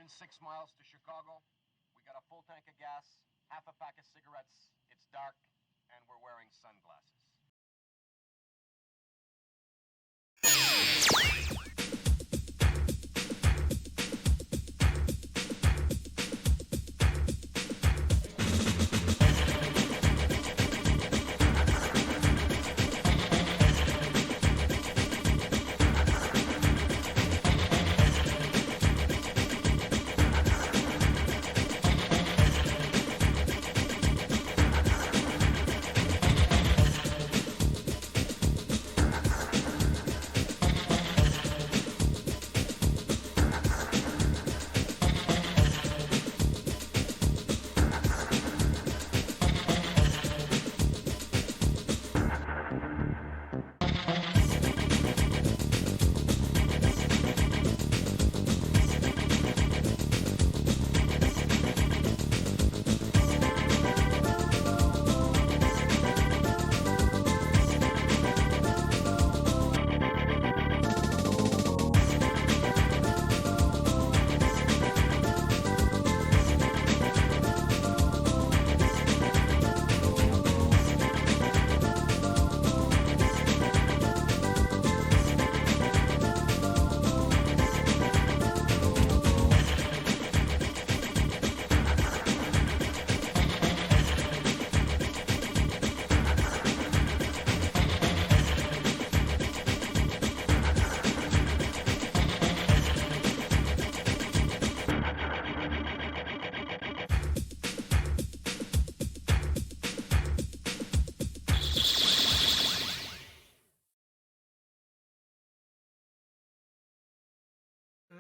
driving 6 miles to Chicago. We got a full tank of gas, half a pack of cigarettes. It's dark, and we're wearing sunglasses.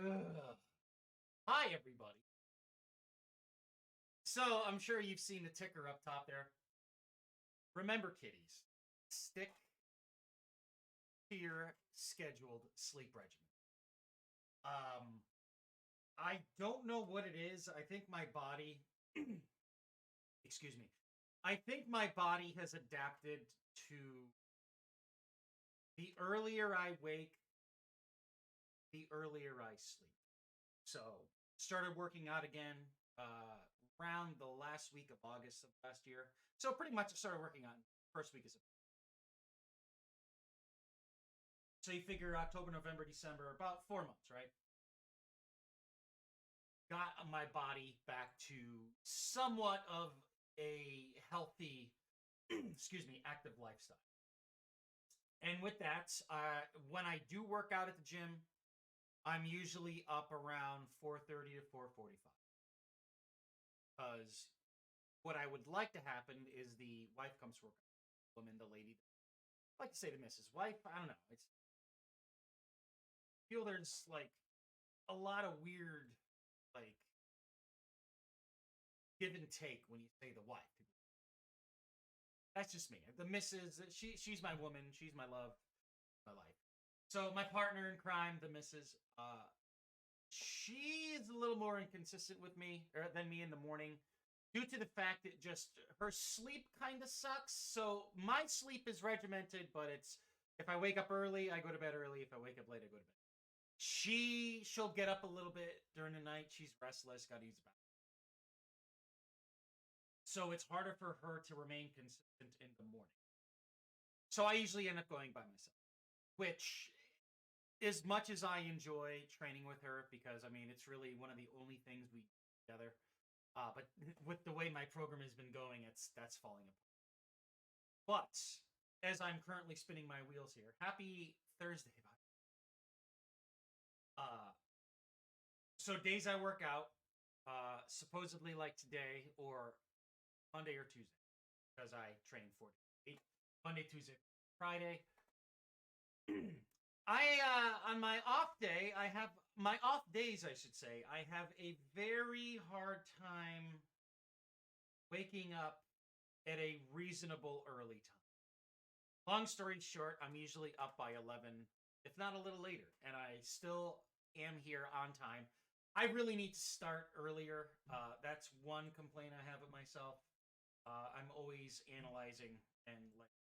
Ugh. Hi, everybody. So, I'm sure you've seen the ticker up top there. Remember, kiddies, stick to your scheduled sleep regimen. I don't know what it is. I think my body, excuse me, I think my body has adapted to the earlier I wake, the earlier I sleep. So, started working out again around the last week of August of last year. So, pretty much I started working on first week of September. So, you figure October, November, December, about 4 months, right? Got my body back to somewhat of a healthy, excuse me, active lifestyle. And with that, when I do work out at the gym, I'm usually up around 4:30 to 4:45. Because what I would like to happen is the wife comes to work, woman, the lady. I like to say the missus wife. I don't know. It's I feel there's like a lot of weird like give and take when you say the wife. That's just me. The missus, she's my woman. She's my love, my life. So my partner in crime, the missus, she is a little more inconsistent with me than me in the morning, due to the fact that just her sleep kind of sucks. So my sleep is regimented, but it's if I wake up early, I go to bed early. If I wake up late, I go to bed. She'll get up a little bit during the night. She's restless, got to use the bathroom. So it's harder for her to remain consistent in the morning. So I usually end up going by myself, which as much as I enjoy training with her, because I mean it's really one of the only things we do together. But with the way my program has been going, that's falling apart. But as I'm currently spinning my wheels here, happy Thursday, bud. So days I work out, supposedly like today or Monday or Tuesday, because I train 4 days. Monday, Tuesday, Friday. I on my off day, I have my off days, I should say. I have a very hard time waking up at a reasonable early time. Long story short, I'm usually up by 11, if not a little later, and I still am here on time. I really need to start earlier. That's one complaint I have of myself. I'm always analyzing and like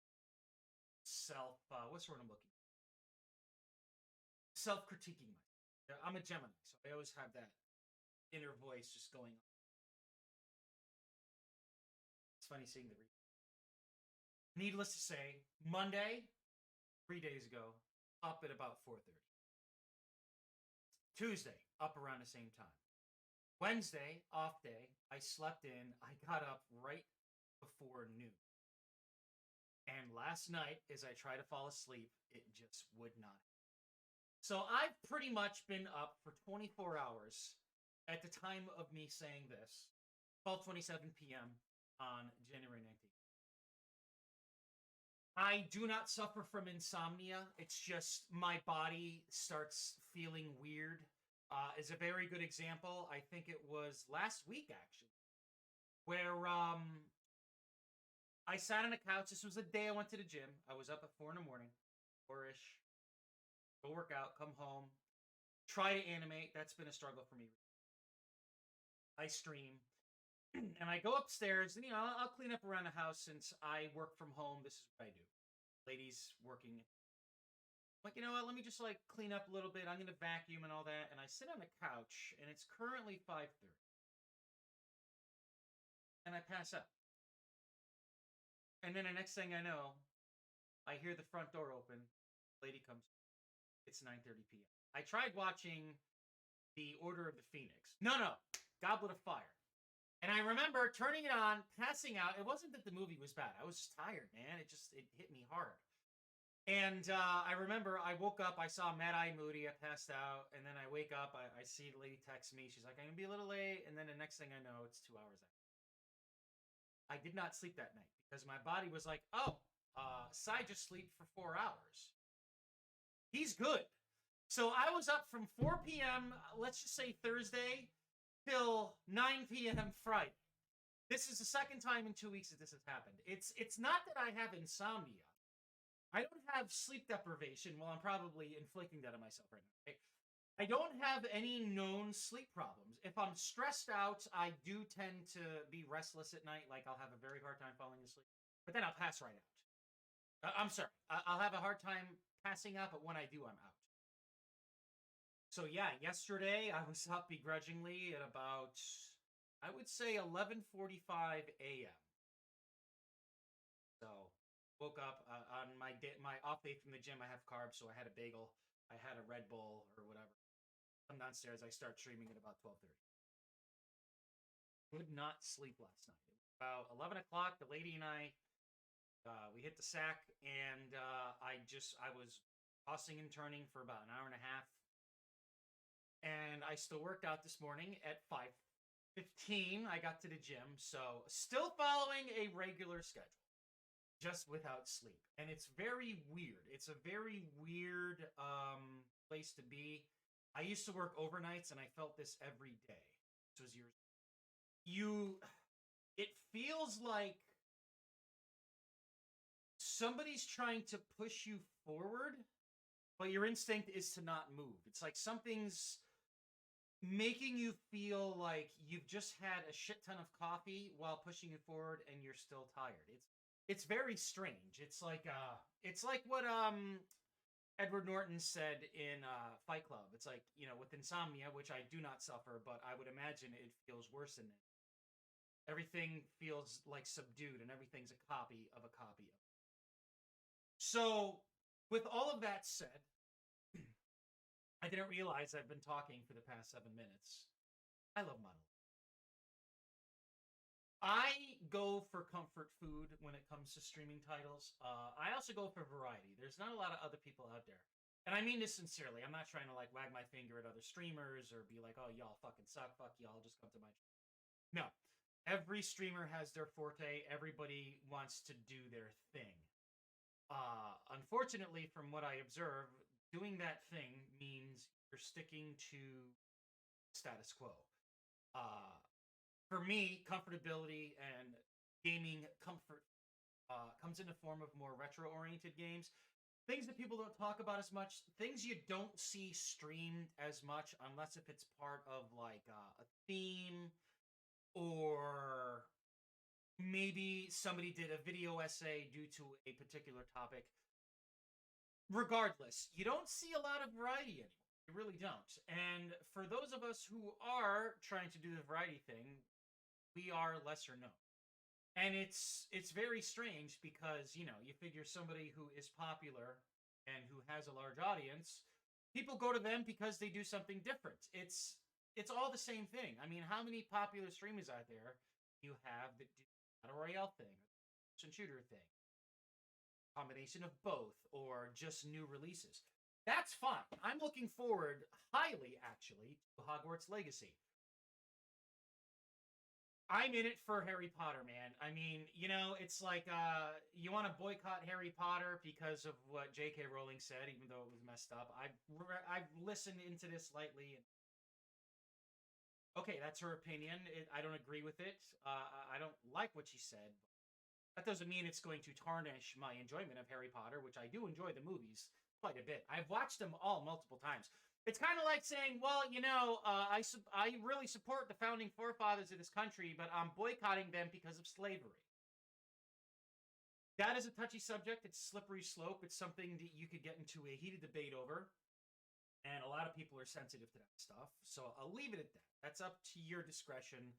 self. What's the word I'm looking? Self critiquing myself. I'm a Gemini, so I always have that inner voice just going on. It's funny seeing the. Needless to say, Monday, 3 days ago, up at about 4:30. Tuesday, up around the same time. Wednesday, off day. I slept in. I got up right before noon. And last night, as I try to fall asleep, it just would not. So I've pretty much been up for 24 hours at the time of me saying this, 12:27 p.m. on January 19th. I do not suffer from insomnia. It's just my body starts feeling weird. Is a very good example. I think it was last week actually, where I sat on a couch. This was the day I went to the gym. I was up at 4 in the morning, 4ish. Go work out, come home, try to animate. That's been a struggle for me. I stream, and I go upstairs, and I'll clean up around the house since I work from home. This is what I do. Ladies working. I'm like, you know what? Let me just like clean up a little bit. I'm gonna vacuum and all that, and I sit on the couch, and it's currently 5:30, and I pass out. And then the next thing I know, I hear the front door open. Lady comes. It's 9:30 p.m. I tried watching The Order of the Phoenix. No, Goblet of Fire. And I remember turning it on, passing out. It wasn't that the movie was bad. I was just tired, man. It hit me hard. And I remember I woke up, I saw Mad Eye Moody, I passed out, and then I wake up, I see the lady text me. She's like, I'm going to be a little late. And then the next thing I know, it's 2 hours after. I did not sleep that night because my body was like, oh, Sai just sleep for 4 hours. He's good. So I was up from 4 p.m., let's just say Thursday, till 9 p.m. Friday. This is the second time in 2 weeks that this has happened. It's not that I have insomnia. I don't have sleep deprivation. Well, I'm probably inflicting that on myself right now. Right? I don't have any known sleep problems. If I'm stressed out, I do tend to be restless at night. Like I'll have a very hard time falling asleep. But then I'll pass right out. I'm sorry. I'll have a hard time passing out, but when I do, I'm out. So yeah, yesterday I was up begrudgingly at about, I would say 11:45 a.m. So woke up on my off day from the gym. I have carbs, so I had a bagel, I had a Red Bull or whatever. Come downstairs, I start streaming at about 12:30. Could not sleep last night. It was about 11 o'clock. The lady and I, we hit the sack, and I was tossing and turning for about an hour and a half. And I still worked out this morning at 5:15. I got to the gym, so still following a regular schedule, just without sleep. And it's very weird. It's a very weird place to be. I used to work overnights, and I felt this every day. This was years. It feels like somebody's trying to push you forward, but your instinct is to not move. It's like something's making you feel like you've just had a shit ton of coffee while pushing you forward and you're still tired. It's very strange. It's like what Edward Norton said in Fight Club. It's like, with insomnia, which I do not suffer, but I would imagine it feels worse than it. Everything feels like subdued and everything's a copy of a copy of. So, with all of that said, I didn't realize I've been talking for the past 7 minutes. I love monologue. I go for comfort food when it comes to streaming titles. I also go for variety. There's not a lot of other people out there. And I mean this sincerely. I'm not trying to like wag my finger at other streamers or be like, oh, y'all fucking suck. Fuck y'all. Just come to my... No. Every streamer has their forte. Everybody wants to do their thing. Unfortunately, from what I observe, doing that thing means you're sticking to status quo. For me, comfortability and gaming comfort comes in the form of more retro-oriented games. Things that people don't talk about as much. Things you don't see streamed as much unless if it's part of like a theme or maybe somebody did a video essay due to a particular topic. Regardless, you don't see a lot of variety anymore. You really don't. And for those of us who are trying to do the variety thing, we are lesser known. And it's very strange because, you figure somebody who is popular and who has a large audience, people go to them because they do something different. It's all the same thing. I mean, how many popular streamers out there you have that do a battle royale thing, a shooter thing, combination of both, or just new releases? That's fine. I'm looking forward highly, actually, to Hogwarts Legacy. I'm in it for Harry Potter, man. I mean, it's like you want to boycott Harry Potter because of what J.K. Rowling said, even though it was messed up. I've listened into this slightly, and okay, that's her opinion. I don't agree with it. I don't like what she said. That doesn't mean it's going to tarnish my enjoyment of Harry Potter, which I do enjoy the movies quite a bit. I've watched them all multiple times. It's kind of like saying, well, I really support the founding forefathers of this country, but I'm boycotting them because of slavery. That is a touchy subject. It's a slippery slope. It's something that you could get into a heated debate over. And a lot of people are sensitive to that stuff. So I'll leave it at that. That's up to your discretion.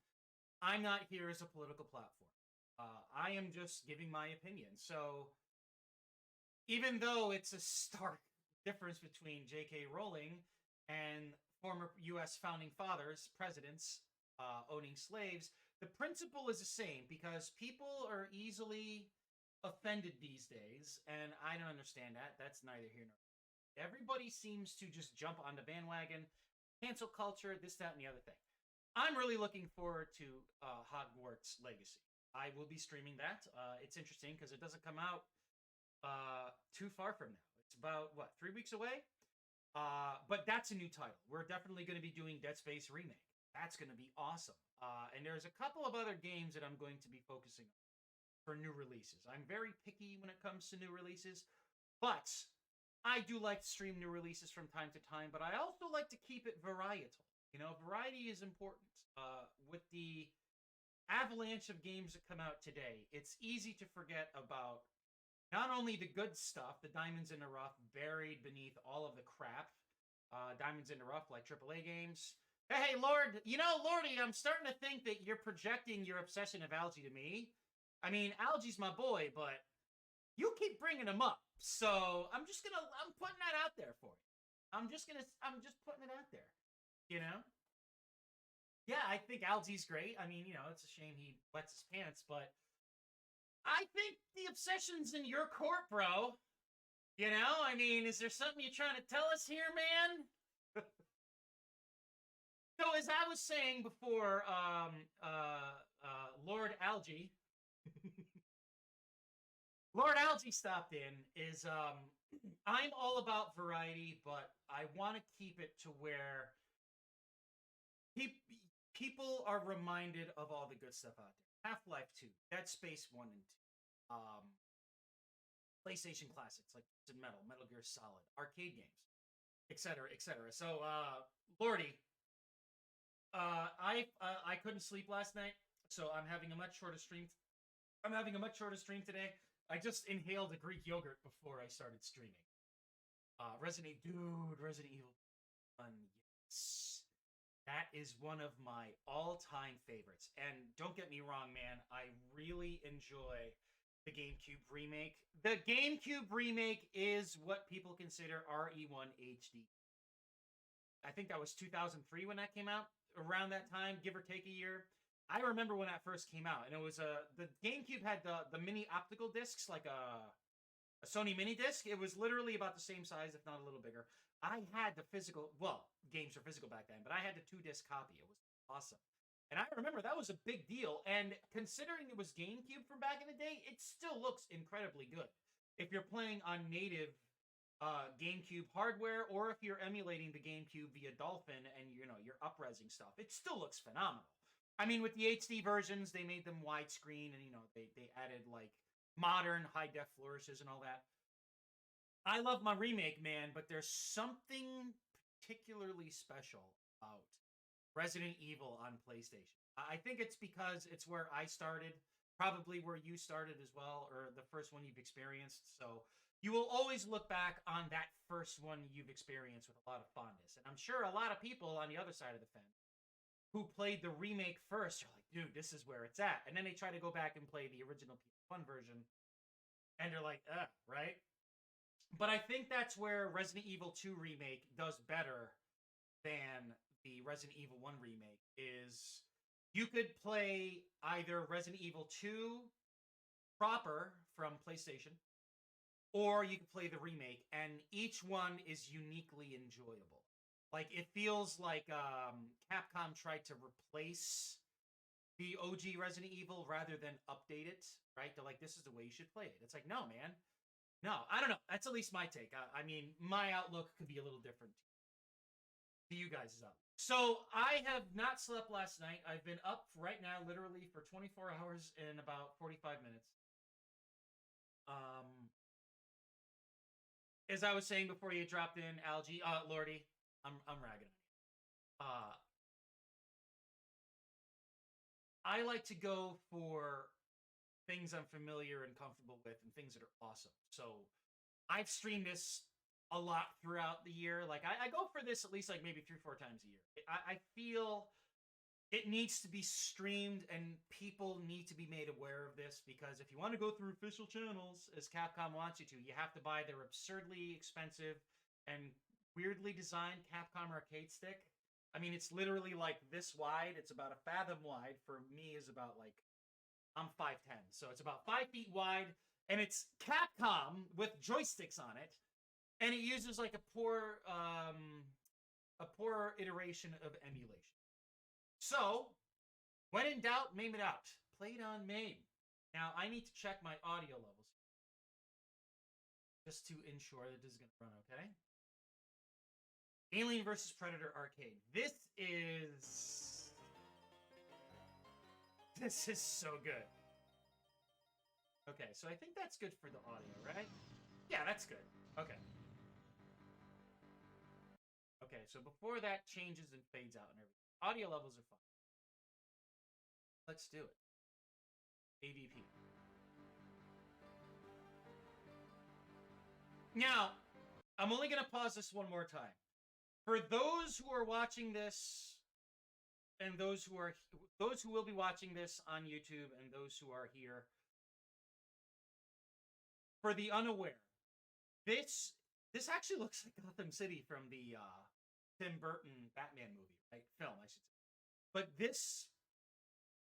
I'm not here as a political platform. I am just giving my opinion. So even though it's a stark difference between J.K. Rowling and former U.S. founding fathers, presidents owning slaves, the principle is the same because people are easily offended these days, and I don't understand that. That's neither here nor there. Everybody seems to just jump on the bandwagon, cancel culture, this, that, and the other thing. I'm really looking forward to Hogwarts Legacy. I will be streaming that. It's interesting because it doesn't come out too far from now. It's about, 3 weeks away? But that's a new title. We're definitely going to be doing Dead Space Remake. That's going to be awesome. And there's a couple of other games that I'm going to be focusing on for new releases. I'm very picky when it comes to new releases, but I do like to stream new releases from time to time, but I also like to keep it varietal. Variety is important. With the avalanche of games that come out today, it's easy to forget about not only the good stuff, the diamonds in the rough buried beneath all of the crap, diamonds in the rough like AAA games. Hey, Lord, Lordy, I'm starting to think that you're projecting your obsession of Algae to me. I mean, Algae's my boy, but you keep bringing him up. So I'm putting that out there for you. I'm just putting it out there, you know? Yeah, I think Algae's great. I mean, it's a shame he wets his pants, but I think the obsession's in your court, bro. I mean, is there something you're trying to tell us here, man? So, as I was saying before, Lord Algae, Lord Algae stopped in. I'm all about variety, but I want to keep it to where people are reminded of all the good stuff out there. Half-Life 2, Dead Space 1 and 2, PlayStation classics like Metal Gear Solid, arcade games, etc., etc. So, Lordy, I couldn't sleep last night, so I'm having a much shorter stream. I'm having a much shorter stream today. I just inhaled a Greek yogurt before I started streaming. Resident Evil 1, yes. That is one of my all-time favorites. And don't get me wrong, man, I really enjoy the GameCube remake. The GameCube remake is what people consider RE1 HD. I think that was 2003 when that came out, around that time, give or take a year. I remember when that first came out, and it was the GameCube had the mini optical discs, like a Sony mini disc. It was literally about the same size, if not a little bigger. I had the physical, games were physical back then, but I had the 2-disc copy. It was awesome. And I remember that was a big deal. And considering it was GameCube from back in the day, it still looks incredibly good. If you're playing on native GameCube hardware, or if you're emulating the GameCube via Dolphin and you're up-resing stuff, it still looks phenomenal. I mean, with the HD versions, they made them widescreen, and they added like modern high-def flourishes and all that. I love my remake, man, but there's something particularly special about Resident Evil on PlayStation. I think it's because it's where I started, probably where you started as well, or the first one you've experienced. So you will always look back on that first one you've experienced with a lot of fondness. And I'm sure a lot of people on the other side of the fence who played the remake first are like, dude, this is where it's at. And then they try to go back and play the original PS1 version, and they're like, right? But I think that's where Resident Evil 2 remake does better than the Resident Evil 1 remake is you could play either Resident Evil 2 proper from PlayStation, or you could play the remake, and each one is uniquely enjoyable. Like, it feels like Capcom tried to replace the OG Resident Evil rather than update it, right? They're like, this is the way you should play it. It's like, no, man. No, I don't know. That's at least my take. I mean, my outlook could be a little different to you guys' outlook. So, I have not slept last night. I've been up right now, literally, for 24 hours and about 45 minutes. As I was saying before you dropped in, Algie, Lordy, I'm ragging on you. I like to go for things I'm familiar and comfortable with and things that are awesome. So I've streamed this a lot throughout the year. Like I go for this at least like maybe 3-4 times a year. I feel it needs to be streamed and people need to be made aware of this because if you want to go through official channels as Capcom wants you to, you have to buy their absurdly expensive and weirdly designed Capcom arcade stick. I mean, it's literally like this wide. It's about a fathom wide. For me, is about like I'm 5'10", so it's about 5 feet wide, and it's Capcom with joysticks on it, and it uses like a poor iteration of emulation. So, when in doubt, MAME it out. Played on MAME. Now, I need to check my audio levels just to ensure that this is going to run okay. Alien vs. Predator Arcade. This is so good. Okay, so I think that's good for the audio, right? Yeah, that's good. Okay. Okay, so before that changes and fades out and everything, audio levels are fine. Let's do it. AVP. Now, I'm only going to pause this one more time. For those who are watching this, and those who will be watching this on YouTube, and those who are here, for the unaware, this actually looks like Gotham City from the Tim Burton Batman movie, right? Film, I should say. But this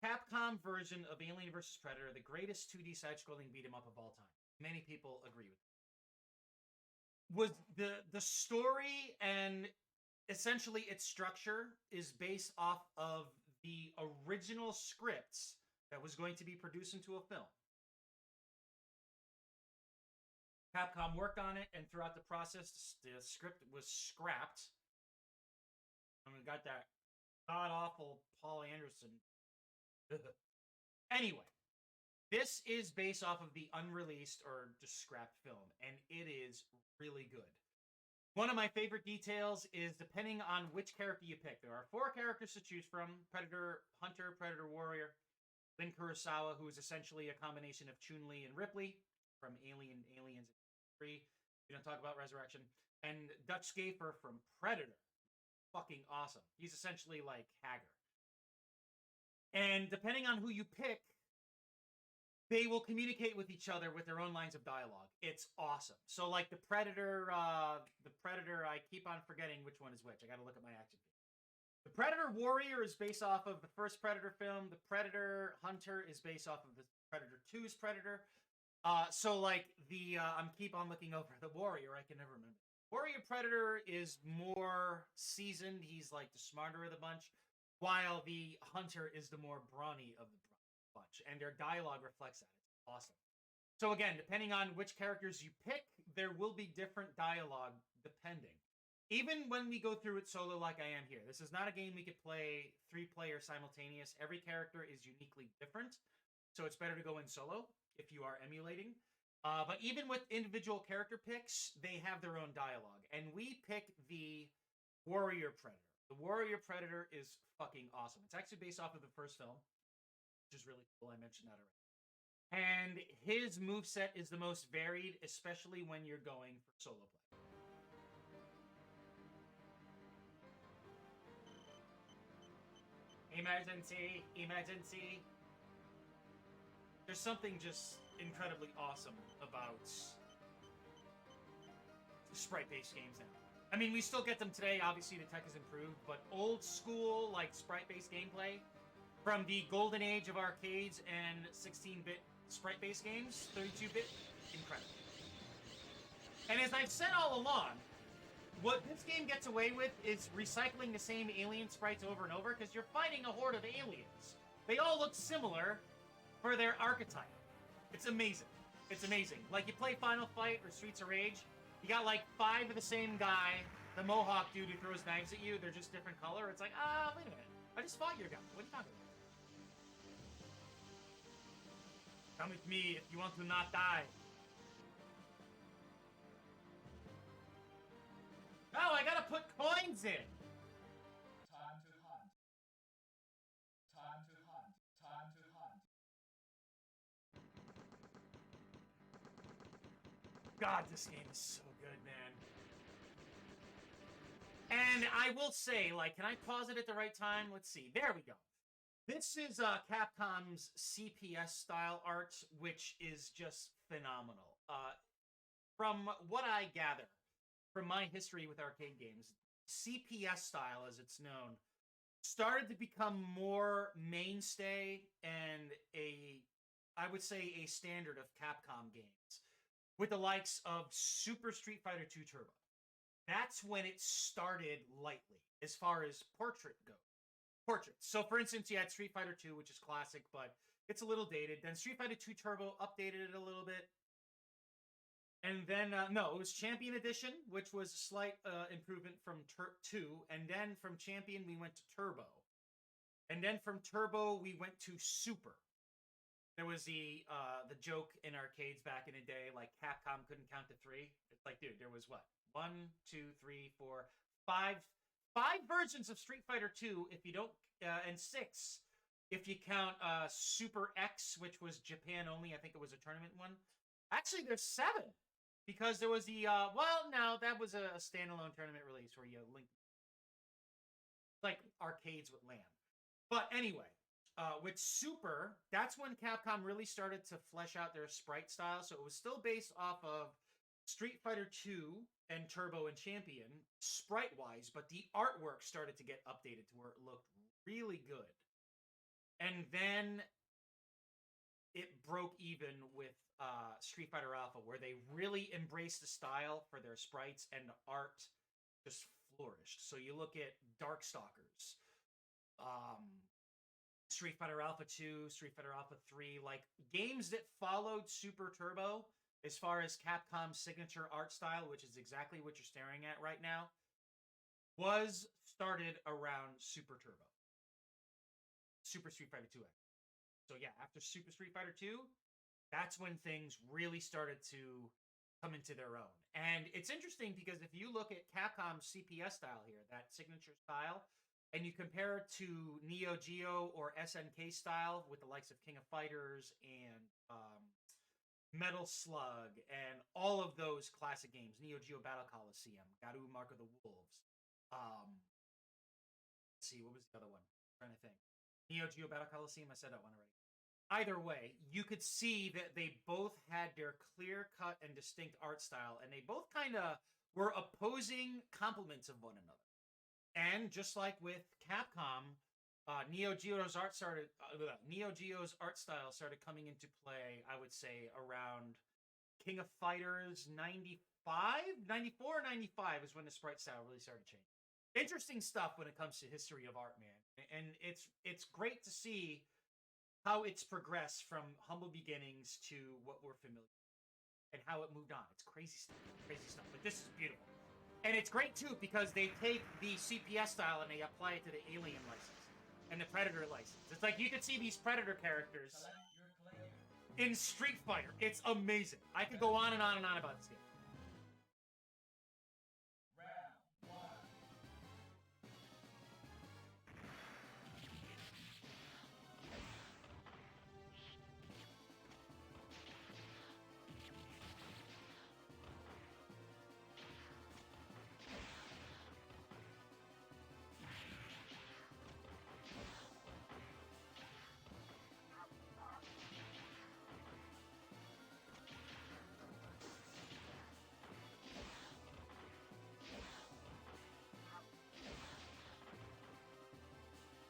Capcom version of Alien vs. Predator, the greatest 2D side-scrolling beat 'em up of all time. Many people agree with it. Was the story and essentially its structure is based off of the original scripts that was going to be produced into a film. Capcom worked on it, and throughout the process, the script was scrapped. And we got that god-awful Paul Anderson. Anyway, this is based off of the unreleased or just scrapped film, and it is really good. One of my favorite details is depending on which character you pick. There are 4 characters to choose from: Predator Hunter, Predator Warrior, Lin Kurosawa, who is essentially a combination of Chun-Li and Ripley from Aliens 3. We don't talk about Resurrection. And Dutch Schaefer from Predator. Fucking awesome. He's essentially like Hager. And depending on who you pick, they will communicate with each other with their own lines of dialogue. It's awesome. So like the Predator, I keep on forgetting which one is which. I gotta look at my action figure. The Predator Warrior is based off of the first Predator film. The Predator Hunter is based off of the Predator 2's Predator. So like I'm keep on looking over the Warrior. I can never remember. Warrior Predator is more seasoned. He's like the smarter of the bunch, while the Hunter is the more brawny of the bunch, and their dialogue reflects that. It's awesome. So again, depending on which characters you pick, there will be different dialogue depending. Even when we go through it solo like I am here, this is not a game we could play 3-player simultaneous. Every character is uniquely different, so it's better to go in solo if you are emulating. But even with individual character picks, they have their own dialogue. And we pick the Warrior Predator. The Warrior Predator is fucking awesome. It's actually based off of the first film, which is really cool. I mentioned that already. And his moveset is the most varied, especially when you're going for solo play. Emergency! Emergency! There's something just incredibly awesome about sprite-based games now. I mean, we still get them today. Obviously, the tech has improved, but old school, like, sprite-based gameplay from the golden age of arcades and 16-bit sprite-based games, 32-bit, incredible. And as I've said all along, what this game gets away with is recycling the same alien sprites over and over, because you're fighting a horde of aliens. They all look similar for their archetype. It's amazing. It's amazing. Like, you play Final Fight or Streets of Rage, you got like 5 of the same guy, the Mohawk dude who throws knives at you, they're just different color. It's like, wait a minute. I just fought your guy. What are you talking about? Come with me if you want to not die. No, I gotta put coins in. Time to hunt. Time to hunt. Time to hunt. God, this game is so good, man. And I will say, like, can I pause it at the right time? Let's see. There we go. This is Capcom's CPS style art, which is just phenomenal. From what I gather from my history with arcade games, CPS style, as it's known, started to become more mainstay and I would say a standard of Capcom games, with the likes of Super Street Fighter 2 Turbo. That's when it started lightly, as far as portraits. So, for instance, you had Street Fighter 2, which is classic, but it's a little dated. Then Street Fighter 2 Turbo updated it a little bit. And then, no, it was Champion Edition, which was a slight improvement from 2. And then from Champion, we went to Turbo. And then from Turbo, we went to Super. There was the joke in arcades back in the day, like Capcom couldn't count to 3. It's like, dude, there was what? 1, 2, 3, 4, 5. 5 versions of Street Fighter 2, if you don't, and 6, if you count Super X, which was Japan only. I think it was a tournament one. Actually, there's 7. Because there was the, well, no, that was a standalone tournament release where you link, like, arcades with LAN. But anyway, with Super, that's when Capcom really started to flesh out their sprite style. So it was still based off of Street Fighter 2 and Turbo and Champion, sprite-wise, but the artwork started to get updated to where it looked really good. And then it broke even with Street Fighter Alpha, where they really embraced the style for their sprites, and the art just flourished. So you look at Darkstalkers, Street Fighter Alpha 2, Street Fighter Alpha 3, like games that followed Super Turbo as far as Capcom's signature art style, which is exactly what you're staring at right now, was started around Super Turbo. Super Street Fighter 2X. So yeah, after Super Street Fighter 2, that's when things really started to come into their own. And it's interesting because if you look at Capcom's CPS style here, that signature style, and you compare it to Neo Geo or SNK style with the likes of King of Fighters and Metal Slug and all of those classic games, Neo Geo Battle Coliseum, Garou Mark of the Wolves. Let's see, what was the other one? I'm trying to think. Neo Geo Battle Coliseum, I said that one already. Either way, you could see that they both had their clear-cut and distinct art style, and they both kind of were opposing complements of one another. And just like with Capcom, Neo Geo's art style started coming into play, I would say, around King of Fighters 95? 94 or 95 is when the sprite style really started changing. Interesting stuff when it comes to history of art, man. And it's great to see how it's progressed from humble beginnings to what we're familiar with, and how it moved on. It's crazy stuff. But this is beautiful. And it's great, too, because they take the CPS style and they apply it to the Alien license and the Predator license. It's like you can see these Predator characters in Street Fighter. It's amazing. I could go on and on and on about this game.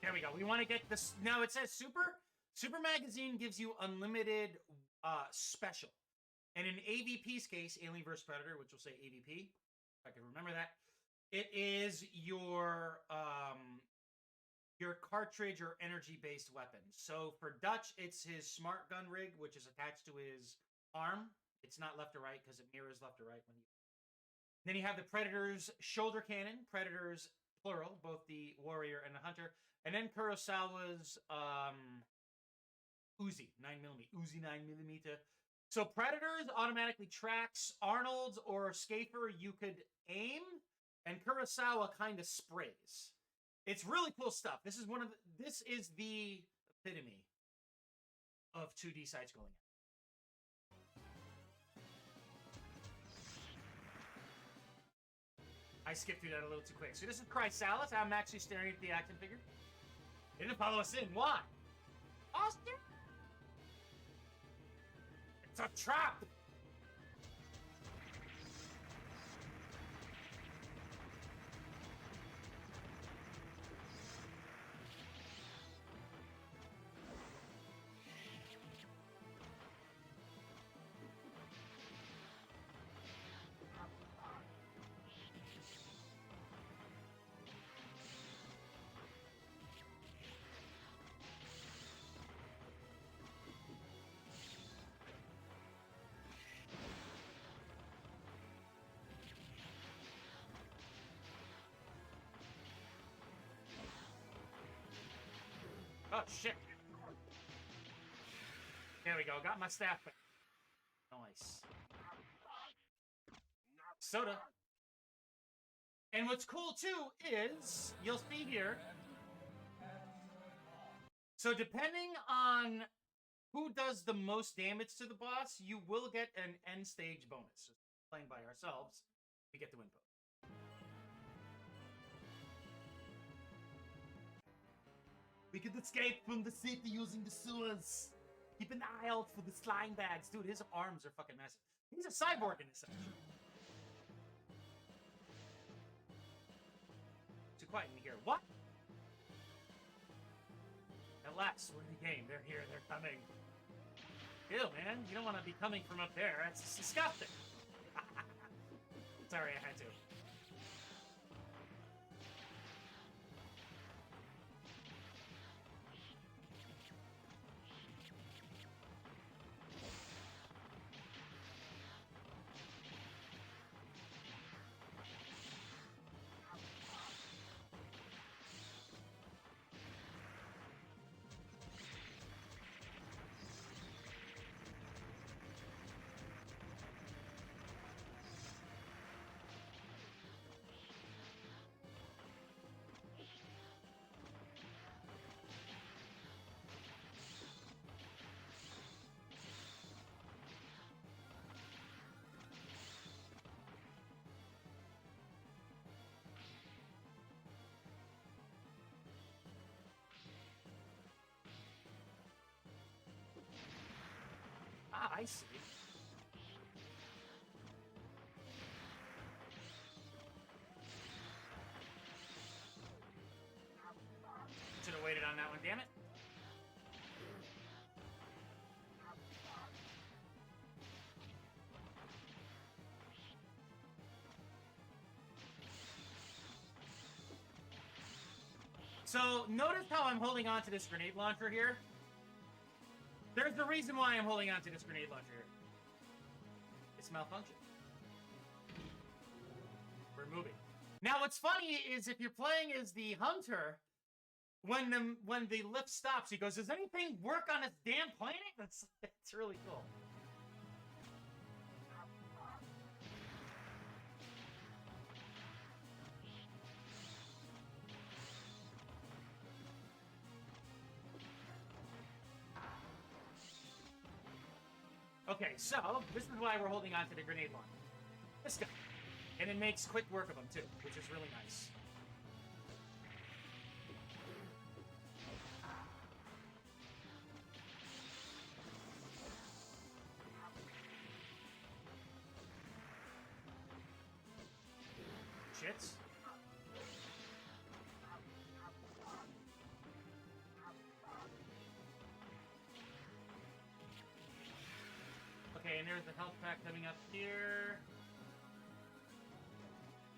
There we go. We want to get this. Now it says Super. Super Magazine gives you unlimited special. And in AVP's case, Alien vs. Predator, which will say AVP, if I can remember that, it is your cartridge or energy-based weapon. So for Dutch, it's his smart gun rig, which is attached to his arm. It's not left or right because it mirrors left or right when you. Then you have the Predator's shoulder cannon, Predator's plural, both the warrior and the hunter, and then Kurosawa's Uzi 9mm. So Predators automatically tracks, Arnold's or Schaefer you could aim, and Kurosawa kind of sprays. It's really cool stuff. This is the epitome of 2D side-scrolling. I skipped through that a little too quick. So this is Chrysalis. I'm actually staring at the action figure. They didn't follow us in. Why? Austin? It's a trap! Oh, shit. There we go. Got my staff back. Nice. Soda. And what's cool, too, is, you'll see here, so depending on who does the most damage to the boss, you will get an end stage bonus. So playing by ourselves, we get the win bonus. We can escape from the city using the sewers. Keep an eye out for the slime bags. Dude, his arms are fucking massive. He's a cyborg in this section. Too quiet in here. What? At last, we're in the game. They're here. They're coming. Ew, man. You don't want to be coming from up there. That's disgusting. Sorry, I had to. Ah, I see. Should have waited on that one, damn it. So, notice how I'm holding on to this grenade launcher here? There's the reason why I'm holding on to this grenade launcher here. It's malfunction. We're moving. Now, what's funny is if you're playing as the hunter, when the lift stops, he goes, "Does anything work on this damn planet?" That's really cool. Okay, so this is why we're holding on to the grenade launcher. This guy. And it makes quick work of them, too, which is really nice. Shits. Okay, and there's the health pack coming up here.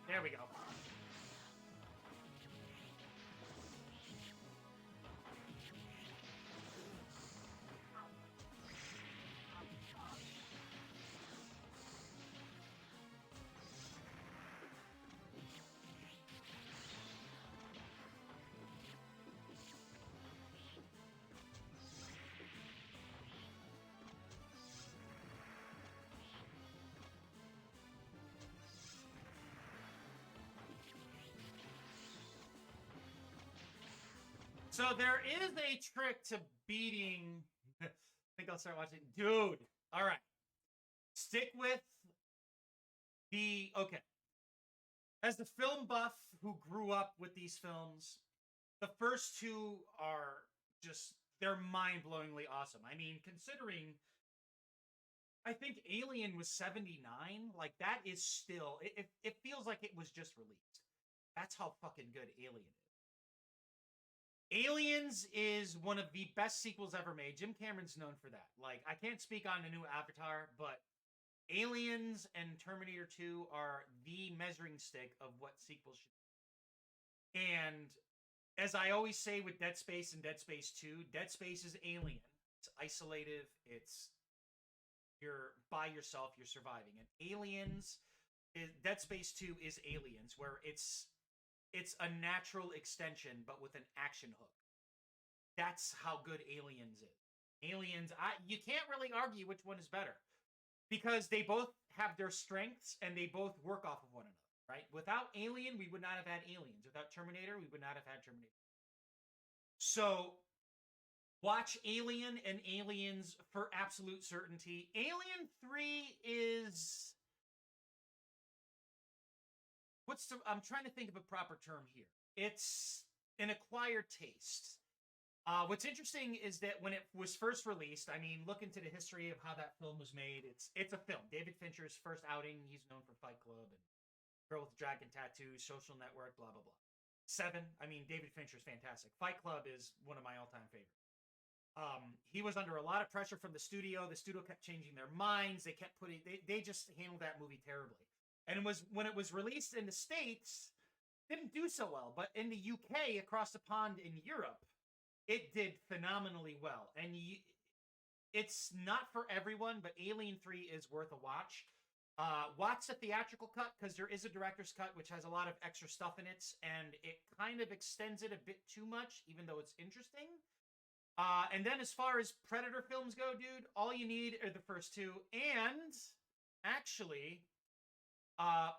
There we go. So there is a trick to beating. I think I'll start watching. Dude, all right. Stick with the. Okay. As the film buff who grew up with these films, the first two are just. They're mind blowingly awesome. I mean, considering. I think Alien was 79. Like, that is still. It feels like it was just released. That's how fucking good Alien is. Aliens is one of the best sequels ever made. Jim Cameron's known for that. Like, I can't speak on the new Avatar, but Aliens and Terminator 2 are the measuring stick of what sequels should be. And as I always say with Dead Space and Dead Space 2, Dead Space is Alien. It's isolative. It's you're by yourself. You're surviving. And Dead Space 2 is Aliens, where it's a natural extension, but with an action hook. That's how good Aliens is. Aliens, you can't really argue which one is better, because they both have their strengths and they both work off of one another, right? Without Alien, we would not have had Aliens. Without Terminator, we would not have had Terminator. So, watch Alien and Aliens for absolute certainty. Alien 3 is... I'm trying to think of a proper term here. It's an acquired taste. What's interesting is that when it was first released, I mean, look into the history of how that film was made. It's a film. David Fincher's first outing. He's known for Fight Club and Girl with the Dragon Tattoo, Social Network, blah, blah, blah. Seven, I mean, David Fincher's fantastic. Fight Club is one of my all-time favorites. He was under a lot of pressure from the studio. The studio kept changing their minds. They kept putting... They just handled that movie terribly. And when it was released in the States, didn't do so well. But in the UK, across the pond in Europe, it did phenomenally well. And it's not for everyone, but Alien 3 is worth a watch. Watch the theatrical cut, because there is a director's cut, which has a lot of extra stuff in it, and it kind of extends it a bit too much, even though it's interesting. And then as far as Predator films go, dude, all you need are the first two. And, actually...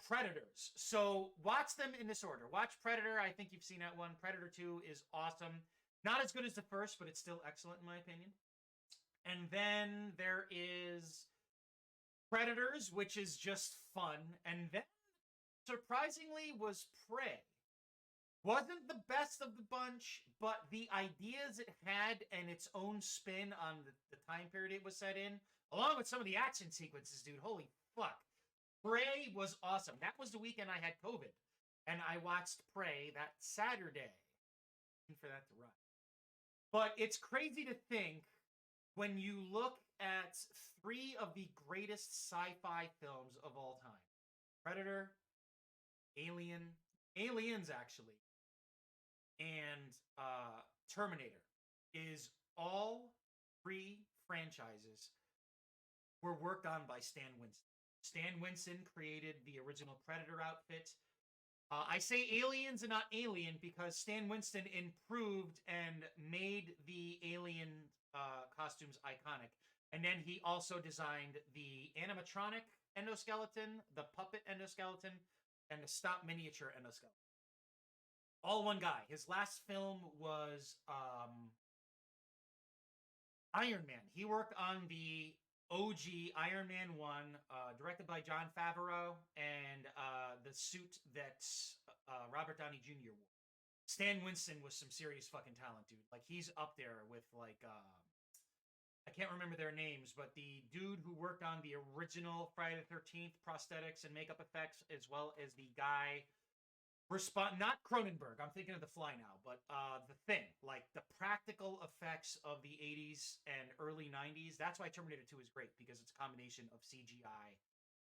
Predators. So watch them in this order. Watch Predator. I think you've seen that one. Predator 2 is awesome. Not as good as the first, but it's still excellent in my opinion. And then there is Predators, which is just fun. And then, surprisingly, was Prey. Wasn't the best of the bunch, but the ideas it had and its own spin on the time period it was set in, along with some of the action sequences, dude, holy fuck. Prey was awesome. That was the weekend I had COVID, and I watched Prey that Saturday. For that to run. But it's crazy to think, when you look at three of the greatest sci-fi films of all time. Predator, Aliens actually, and Terminator, is all three franchises were worked on by Stan Winston. Stan Winston created the original Predator outfit. I say Aliens and not Alien because Stan Winston improved and made the alien costumes iconic. And then he also designed the animatronic endoskeleton, the puppet endoskeleton, and the stop miniature endoskeleton. All one guy. His last film was Iron Man. He worked on the OG Iron Man 1, directed by Jon Favreau, and the suit that Robert Downey Jr. wore. Stan Winston was some serious fucking talent, dude. Like, he's up there with, like, I can't remember their names, but the dude who worked on the original Friday the 13th prosthetics and makeup effects, as well as the guy Not Cronenberg. I'm thinking of The Fly now, but The Thing, like the practical effects of the 80s and early 90s. That's why Terminator 2 is great, because it's a combination of CGI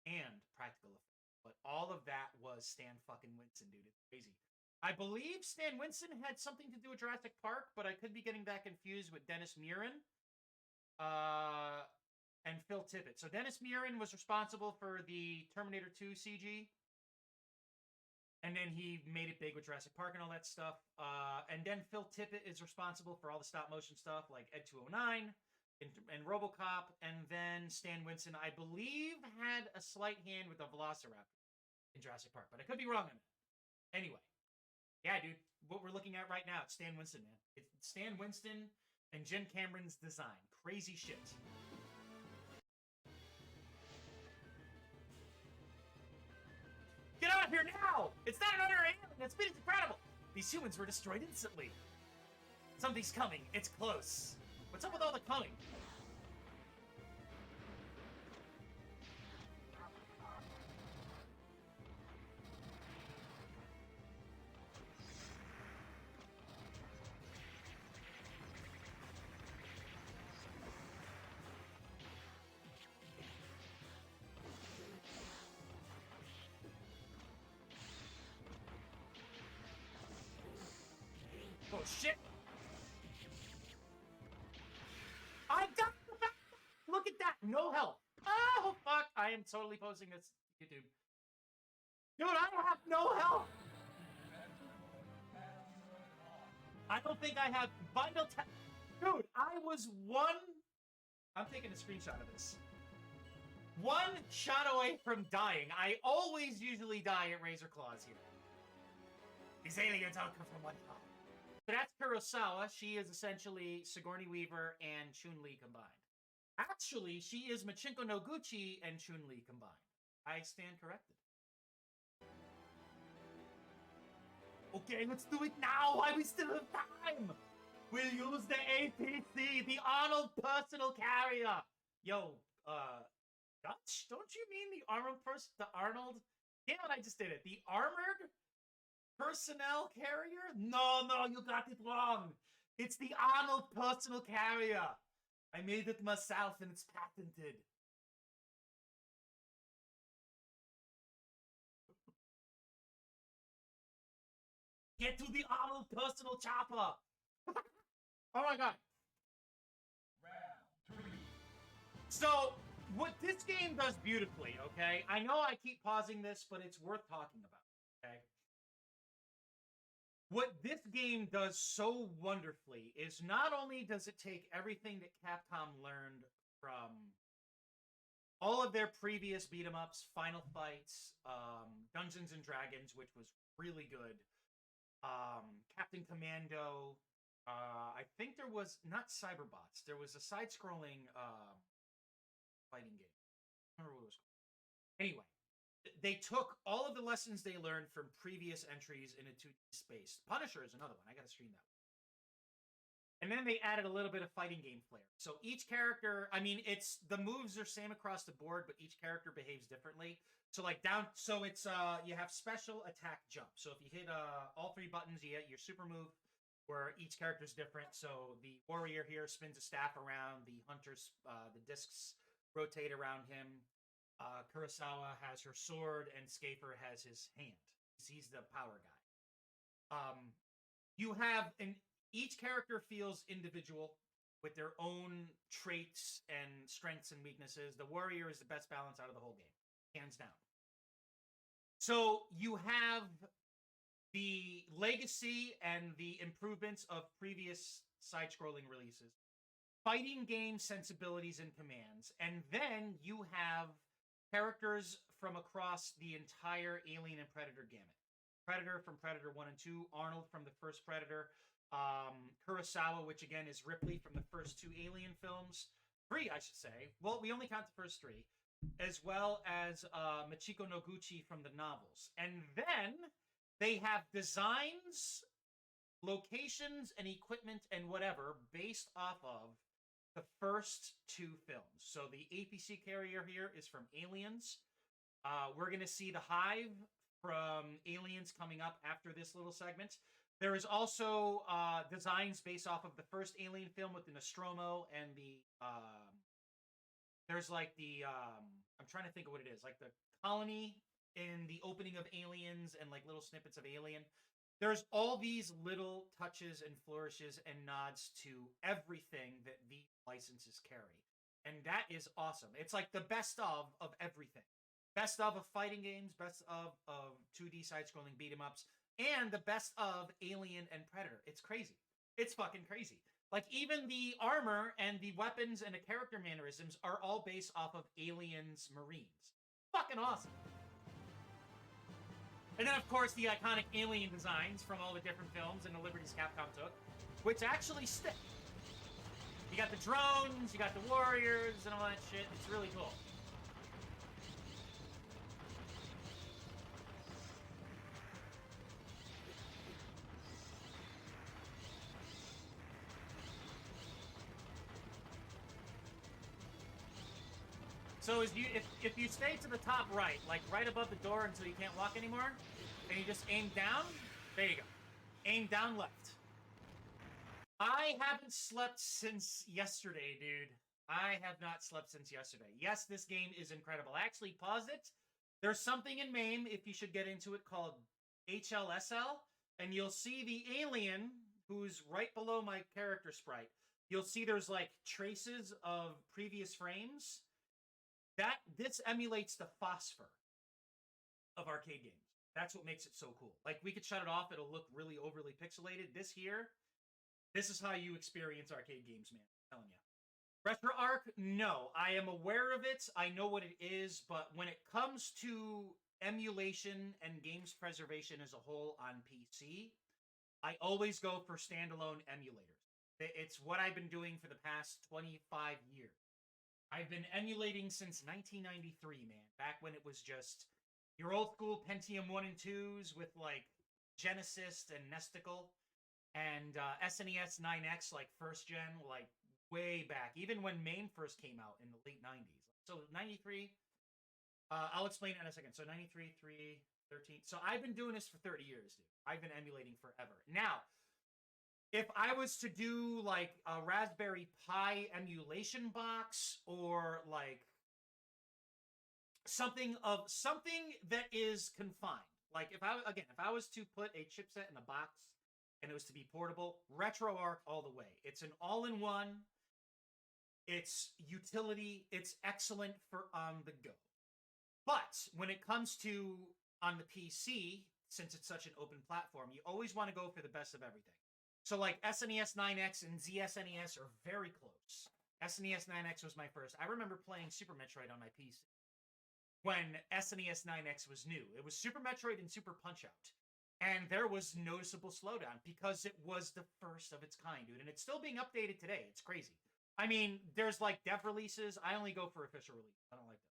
and practical effects. But all of that was Stan fucking Winston, dude. It's crazy. I believe Stan Winston had something to do with Jurassic Park, but I could be getting that confused with Dennis Muren and Phil Tippett. So Dennis Muren was responsible for the Terminator 2 CG. And then he made it big with Jurassic Park and all that stuff. And then Phil Tippett is responsible for all the stop motion stuff like Ed 209 and RoboCop. And then Stan Winston, I believe, had a slight hand with the Velociraptor in Jurassic Park. But I could be wrong on that. Anyway. Yeah, dude. What we're looking at right now, it's Stan Winston, man. It's Stan Winston and Jim Cameron's design. Crazy shit. Get out of here now! It's not another alien! That speed is incredible! These humans were destroyed instantly. Something's coming. It's close. What's up with all the coming? Oh, shit! I got the back! Look at that! No health! Oh, fuck! I am totally posting this YouTube. Dude, I have no health! I don't think I have vital Dude, I was one... I'm taking a screenshot of this. One shot away from dying. I always usually die at Razor Claws here. These aliens all come from one top. So that's Kurosawa. She is essentially Sigourney Weaver and Chun-Li combined. Actually, she is Machinko Noguchi and Chun-Li combined. I stand corrected. Okay, let's do it now while we still have time! We'll use the APC, the Arnold Personal Carrier! Yo, Dutch? Don't you mean the Arnold? Damn it, I just did it. The Armored Personnel Carrier? No, you got it wrong. It's the Arnold Personal Carrier. I made it myself and it's patented. Get to the Arnold Personal Chopper. Oh my god. Round 3. So, what this game does beautifully, okay? I know I keep pausing this, but it's worth talking about, okay? What this game does so wonderfully is not only does it take everything that Capcom learned from all of their previous beat-em-ups, Final Fights, Dungeons and Dragons, which was really good, Captain Commando, I think there was, not Cyberbots, there was a side-scrolling fighting game. I don't remember what it was called. Anyway, they took all of the lessons they learned from previous entries into 2D space. Punisher is another one. I gotta stream that one. And then they added a little bit of fighting game flair. So each character, I mean, the moves are same across the board, but each character behaves differently. So like it's you have special, attack, jump. So if you hit all 3 buttons, you get your super move, where each character is different. So the warrior here spins a staff around, the hunters, the discs rotate around him. Kurosawa has her sword, and Schaefer has his hand. He's the power guy. Each character feels individual with their own traits and strengths and weaknesses. The warrior is the best balance out of the whole game, hands down. So you have the legacy and the improvements of previous side-scrolling releases, fighting game sensibilities and commands, and then you have characters from across the entire Alien and Predator gamut. Predator from Predator 1 and 2, Arnold from the first Predator, Kurosawa, which again is Ripley from the first 2 Alien films. 3, I should say. Well, we only count the first 3. As well as Machiko Noguchi from the novels. And then they have designs, locations, and equipment and whatever based off of the first 2 films. So the APC carrier here is from Aliens. We're going to see the Hive from Aliens coming up after this little segment. There is also designs based off of the first Alien film with the Nostromo and the there's like the I'm trying to think of what it is, like the colony in the opening of Aliens and like little snippets of Alien. There's all these little touches and flourishes and nods to everything that the licenses carry. And that is awesome. It's like the best of everything. Best of fighting games, best of 2D side-scrolling beat-em-ups, and the best of Alien and Predator. It's crazy. It's fucking crazy. Like, even the armor and the weapons and the character mannerisms are all based off of Aliens Marines. Fucking awesome. And then, of course, the iconic alien designs from all the different films and the liberties Capcom took, which actually stick. You got the drones, you got the warriors, and all that shit. It's really cool. So if you stay to the top right, like right above the door until you can't walk anymore, and you just aim down, there you go. Aim down left. I haven't slept since yesterday, dude. I have not slept since yesterday. Yes, this game is incredible. I actually paused it. There's something in MAME, if you should get into it, called HLSL, and you'll see the alien who's right below my character sprite. You'll see there's like traces of previous frames. This emulates the phosphor of arcade games. That's what makes it so cool. Like, we could shut it off, it'll look really overly pixelated. This is how you experience arcade games, man. I'm telling you. RetroArch, no. I am aware of it. I know what it is, but when it comes to emulation and games preservation as a whole on PC, I always go for standalone emulators. It's what I've been doing for the past 25 years. I've been emulating since 1993, man. Back when it was just your old school Pentium 1 and 2s with like Genesis and Nesticle and SNES 9X, like first gen, like way back. Even when MAME first came out in the late 90s. So 93, I'll explain it in a second. So 93, 3, 13. So I've been doing this for 30 years, dude. I've been emulating forever. Now, if I was to do like a Raspberry Pi emulation box or like something that is confined, like if I was to put a chipset in a box and it was to be portable, RetroArch all the way. It's an all-in-one. It's utility. It's excellent for on the go. But when it comes to on the PC, since it's such an open platform, you always want to go for the best of everything. So like SNES 9X and ZSNES are very close. SNES 9X was my first. I remember playing Super Metroid on my PC when SNES 9X was new. It was Super Metroid and Super Punch-Out. And there was noticeable slowdown because it was the first of its kind, dude. And it's still being updated today. It's crazy. I mean, there's like dev releases. I only go for official release. I don't like that.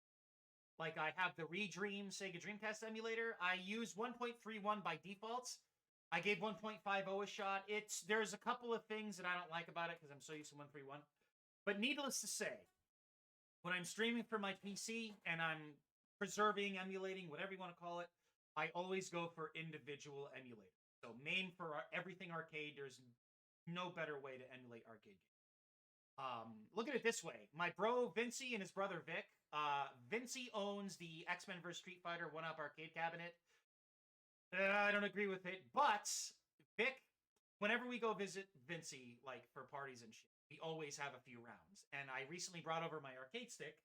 Like I have the Redream Sega Dreamcast emulator. I use 1.31 by default. I gave 1.50 a shot. There's a couple of things that I don't like about it because I'm so used to 1.31. But needless to say, when I'm streaming from my PC and I'm preserving, emulating, whatever you want to call it, I always go for individual emulators. So MAME for everything arcade. There's no better way to emulate arcade games. Look at it this way. My bro Vincey and his brother Vic. Vincey owns the X-Men vs. Street Fighter 1-Up arcade cabinet. I don't agree with it, but Vic, whenever we go visit Vincey, like for parties and shit, we always have a few rounds. And I recently brought over my arcade stick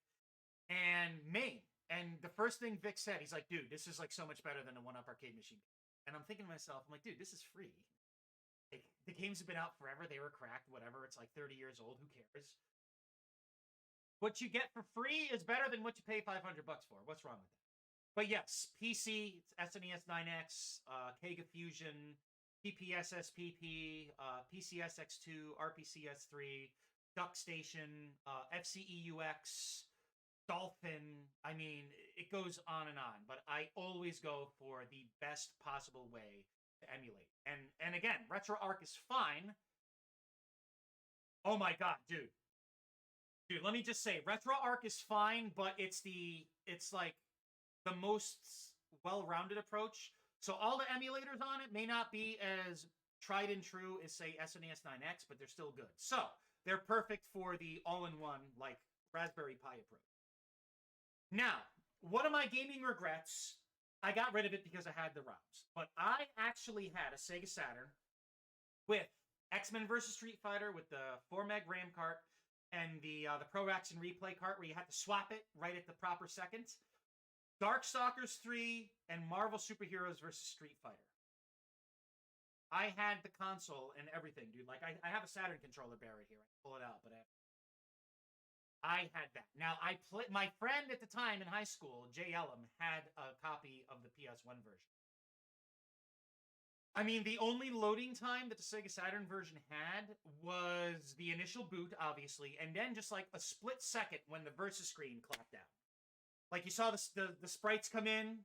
and MAME. And the first thing Vic said, he's like, dude, this is like so much better than a 1-Up arcade machine. And I'm thinking to myself, I'm like, dude, this is free. Like, the games have been out forever. They were cracked, whatever. It's like 30 years old. Who cares? What you get for free is better than what you pay $500 for. What's wrong with that? But yes, PC, it's SNES 9X, Kega Fusion, PPSSPP, PCSX2, RPCS3, Duck Station, FCEUX, Dolphin. I mean, it goes on and on. But I always go for the best possible way to emulate. And again, RetroArch is fine. Oh my god, dude. Dude, let me just say, RetroArch is fine, but it's like the most well-rounded approach. So all the emulators on it may not be as tried and true as, say, SNES 9X, but they're still good. So they're perfect for the all-in-one, like, Raspberry Pi approach. Now, one of my gaming regrets, I got rid of it because I had the ROMs, but I actually had a Sega Saturn with X-Men vs. Street Fighter with the 4 meg RAM cart and the Pro Action Replay cart where you had to swap it right at the proper second. Darkstalkers 3 and Marvel Superheroes vs. Street Fighter. I had the console and everything, dude. Like, I have a Saturn controller buried here. I can pull it out, but I had that. Now, my friend at the time in high school, Jay Ellum, had a copy of the PS1 version. I mean, the only loading time that the Sega Saturn version had was the initial boot, obviously, and then just like a split second when the Versus screen clapped down. Like, you saw the sprites come in.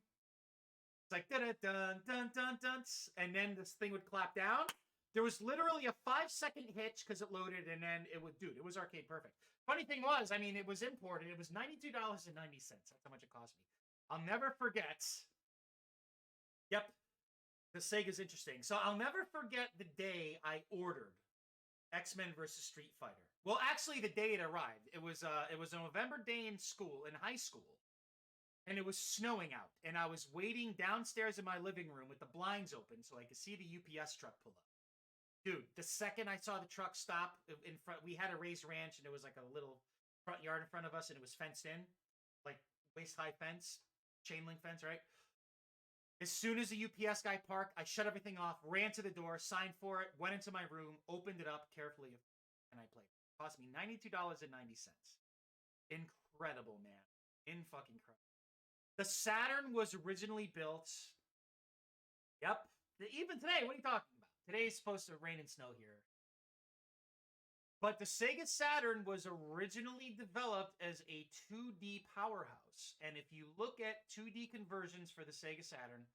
It's like, dun-dun-dun-dun-dun, and then this thing would clap down. There was literally a 5-second hitch because it loaded, and then it would, dude, it was arcade perfect. Funny thing was, I mean, it was imported. It was $92.90. That's how much it cost me. I'll never forget. Yep. The Sega's interesting. So I'll never forget the day I ordered X-Men vs. Street Fighter. Well, actually, the day it arrived. It was a November day in high school. And it was snowing out. And I was waiting downstairs in my living room with the blinds open so I could see the UPS truck pull up. Dude, the second I saw the truck stop in front, we had a raised ranch and it was like a little front yard in front of us and it was fenced in. Like waist-high fence, chain link fence, right? As soon as the UPS guy parked, I shut everything off, ran to the door, signed for it, went into my room, opened it up carefully, and I played. It cost me $92.90. Incredible, man. In-fucking credible. The Saturn was originally built... Yep. Even today, what are you talking about? Today's supposed to rain and snow here. But the Sega Saturn was originally developed as a 2D powerhouse. And if you look at 2D conversions for the Sega Saturn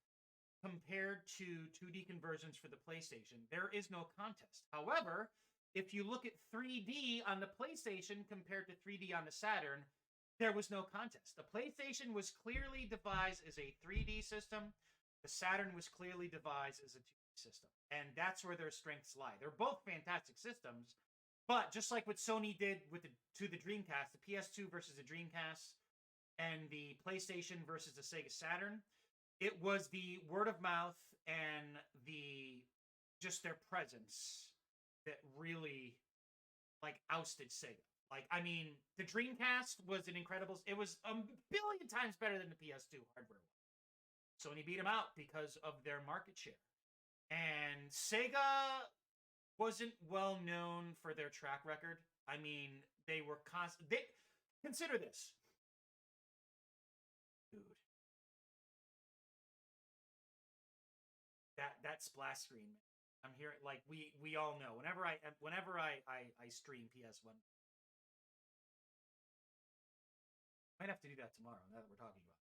compared to 2D conversions for the PlayStation, there is no contest. However, if you look at 3D on the PlayStation compared to 3D on the Saturn, there was no contest. The PlayStation was clearly devised as a 3D system. The Saturn was clearly devised as a 2D system. And that's where their strengths lie. They're both fantastic systems. But just like what Sony did to the Dreamcast, the PS2 versus the Dreamcast, and the PlayStation versus the Sega Saturn, it was the word of mouth and just their presence that really like ousted Sega. Like, I mean, the Dreamcast was an incredible. It was a billion times better than the PS2 hardware. Sony beat them out because of their market share, and Sega wasn't well known for their track record. I mean, they were constant. Consider this, dude. That splash screen. I'm hearing like we all know. Whenever I stream PS1, might have to do that tomorrow. Now that we're talking about.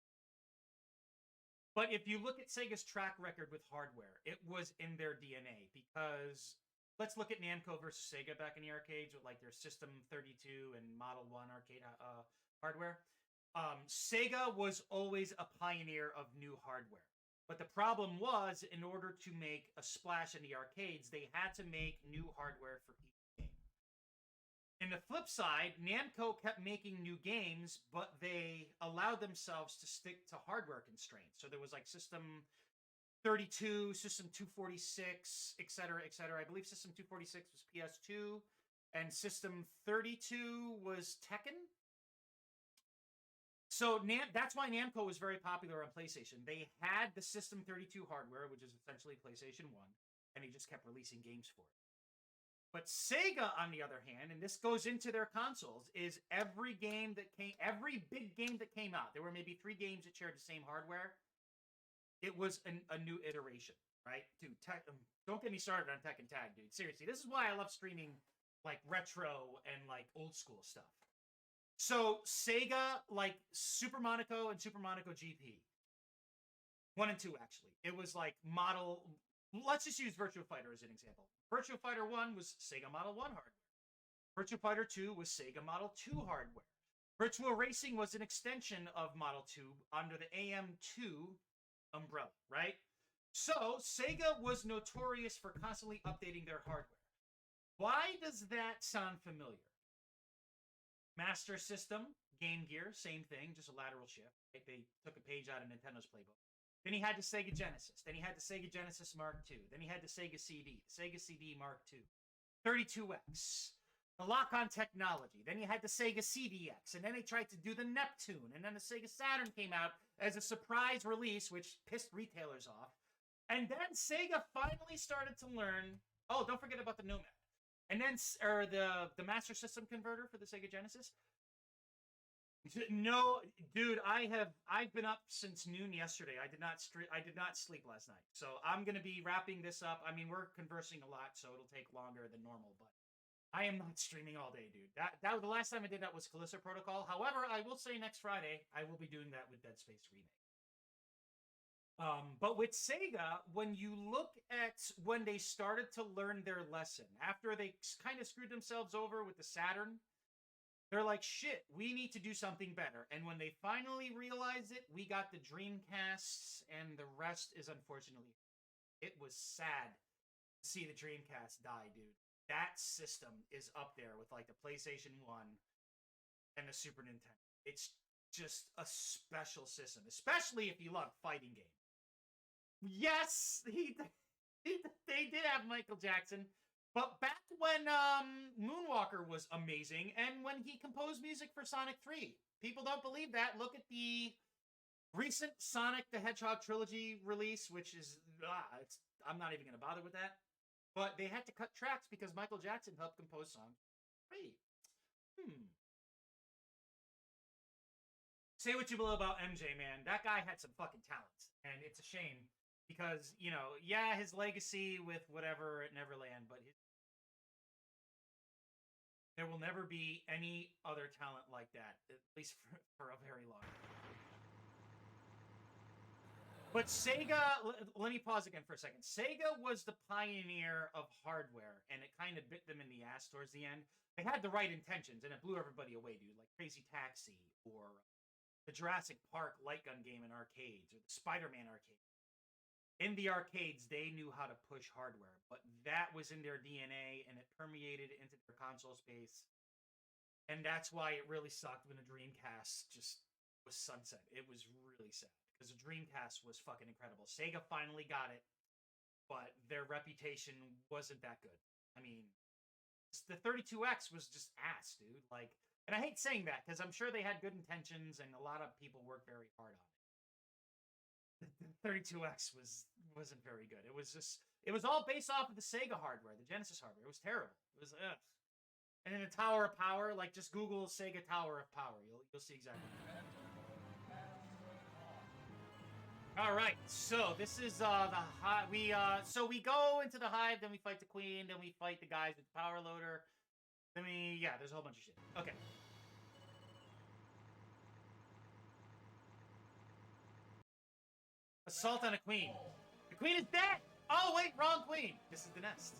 But if you look at Sega's track record with hardware, it was in their DNA because. Let's look at Namco versus Sega back in the arcades with like their System 32 and Model 1 arcade hardware. Sega was always a pioneer of new hardware. But the problem was, in order to make a splash in the arcades, they had to make new hardware for each game. In the flip side, Namco kept making new games, but they allowed themselves to stick to hardware constraints. So there was like System 32, System 246, etc., etc. I believe System 246 was PS2, and System 32 was Tekken. So that's why Namco was very popular on PlayStation. They had the System 32 hardware, which is essentially PlayStation 1, and they just kept releasing games for it. But Sega, on the other hand, and this goes into their consoles, is every big game that came out, there were maybe 3 games that shared the same hardware. It was a new iteration, right? Dude, don't get me started on Tekken Tag, dude. Seriously, this is why I love streaming like retro and like old school stuff. So Sega, like Super Monaco and Super Monaco GP. 1 and 2, actually. It was like model... Let's just use Virtua Fighter as an example. Virtua Fighter 1 was Sega Model 1 hardware. Virtua Fighter 2 was Sega Model 2 hardware. Virtua Racing was an extension of Model 2 under the AM2 umbrella, right? So Sega was notorious for constantly updating their hardware. Why does that sound familiar? Master System, Game Gear, same thing, just a lateral shift. Right? They took a page out of Nintendo's playbook. Then he had the Sega Genesis. Then he had the Sega Genesis Mark II. Then he had the Sega CD, the Sega CD Mark II, 32X, the lock-on technology. Then you had the Sega CDX, and then they tried to do the Neptune, and then the Sega Saturn came out as a surprise release, which pissed retailers off. And then Sega finally started to learn. Oh, don't forget about the Nomad. And then, or the Master System converter for the Sega Genesis. No, dude, I've been up since noon yesterday. I did not sleep last night. So I'm gonna be wrapping this up. I mean, we're conversing a lot, so it'll take longer than normal, but I am not streaming all day, dude. That the last time I did that was Callisto Protocol. However, I will say next Friday I will be doing that with Dead Space Remake. But with Sega, when you look at when they started to learn their lesson, after they kind of screwed themselves over with the Saturn, they're like, shit, we need to do something better. And when they finally realized it, we got the Dreamcasts, and the rest is unfortunately. It was sad to see the Dreamcast die, dude. That system is up there with like the PlayStation 1 and the Super Nintendo. It's just a special system, especially if you love fighting games. Yes, they did have Michael Jackson, but back when Moonwalker was amazing, and when he composed music for Sonic 3. People don't believe that. Look at the recent Sonic the Hedgehog trilogy release, which is I'm not even going to bother with that. But they had to cut tracks because Michael Jackson helped compose Song 3. Say what you will about MJ, man. That guy had some fucking talent. And it's a shame because, you know, yeah, his legacy with whatever at Neverland, but there will never be any other talent like that, at least for a very long time. But Sega, let me pause again for a second. Sega was the pioneer of hardware, and it kind of bit them in the ass towards the end. They had the right intentions, and it blew everybody away, dude. Like Crazy Taxi, or the Jurassic Park light gun game in arcades, or the Spider-Man arcade. In the arcades, they knew how to push hardware, but that was in their DNA, and it permeated into their console space. And that's why it really sucked when the Dreamcast just was sunset. It was really sad. Because the Dreamcast was fucking incredible. Sega finally got it, but their reputation wasn't that good. I mean, the 32X was just ass, dude. Like, and I hate saying that because I'm sure they had good intentions and a lot of people worked very hard on it. The 32X wasn't very good. It was all based off of the Sega hardware, the Genesis hardware. It was terrible. It was ugh. And then the Tower of Power, like just Google Sega Tower of Power. You'll see exactly. All right, so this is the hive. So we go into the hive, then we fight the queen, then we fight the guys with the power loader. Then there's a whole bunch of shit. Okay. Assault on a queen. The queen is dead. Oh wait, wrong queen. This is the nest.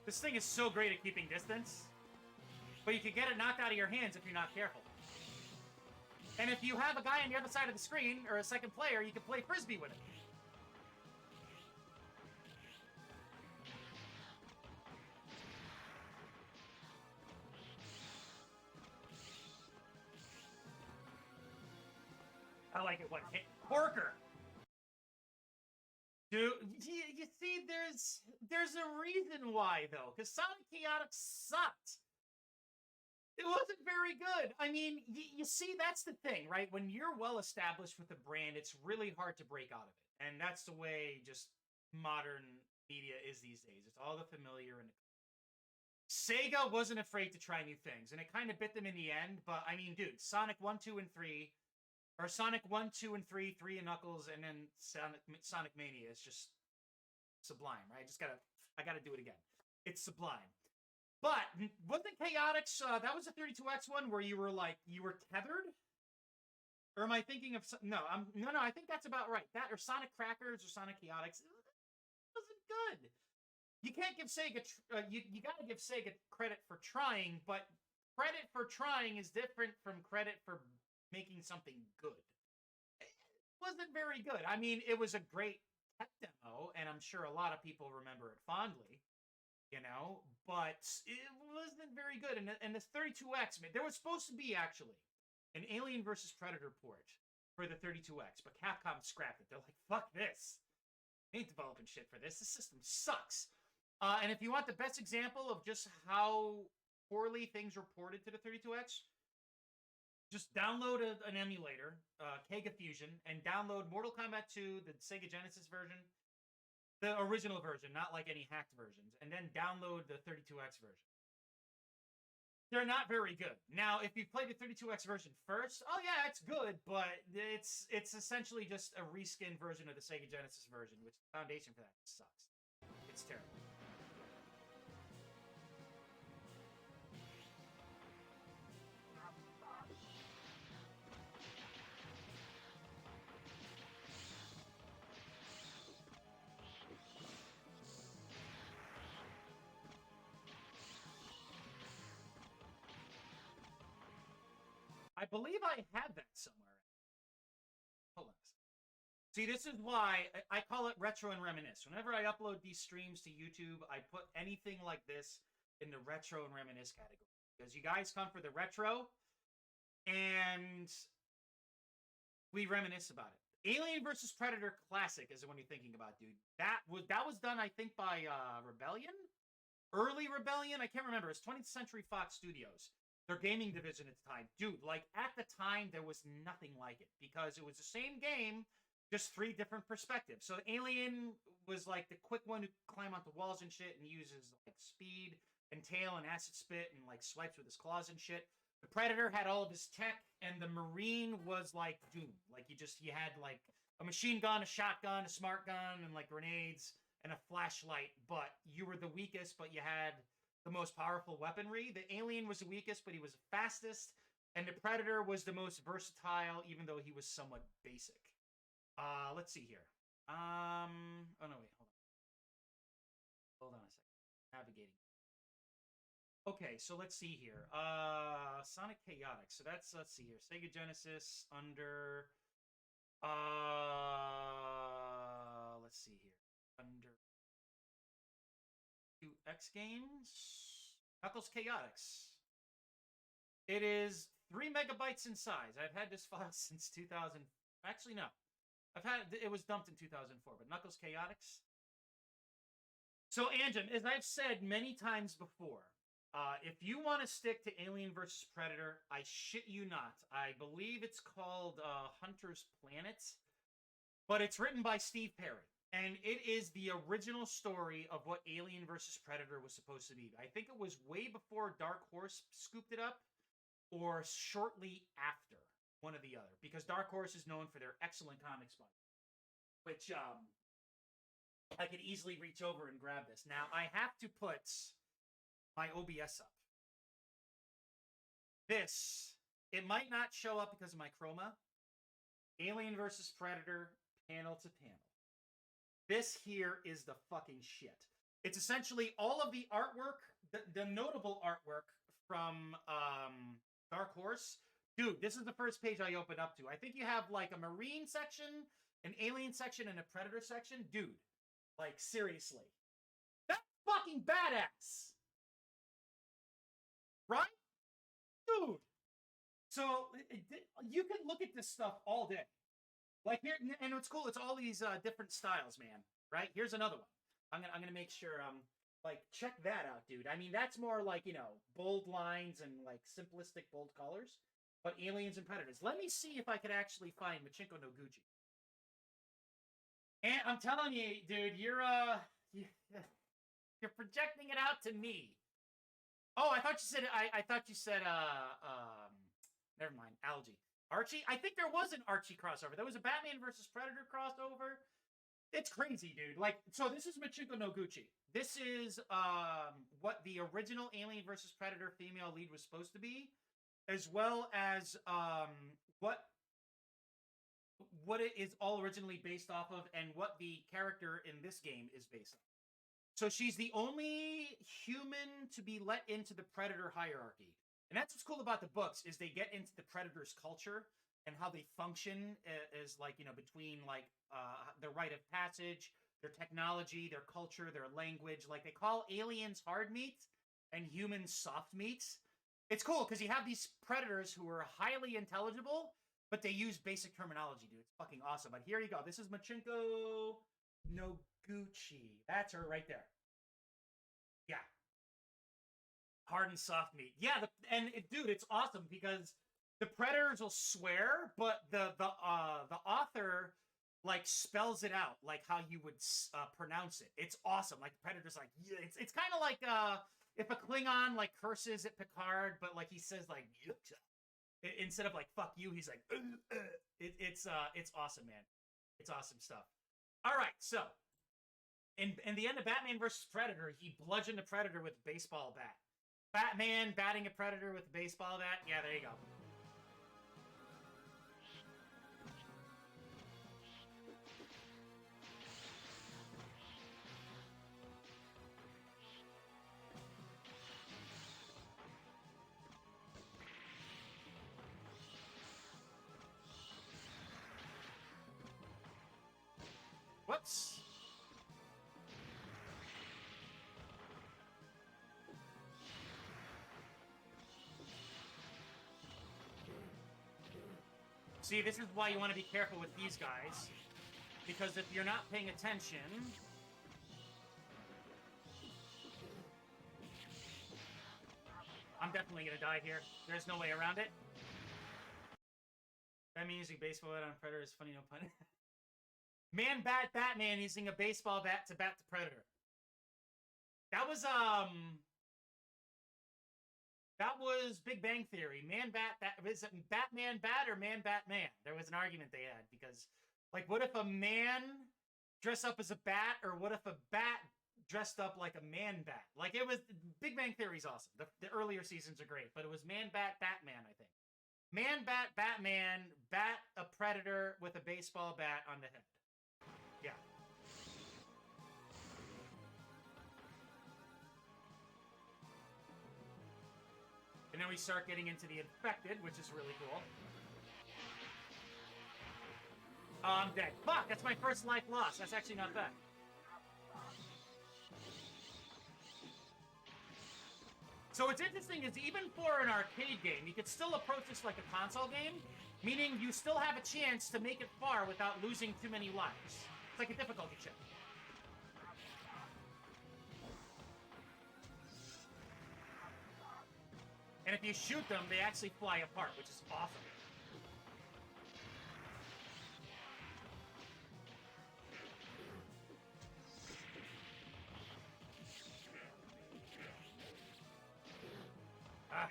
This thing is so great at keeping distance, but you can get it knocked out of your hands if you're not careful. And if you have a guy on the other side of the screen, or a second player, you can play Frisbee with it. I like it. What? Porker! Dude, you see, there's a reason why, though, because Sonic Chaotix sucked. It wasn't very good. I mean, you see, that's the thing, right? When you're well established with a brand, it's really hard to break out of it. And that's the way just modern media is these days. It's all the familiar. And Sega wasn't afraid to try new things, and it kind of bit them in the end. But, I mean, dude, Sonic 1, 2, and 3... Or Sonic 1, 2, and 3, 3 and Knuckles, and then Sonic Mania is just sublime, right? I gotta do it again. It's sublime. But wasn't Chaotix, that was the 32X one where you were tethered? Or am I thinking of no, I think that's about right. That or Sonic Crackers or Sonic Chaotix. It wasn't good. You can't give Sega, you got to give Sega credit for trying, but credit for trying is different from credit for making something good. It wasn't very good. I mean, it was a great tech demo, and I'm sure a lot of people remember it fondly, but it wasn't very good. And this 32X, man, there was supposed to be actually an Alien versus Predator port for the 32X, but Capcom scrapped it. They're like, fuck this. We ain't developing shit for this. This system sucks. And if you want the best example of just how poorly things were ported to the 32X, just download an emulator, Kega Fusion, and download Mortal Kombat 2, the Sega Genesis version, the original version, not like any hacked versions, and then download the 32X version. They're not very good. Now, if you play the 32X version first, oh yeah, it's good, but it's essentially just a reskin version of the Sega Genesis version, which the foundation for that sucks. It's terrible. I believe I have that somewhere. Hold on a second. See, this is why I call it retro and reminisce. Whenever I upload these streams to YouTube, I put anything like this in the retro and reminisce category. Because you guys come for the retro, and we reminisce about it. Alien vs. Predator Classic is the one you're thinking about, dude. That was done, I think, by Rebellion? Early Rebellion? I can't remember. It's 20th Century Fox Studios. Their gaming division at the time. Dude, like, at the time, there was nothing like it. Because it was the same game, just 3 different perspectives. So Alien was, like, the quick one who climb onto walls and shit and uses, like, speed and tail and acid spit and, like, swipes with his claws and shit. The Predator had all of his tech, and the Marine was, like, Doom. Like, you had, like, a machine gun, a shotgun, a smart gun, and, like, grenades, and a flashlight. But you were the weakest, but you had the most powerful weaponry. The Alien was the weakest, but he was the fastest. And the Predator was the most versatile, even though he was somewhat basic. Let's see here. Oh, no, wait, hold on. Hold on a second. Navigating. Okay, so let's see here. Sonic Chaotix. So that's, let's see here. Sega Genesis under, let's see here. Under 2X Games. Knuckles Chaotix. It is 3 megabytes in size. I've had this file since 2000. Actually, no. It was dumped in 2004, but Knuckles Chaotix. So, Anjan, as I've said many times before, if you want to stick to Alien vs. Predator, I shit you not. I believe it's called Hunter's Planet, but it's written by Steve Perry. And it is the original story of what Alien vs. Predator was supposed to be. I think it was way before Dark Horse scooped it up, or shortly after, one or the other. Because Dark Horse is known for their excellent comics book, which I could easily reach over and grab this. Now, I have to put my OBS up. This, it might not show up because of my chroma. Alien vs. Predator, panel to panel. This here is the fucking shit. It's essentially all of the artwork, the notable artwork from Dark Horse. Dude, this is the first page I opened up to. I think you have like a Marine section, an Alien section, and a Predator section. Dude, like seriously. That's fucking badass. Right? Dude. So, you can look at this stuff all day. Like here, and what's cool, it's all these different styles, man. Right? Here's another one. I'm gonna make sure like check that out, dude. I mean, that's more like, bold lines and like simplistic bold colors. But Aliens and Predators. Let me see if I could actually find Machinko no Gucci. And I'm telling you, dude, you're projecting it out to me. Oh, I thought you said never mind, Algae. Archie? I think there was an Archie crossover. There was a Batman versus Predator crossover. It's crazy, dude. Like, so this is Machinko no Gucci. This is what the original Alien versus Predator female lead was supposed to be, as well as what it is all originally based off of, and what the character in this game is based on. So she's the only human to be let into the Predator hierarchy. And that's what's cool about the books is they get into the Predator's culture and how they function as like, you know, between like the rite of passage, their technology, their culture, their language. Like they call aliens hard meat and humans soft meats. It's cool because you have these predators who are highly intelligible, but they use basic terminology, dude. It's fucking awesome. But here you go. This is Machinko Noguchi. That's her right there. Yeah. Hard and soft meat. Yeah, dude, it's awesome because the predators will swear, but the author like spells it out like how you would pronounce it. It's awesome. Like the predator's like, yeah, it's kind of like if a Klingon like curses at Picard, but like he says like instead of like fuck you, he's like it's awesome, man. It's awesome stuff. All right, so in the end of Batman versus Predator, he bludgeoned the Predator with a baseball bat. Batman batting a Predator with a baseball bat. Yeah, there you go. Whoops. See, this is why you want to be careful with these guys. Because if you're not paying attention... I'm definitely going to die here. There's no way around it. Batman using baseball bat on a Predator is funny, no pun. Man bat Batman using a baseball bat to bat the Predator. That was Big Bang Theory. Was it Batman Bat or Man Batman? There was an argument they had because, like, what if a man dressed up as a bat, or what if a bat dressed up like a man bat? Like, it was Big Bang Theory's awesome. The earlier seasons are great, but it was Man Bat Batman, I think. Man Bat Batman bat a Predator with a baseball bat on the head. Yeah. And then we start getting into the infected, which is really cool. Oh, I'm dead. Fuck, that's my first life loss. That's actually not bad. So what's interesting is even for an arcade game, you could still approach this like a console game, meaning you still have a chance to make it far without losing too many lives. It's like a difficulty check. And if you shoot them, they actually fly apart, which is awesome. Ah.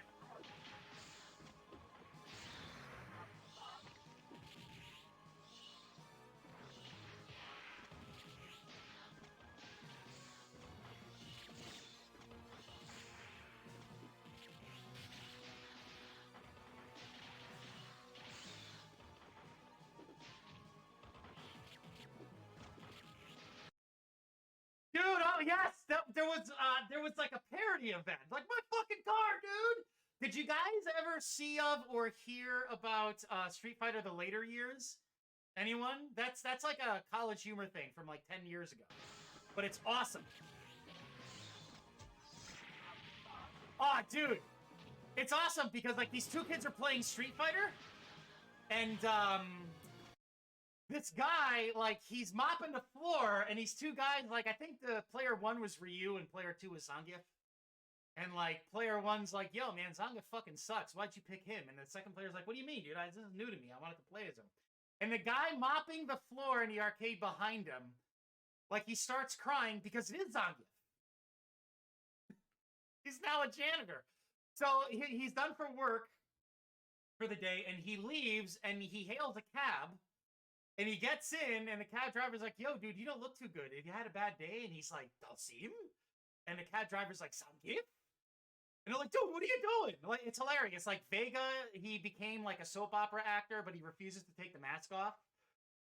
Dude, oh yes, there was like a parody of that. Like, my fucking car, dude. Did you guys ever see of or hear about Street Fighter the later years? Anyone? That's like a college humor thing from like 10 years ago. But it's awesome. Oh, dude. It's awesome because like these two kids are playing Street Fighter and this guy, like, he's mopping the floor, and these two guys, like, I think the player one was Ryu, and player two was Zangief. And, like, player one's like, yo, man, Zangief fucking sucks. Why'd you pick him? And the second player's like, what do you mean, dude? This is new to me. I wanted to play as him. And the guy mopping the floor in the arcade behind him, like, he starts crying because it is Zangief. He's now a janitor. So he's done for work for the day, and he leaves, and he hails a cab. And he gets in, and the cab driver's like, yo, dude, you don't look too good. You had a bad day? And he's like, Dalsim? And the cab driver's like, Zangief? And they're like, dude, what are you doing? Like, it's hilarious. Like, Vega, he became like a soap opera actor, but he refuses to take the mask off.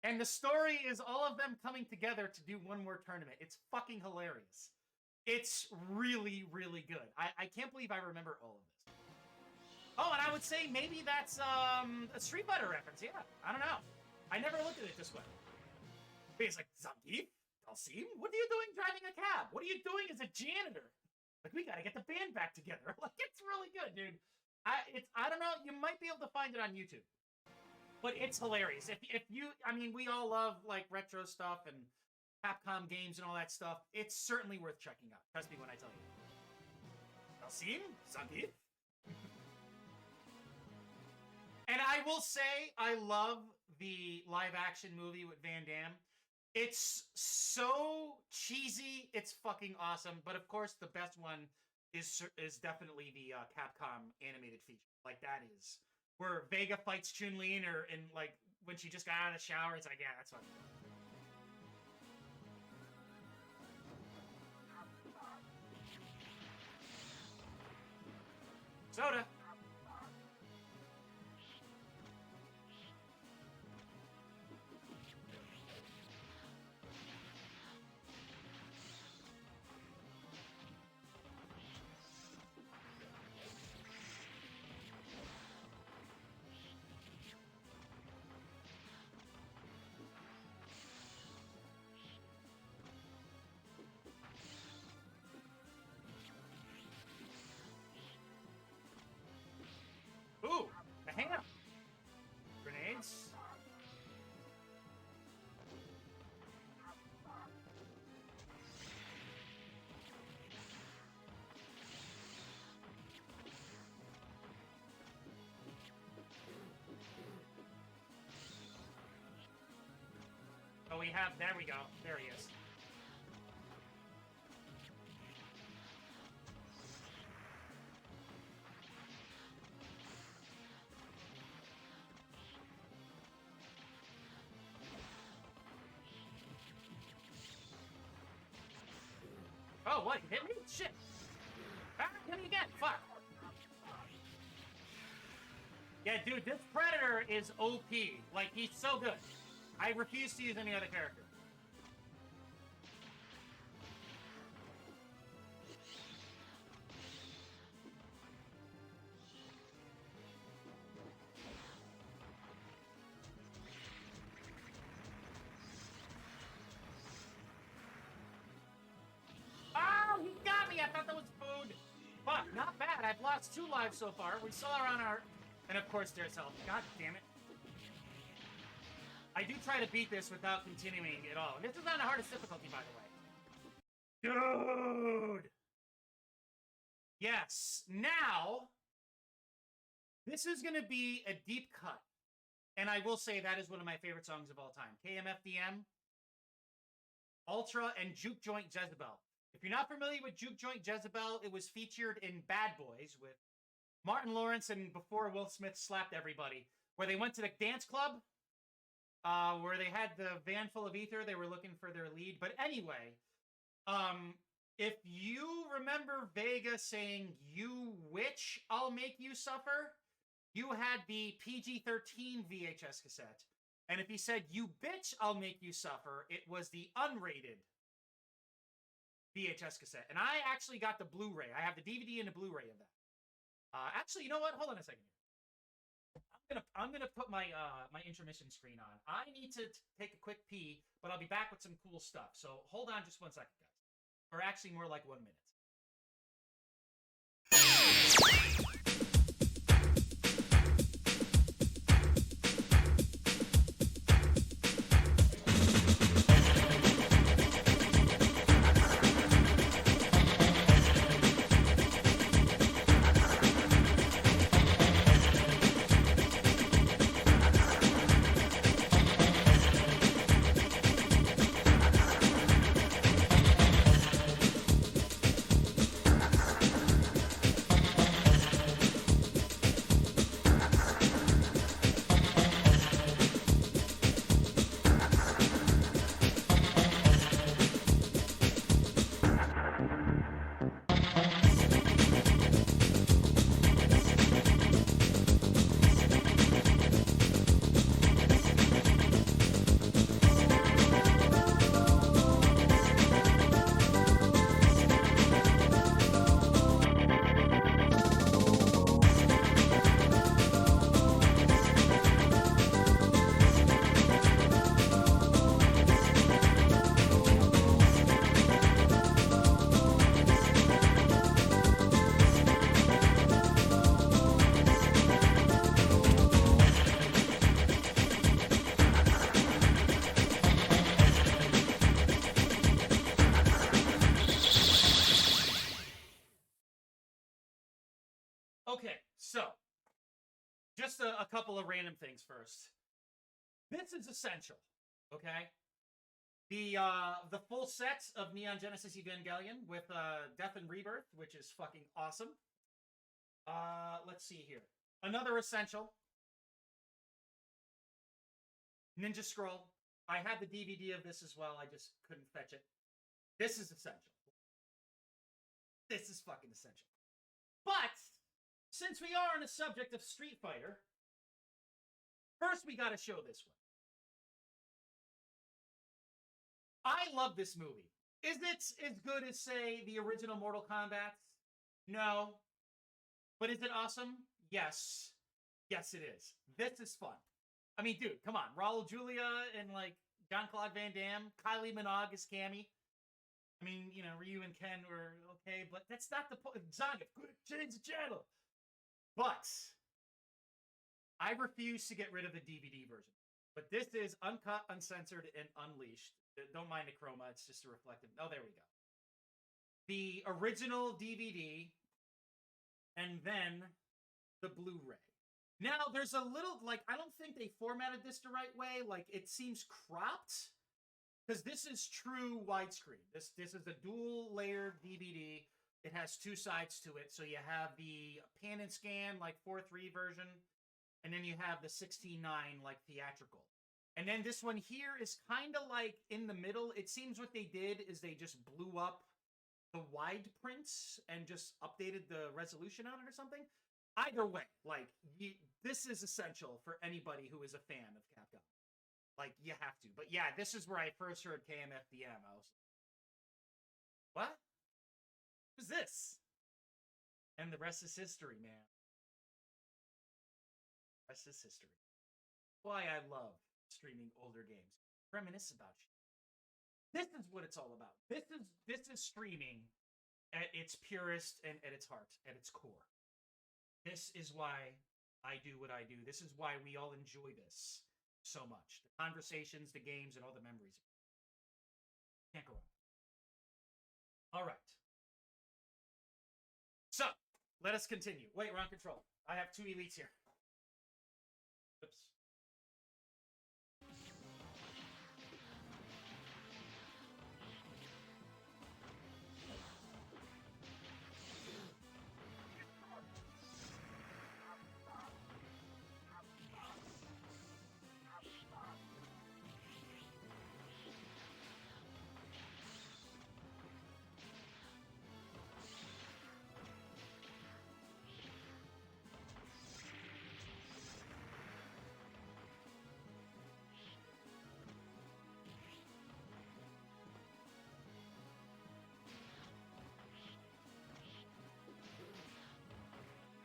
And the story is all of them coming together to do one more tournament. It's fucking hilarious. It's really, really good. I can't believe I remember all of this. Oh, and I would say maybe that's a Street Fighter reference. Yeah, I don't know. I never looked at it this way. He's like, Zangief? Dalsim? What are you doing driving a cab? What are you doing as a janitor? Like, we gotta get the band back together. Like, it's really good, dude. I don't know. You might be able to find it on YouTube. But it's hilarious. If you, I mean, we all love, like, retro stuff and Capcom games and all that stuff. It's certainly worth checking out. Trust me when I tell you. Dalsim? Zangief? And I will say, I love the live-action movie with Van Damme. It's so cheesy, it's fucking awesome. But of course, the best one is definitely the Capcom animated feature. Like, that is where Vega fights Chun-Li and like when she just got out of the shower. It's like, yeah, that's fun. Soda. Ooh, the ham. Grenades. Oh, we have, there we go. There he is. Oh, what? You hit me? Shit. Hit me again. Fuck. Yeah, dude, this Predator is OP. Like, he's so good. I refuse to use any other character. Oh, he got me! I thought that was food. Fuck, not bad. I've lost 2 lives so far. We still are on our... And of course, there's health. God damn it. I do try to beat this without continuing at all. And this is on the hardest difficulty, by the way. Dude! Yes. Now, this is going to be a deep cut. And I will say that is one of my favorite songs of all time. KMFDM, Ultra, and Juke Joint Jezebel. If you're not familiar with Juke Joint Jezebel, it was featured in Bad Boys with Martin Lawrence and before Will Smith slapped everybody, where they went to the dance club, where they had the van full of ether. They were looking for their lead. But anyway, if you remember Vega saying, "You witch, I'll make you suffer," you had the PG-13 VHS cassette. And if he said, "You bitch, I'll make you suffer," it was the unrated VHS cassette. And I actually got the Blu-ray. I have the DVD and the Blu-ray of that. Actually, you know what? Hold on a second here. I'm gonna put my my intermission screen on. I need to take a quick pee, but I'll be back with some cool stuff. So hold on just 1 second, guys. Or actually more like 1 minute. Okay, so just a couple of random things first. This is essential, okay? The full set of Neon Genesis Evangelion with Death and Rebirth, which is fucking awesome. Let's see here. Another essential. Ninja Scroll. I had the DVD of this as well. I just couldn't fetch it. This is essential. This is fucking essential. But since we are on the subject of Street Fighter, first we gotta show this one. I love this movie. Is it as good as, say, the original Mortal Kombat? No. But is it awesome? Yes. Yes, it is. This is fun. I mean, dude, come on. Raul Julia and, like, Jean-Claude Van Damme, Kylie Minogue as Cammy. I mean, you know, Ryu and Ken were okay, but that's not the point. Zangief, change the channel. But I refuse to get rid of the DVD version. But this is uncut, uncensored, and unleashed. Don't mind the chroma. It's just a reflective. Oh, there we go. The original DVD, and then the Blu-ray. Now, there's a little, like, I don't think they formatted this the right way. Like, it seems cropped. Because this is true widescreen. This is a dual-layered DVD. It has two sides to it. So you have the pan and scan, like 4:3 version. And then you have the 16:9, like theatrical. And then this one here is kind of like in the middle. It seems what they did is they just blew up the wide prints and just updated the resolution on it or something. Either way, like, this is essential for anybody who is a fan of Capcom. Like, you have to. But yeah, this is where I first heard KMFDM. I was like, what? Who's this? And the rest is history, man. The rest is history. Why I love streaming older games. Reminisce about shit. This is what it's all about. This is streaming at its purest and at its heart, at its core. This is why I do what I do. This is why we all enjoy this so much. The conversations, the games, and all the memories. Can't go wrong. All right. So, let us continue. Wait, we're on control. I have two elites here. Oops.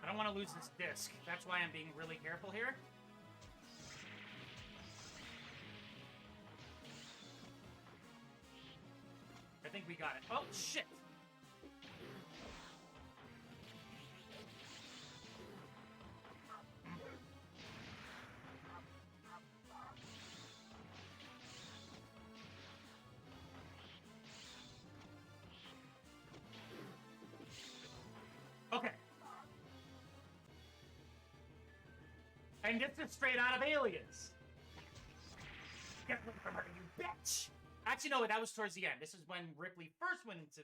I don't want to lose this disc. That's why I'm being really careful here. I think we got it. Oh, shit! Okay. And this is straight out of Aliens. Get rid of her, you bitch! Actually, no, that was towards the end. This is when Ripley first went into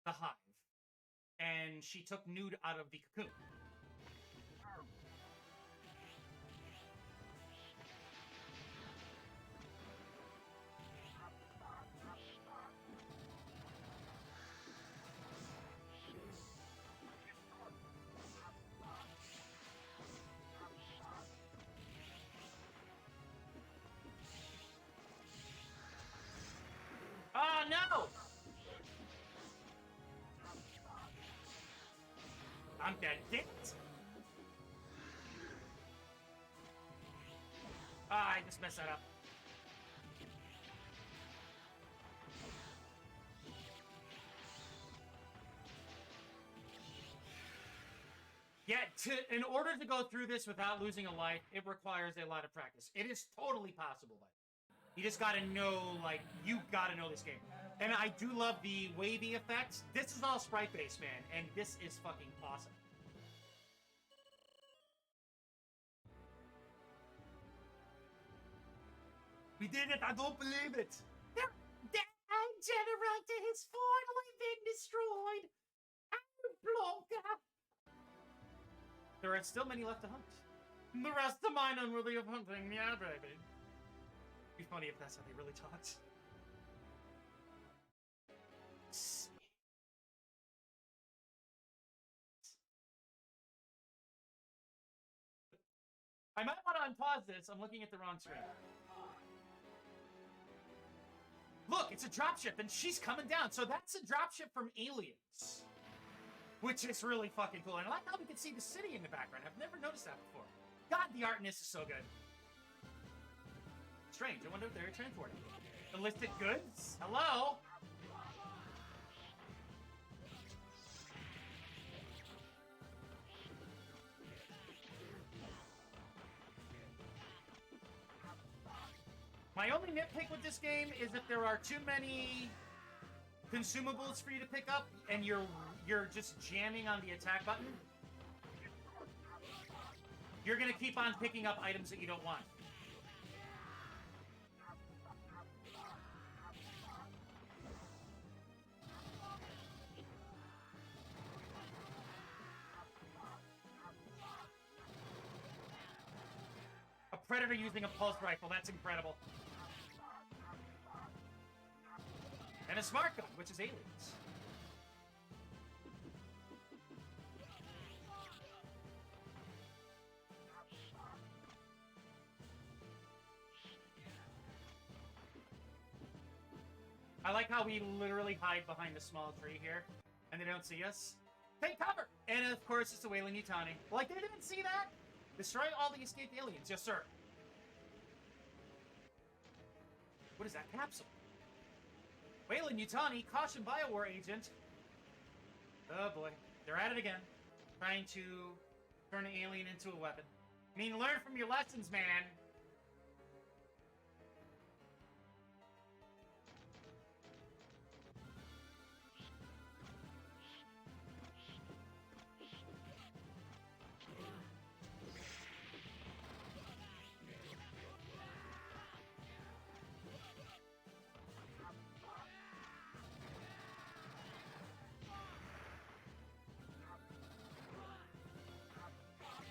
the hive. And she took Nude out of the cocoon. Oh, no! I'm dead. Damn it! Ah, I just messed that up. Yeah, in order to go through this without losing a life, it requires a lot of practice. It is totally possible, but you just gotta know, like, you gotta know this game. And I do love the wavy effects. This is all sprite-based, man, and this is fucking awesome. We did it! I don't believe it! The generator has finally been destroyed! Blanca! There are still many left to hunt. The rest of mine unworthy of hunting, yeah, baby. Be funny if that's how they really talked. I might want to unpause this. I'm looking at the wrong screen. Look, it's a dropship, and she's coming down. So that's a dropship from Aliens, which is really fucking cool. And I like how we can see the city in the background. I've never noticed that before. God, the art in this is so good. Strange. I wonder if they're transporting. Illicit goods? Hello? My only nitpick with this game is if there are too many consumables for you to pick up and you're just jamming on the attack button, you're gonna keep on picking up items that you don't want. A predator using a pulse rifle, that's incredible. And a smart gun, which is Aliens. I like how we literally hide behind a small tree here, and they don't see us. Take cover! And of course, it's the Weyland Yutani. Like, they didn't see that? Destroy all the escaped aliens. Yes, sir. What is that capsule? Weyland Yutani, caution Biowar agent. Oh boy, they're at it again. Trying to turn an alien into a weapon. I mean, learn from your lessons, man.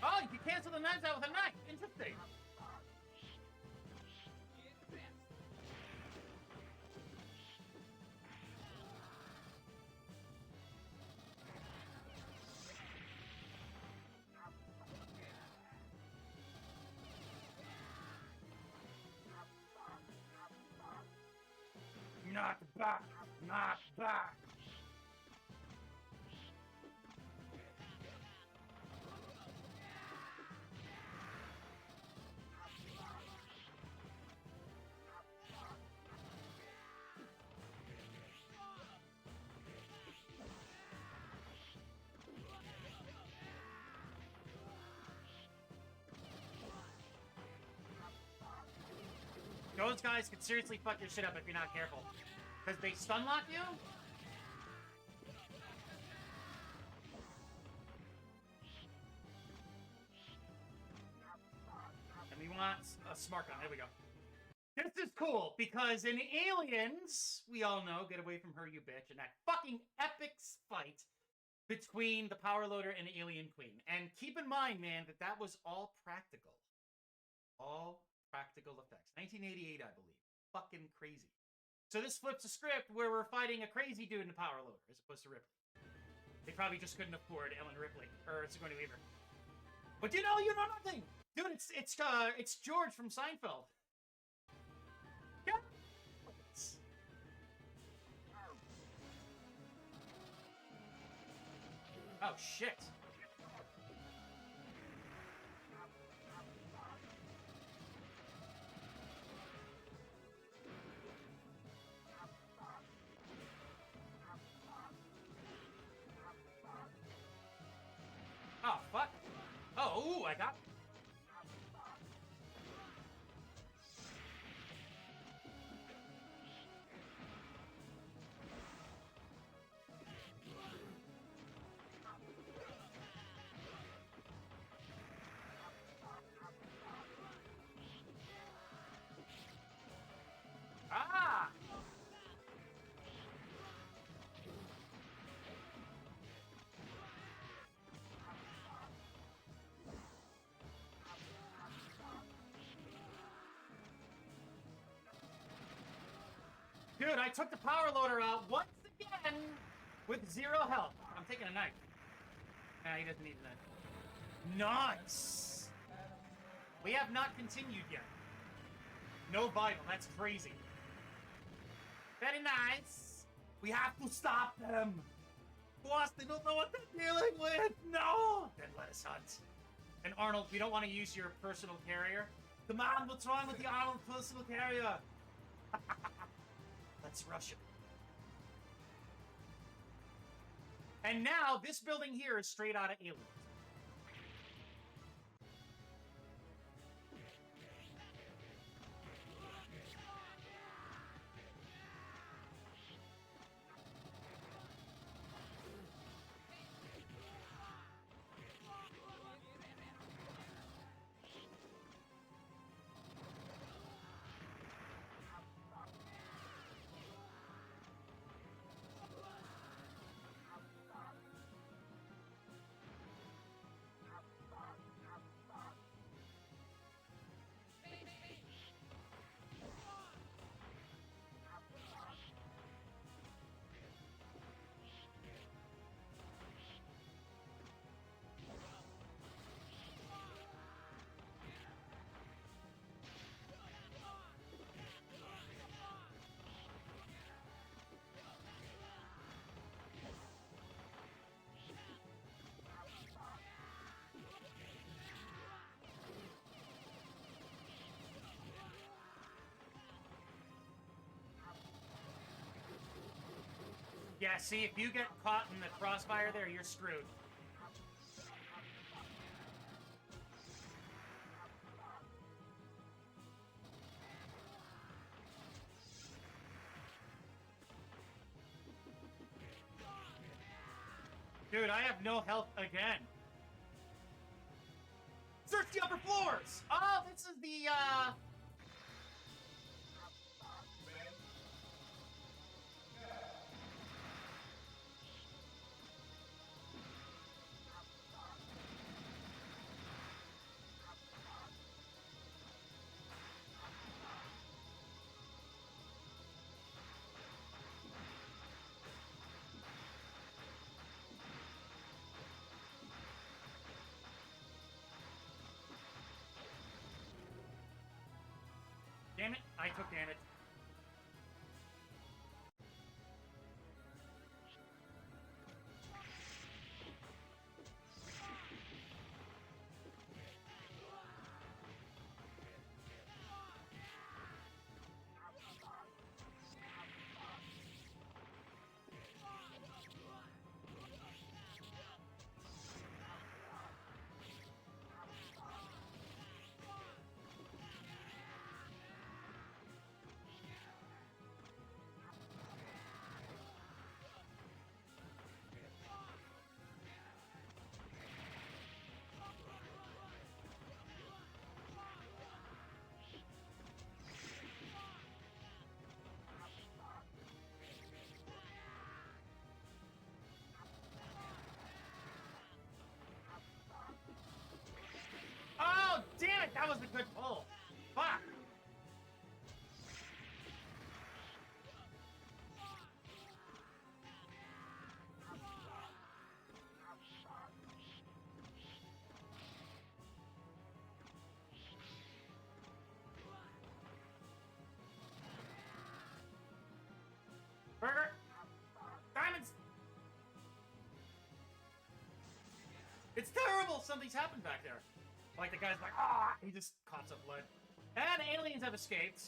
Oh, you can cancel the knives out with a knife. Interesting. Not back. Not back. Those guys could seriously fuck your shit up if you're not careful. Because they stun lock you? And we want a smart gun. There we go. This is cool, because in Aliens, we all know, get away from her, you bitch, and that fucking epic fight between the Power Loader and the Alien Queen. And keep in mind, man, that that was all practical. All practical effects. 1988, I believe. Fucking crazy. So this flips a script where we're fighting a crazy dude in the Power Loader, as opposed to Ripley. They probably just couldn't afford Ellen Ripley, or Sigourney Weaver. But you know nothing! Dude, it's George from Seinfeld. Yeah. Oh, shit. Oh, fuck. Oh, ooh, I got... Dude, I took the power loader out once again with 0 health. I'm taking a knife. Nah, he doesn't need a knife. Nice! We have not continued yet. No vital, that's crazy. Very nice. We have to stop them. Boss, they don't know what they're dealing with. No! Then let us hunt. And Arnold, we don't want to use your personal carrier. Come on, what's wrong with the Arnold personal carrier? Let's rush him. And now, this building here is straight out of Aliens. Yeah, see, if you get caught in the crossfire there, you're screwed. Dude, I have no health again. Search the upper floors! Oh, this is the, damn it, I took damage. Oh, damn it, that was a good pull. Fuck. Burger. Diamonds. It's terrible. Something's happened back there. Like the guy's like, ah, he just caught some blood. And aliens have escaped.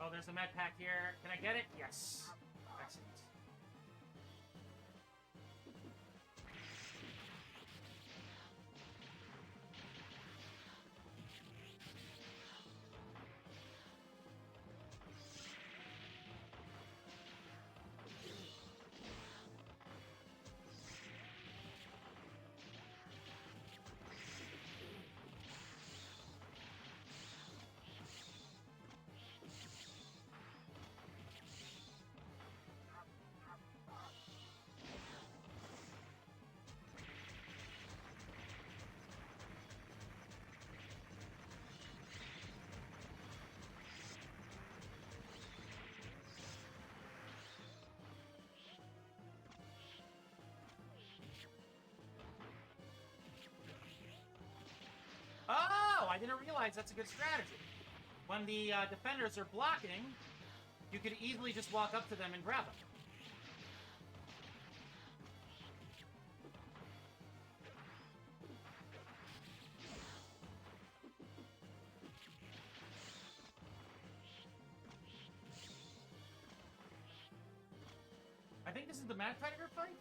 Oh, there's a med pack here. Can I get it? Yes. Excellent. Oh, I didn't realize that's a good strategy. When the defenders are blocking, you could easily just walk up to them and grab them. I think this is the Mad Predator fight?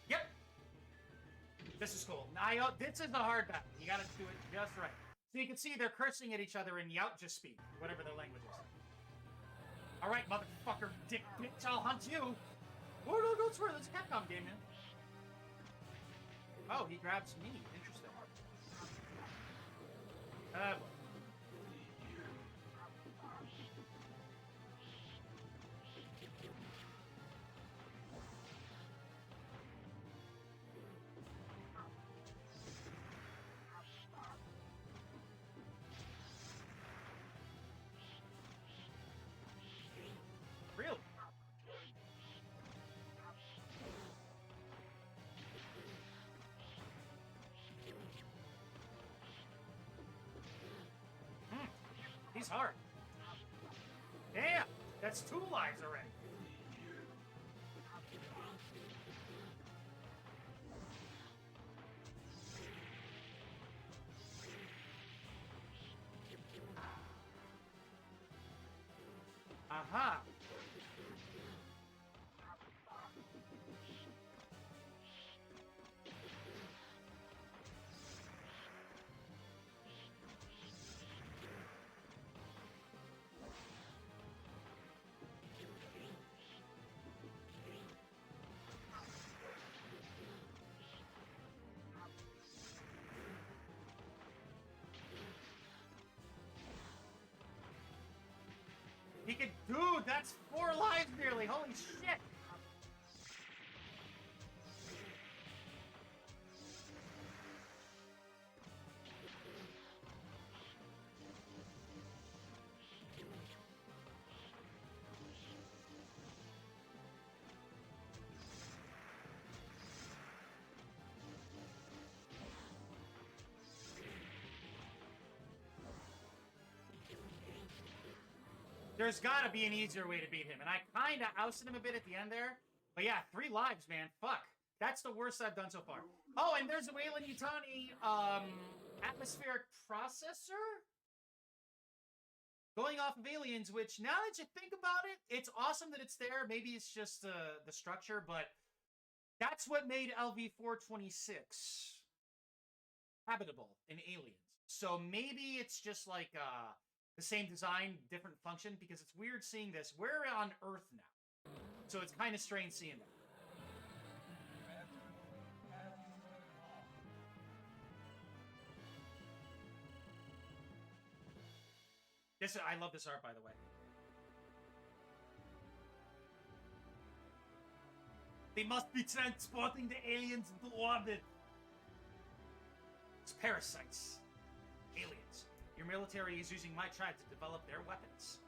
Yep. This is cool. This is a hard battle. You gotta do it just right. So you can see they're cursing at each other in Yautja speak, whatever their language is. Alright, motherfucker, dick bitch, I'll hunt you! Oh, no, don't swear, that's a Capcom game, man. Oh, he grabs me. Interesting. Boy. Really? He's hard. Damn! That's 2 lives already. Aha! He could, dude, that's 4 lives nearly. Holy shit. There's gotta be an easier way to beat him, and I kinda ousted him a bit at the end there. But yeah, 3 lives, man. Fuck. That's the worst I've done so far. Oh, and there's a Wayland Yutani, atmospheric processor? Going off of aliens, which, now that you think about it, it's awesome that it's there. Maybe it's just the structure, but that's what made LV-426 habitable in Aliens. So maybe it's just like, the same design, different function, because it's weird seeing this. We're on Earth now, so it's kind of strange seeing that. I love this art, by the way. They must be transporting the aliens into orbit. It's parasites. Aliens. Your military is using my tribe to develop their weapons.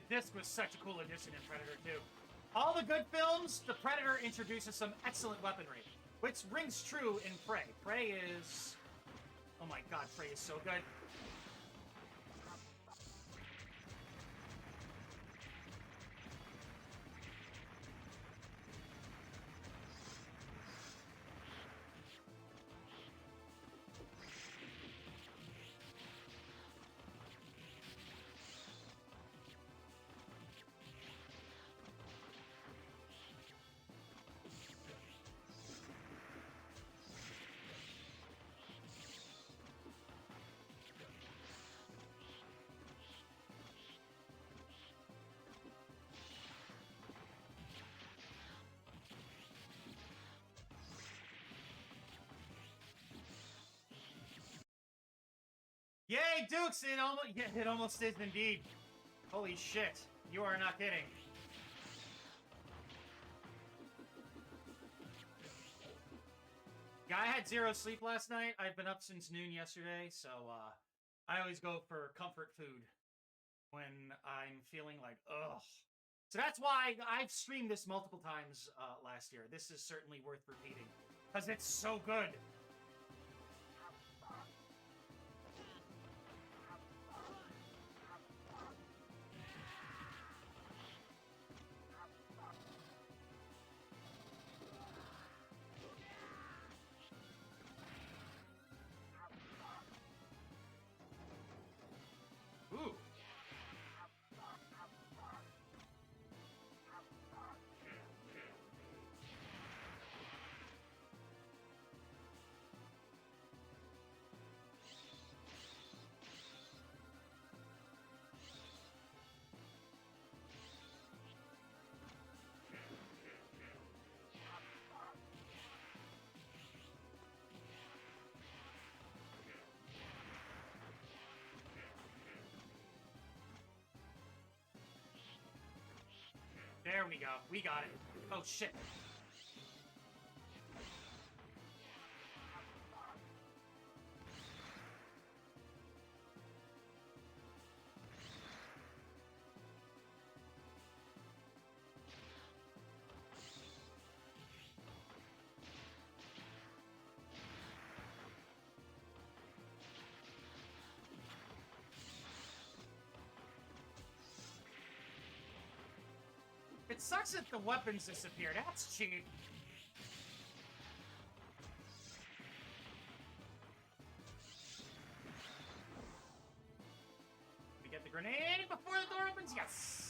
This was such a cool addition in Predator 2. All the good films, the Predator introduces some excellent weaponry, which rings true in Prey. Prey is... Oh my god, Prey is so good. Yay, Dukes! It almost is indeed. Holy shit. You are not kidding. Yeah, I had 0 sleep last night. I've been up since noon yesterday, so I always go for comfort food when I'm feeling like, ugh. So that's why I've streamed this multiple times last year. This is certainly worth repeating, because it's so good. Ooh. There we go. We got it. Oh, shit. It sucks that the weapons disappear. That's cheap. We get the grenade before the door opens? Yes!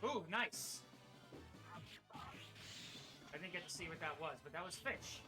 Ooh, nice. I didn't get to see what that was, but that was fish.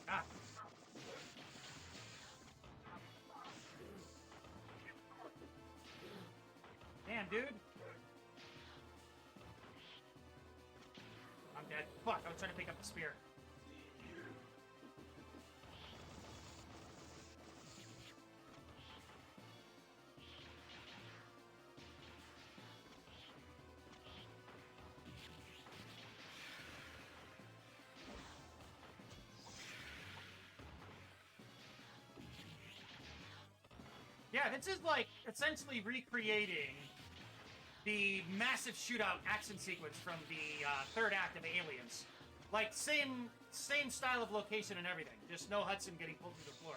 Ah. Damn, dude. dead. Fuck, I was trying to pick up the spear. Yeah, this is like essentially recreating the massive shootout action sequence from the third act of Aliens. Like, same style of location and everything. Just no Hudson getting pulled through the floor.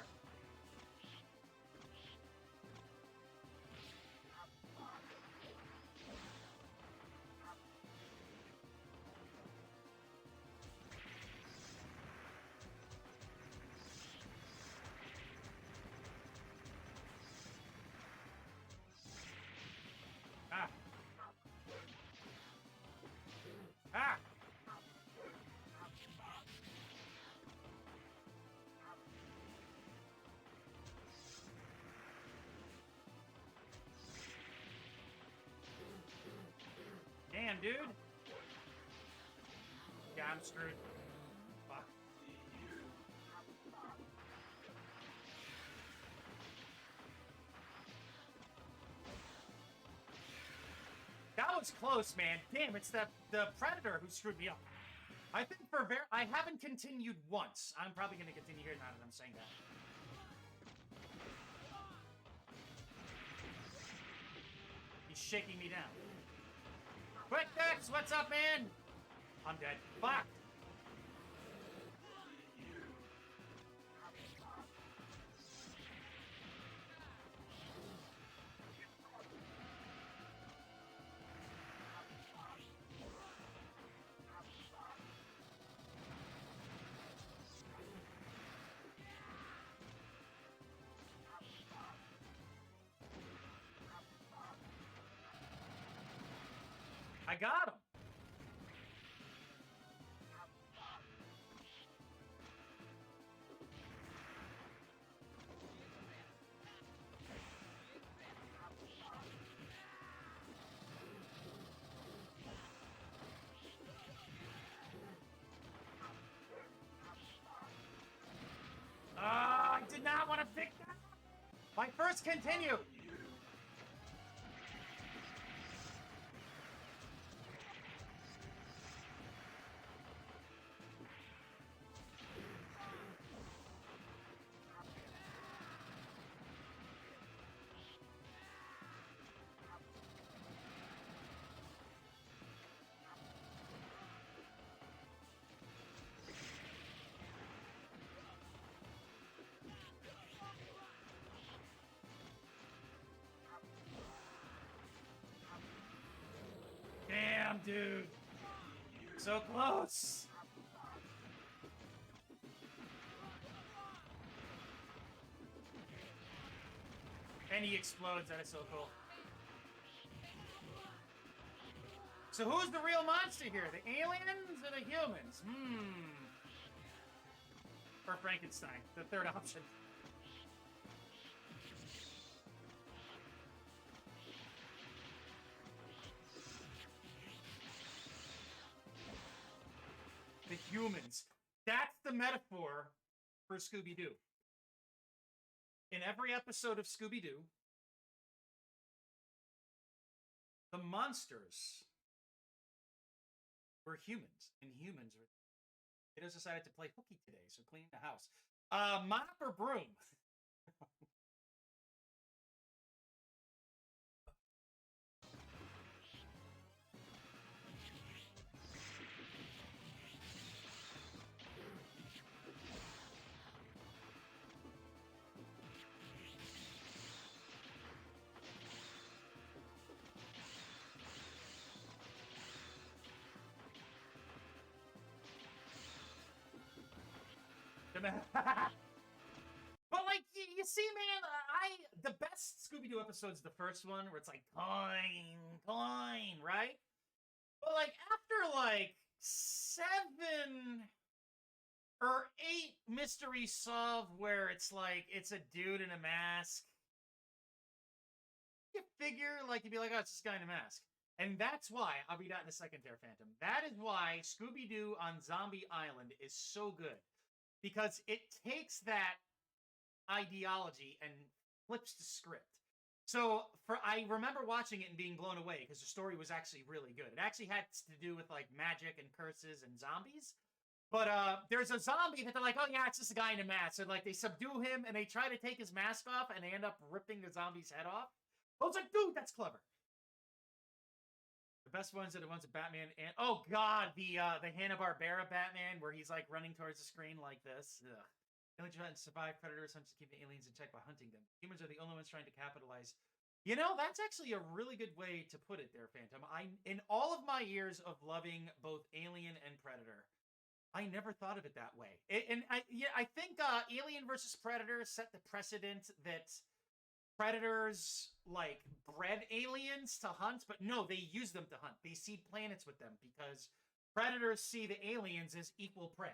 Ah. Ah! Damn, dude. Yeah, I'm screwed. Fuck. That was close, man. Damn, it's the Predator who screwed me up. I think I haven't continued once. I'm probably going to continue here now that I'm saying that. He's shaking me down. Quick, Dex, what's up, man? I'm dead. Fuck. I got him. I did not want to pick that. My first continue. Damn, dude. So close. And he explodes. That is so cool. So who's the real monster here? The aliens or the humans? Or Frankenstein, the third option. The humans. That's the metaphor for Scooby-Doo. In every episode of Scooby-Doo, the monsters were humans, and humans were... Kiddos decided to play hooky today, so clean the house. Mop or broom? But like you see, man, the best Scooby-Doo episode is the first one where it's like coin, right? But like after like 7 or 8 mysteries solved where it's like it's a dude in a mask, you figure like you'd be like, oh, it's this guy in a mask. And that's why, I'll read out in a second there, Phantom. That is why Scooby-Doo on Zombie Island is so good. Because it takes that ideology and flips the script. So I remember watching it and being blown away because the story was actually really good. It actually had to do with like magic and curses and zombies. But there's a zombie that they're like, oh yeah, it's just a guy in a mask. So like they subdue him and they try to take his mask off and they end up ripping the zombie's head off. I was like, dude, that's clever. The best ones are the ones with Batman and oh god, the Hanna-Barbera Batman where he's like running towards the screen like this. Ugh. The only trying to survive predators hunts to keep the aliens in check by hunting them. Humans are the only ones trying to capitalize. You know, that's actually a really good way to put it there, Phantom. In all of my years of loving both Alien and Predator, I never thought of it that way. I think Alien versus Predator set the precedent that Predators like bred aliens to hunt, but no, they use them to hunt. They seed planets with them because Predators see the aliens as equal prey.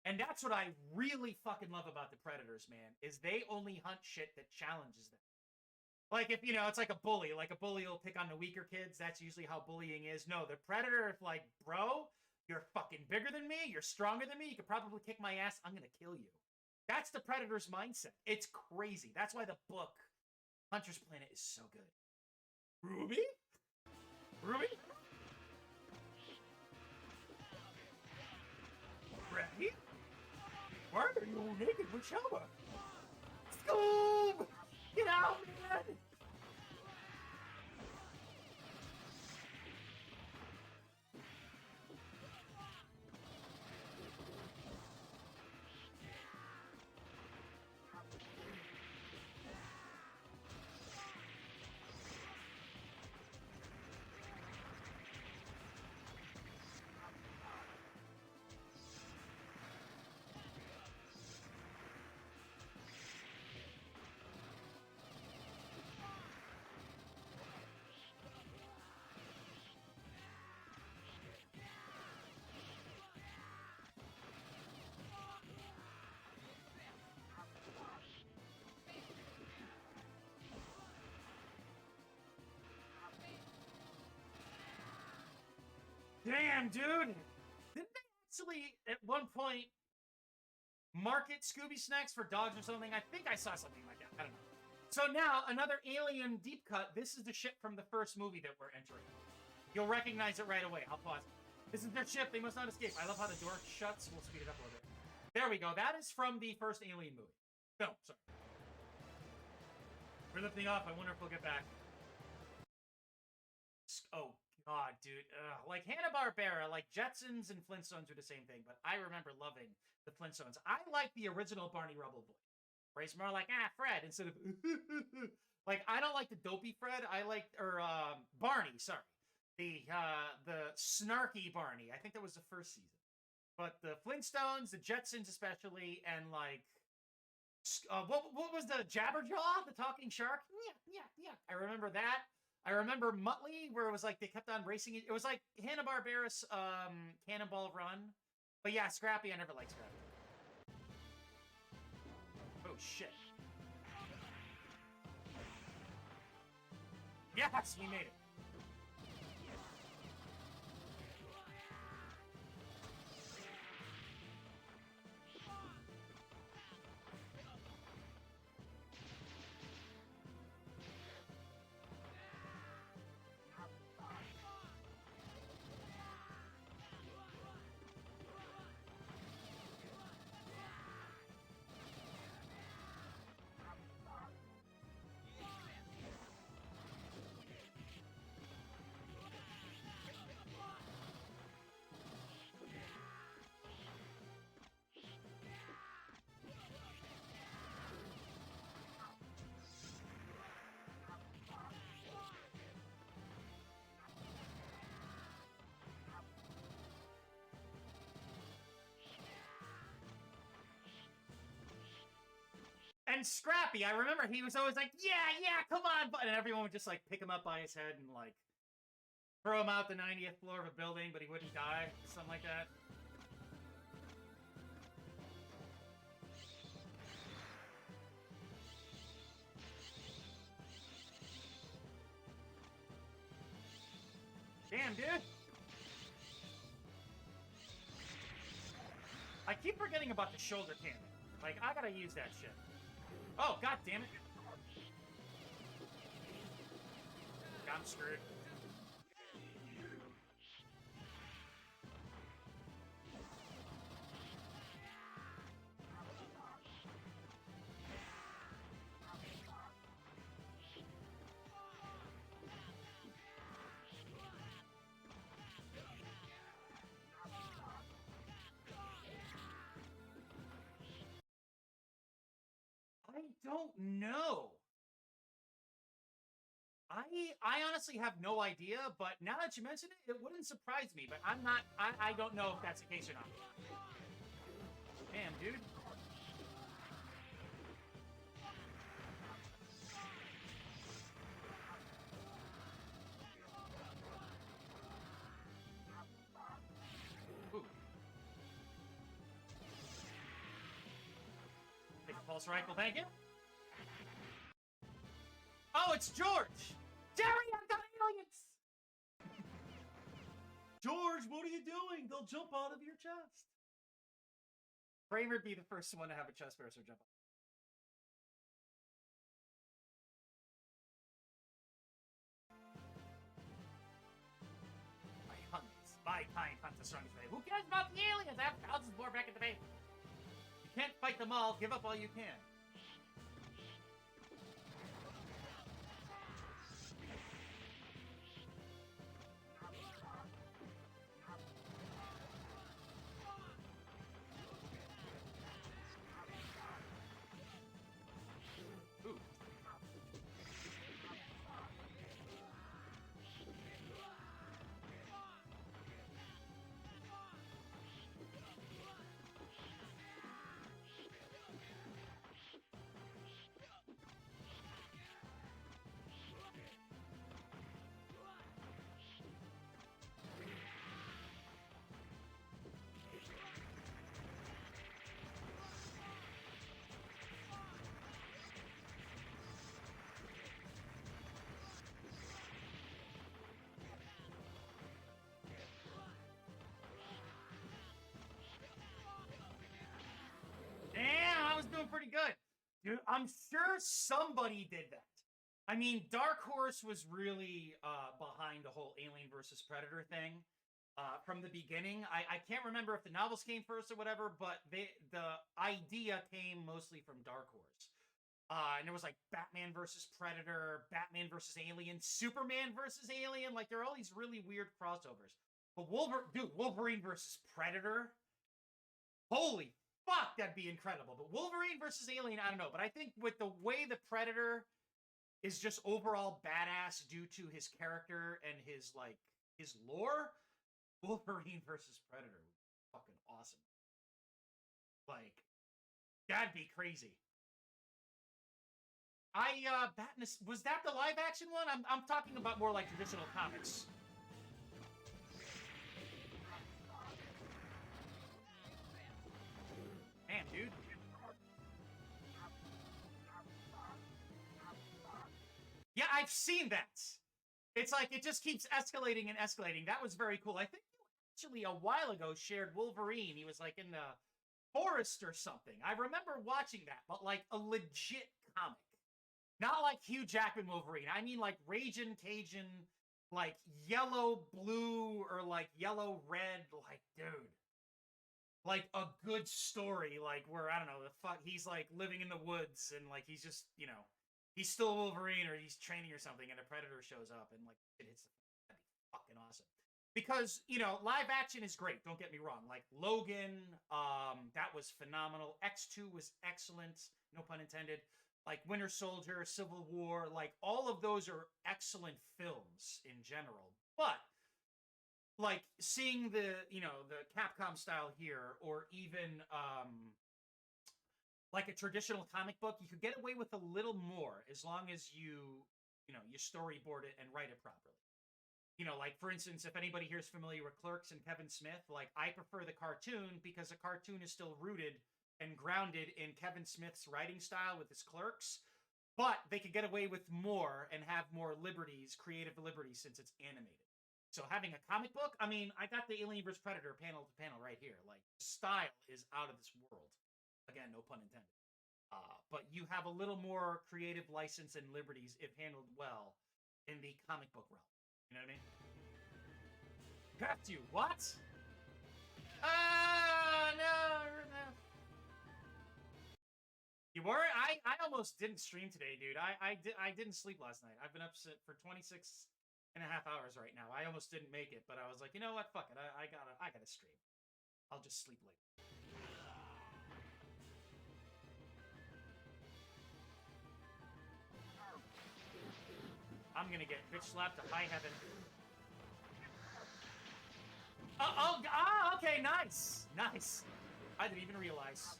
And that's what I really fucking love about the Predators, man, is they only hunt shit that challenges them. Like if, it's like a bully will pick on the weaker kids. That's usually how bullying is. No, the Predator, if like, bro, you're fucking bigger than me, you're stronger than me, you could probably kick my ass, I'm gonna kill you. That's the Predator's mindset. It's crazy. That's why the book Hunter's Planet is so good. Ruby? Ruby? Ready? Why are you naked with Shelba? Scoob! Get out, man! Damn, dude! Didn't they actually, at one point, market Scooby Snacks for dogs or something? I think I saw something like that. I don't know. So now, another Alien deep cut. This is the ship from the first movie that we're entering. You'll recognize it right away. I'll pause. This is their ship. They must not escape. I love how the door shuts. We'll speed it up a little bit. There we go. That is from the first Alien movie. No, sorry. We're lifting off. I wonder if we'll get back. Oh, God, dude. Like Hanna-Barbera, like Jetsons and Flintstones are the same thing, but I remember loving the Flintstones. I like the original Barney Rubble boy, where he's more like, Fred, instead of, like, I don't like the dopey Fred. I like, Barney, sorry. The snarky Barney. I think that was the first season. But the Flintstones, the Jetsons especially, and like, what was the Jabberjaw, the talking shark? Yeah. I remember that. I remember Muttley, where it was like they kept on racing. It was like Hanna-Barbera's Cannonball Run. But yeah, Scrappy, I never liked Scrappy. Oh, shit. Yes, we made it. And Scrappy, I remember he was always like, yeah, come on, and everyone would just like pick him up by his head and like throw him out the 90th floor of a building, but he wouldn't die, something like that. Damn, dude. I keep forgetting about the shoulder cannon. Like, I gotta use that shit. Oh, god damn it. I'm screwed. I don't know. I honestly have no idea, but now that you mention it, it wouldn't surprise me, but I don't know if that's the case or not. Damn, dude. Ooh. Take a pulse rifle, thank you. Oh, it's George! Jerry, I've got aliens! George, what are you doing? They'll jump out of your chest. Kramer'd be the first one to have a chest burster jump out. My kind hunt the strongest today. Who cares about the aliens? I have thousands more back at the base. You can't fight them all. Give up all you can. Doing pretty good. Dude, I'm sure somebody did that. I mean, Dark Horse was really behind the whole Alien versus Predator thing from the beginning. I can't remember if the novels came first or whatever, but the idea came mostly from Dark Horse. And there was like Batman versus Predator, Batman versus Alien, Superman versus Alien. Like, there are all these really weird crossovers. But Wolverine versus Predator. Holy fuck, that'd be incredible. But Wolverine versus Alien, I don't know. But I think with the way the Predator is just overall badass due to his character and his lore, Wolverine versus Predator would be fucking awesome. Like, that'd be crazy. Was that the live action one? I'm talking about more like traditional comics. Damn, dude. Yeah, I've seen that. It's like it just keeps escalating and escalating. That was very cool. I think you actually a while ago shared Wolverine. He was like in the forest or something. I remember watching that, but like a legit comic. Not like Hugh Jackman Wolverine. I mean like Ragin' Cajun, like yellow blue or like yellow red. Like, dude. Like a good story, like where I don't know the fuck he's like living in the woods and like he's just he's still Wolverine or he's training or something and a predator shows up and like it hits. That'd be fucking awesome. Because live action is great. Don't get me wrong. Like Logan, that was phenomenal. X2 was excellent. No pun intended. Like Winter Soldier, Civil War, like all of those are excellent films in general. But like seeing the Capcom style here, or even like a traditional comic book, you could get away with a little more as long as you storyboard it and write it properly. Like for instance, if anybody here is familiar with Clerks and Kevin Smith, like I prefer the cartoon because the cartoon is still rooted and grounded in Kevin Smith's writing style with his Clerks, but they could get away with more and have more liberties, creative liberties, since it's animated. So having a comic book, I mean, I got the Alien vs Predator panel to panel right here. Like, the style is out of this world. Again, no pun intended. But you have a little more creative license and liberties if handled well in the comic book realm. You know what I mean? Got you. What? Ah, no. You were? I almost didn't stream today, dude. I didn't sleep last night. I've been up for 26 and a half hours right now. I almost didn't make it, but I was like, you know what? Fuck it. I gotta stream. I'll just sleep late. I'm gonna get bitch slapped to high heaven. Okay, nice. Nice. I didn't even realize.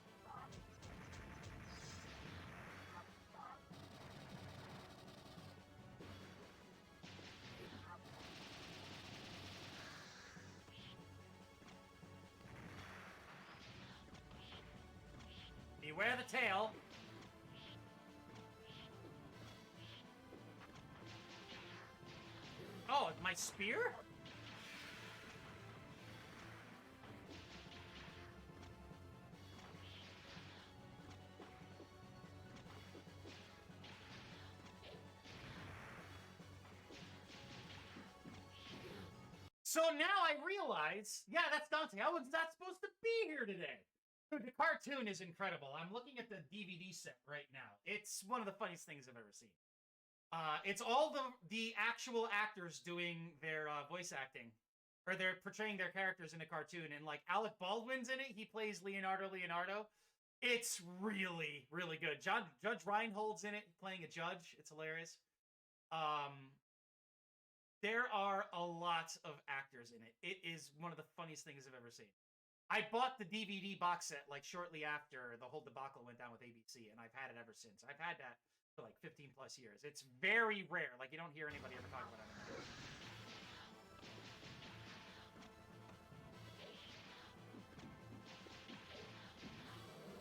Beware the tail. Oh, my spear? So now I realize, yeah, that's Dante. I was not supposed to be here today. Dude, the cartoon is incredible. I'm looking at the DVD set right now. It's one of the funniest things I've ever seen. It's all the actual actors doing their voice acting, or they're portraying their characters in a cartoon. And like Alec Baldwin's in it. He plays Leonardo. It's really, really good. Judge Reinhold's in it, playing a judge. It's hilarious. There are a lot of actors in it. It is one of the funniest things I've ever seen. I bought the DVD box set like shortly after the whole debacle went down with ABC, and I've had it ever since. I've had that for like 15 plus years. It's very rare. Like, you don't hear anybody ever talk about it anymore.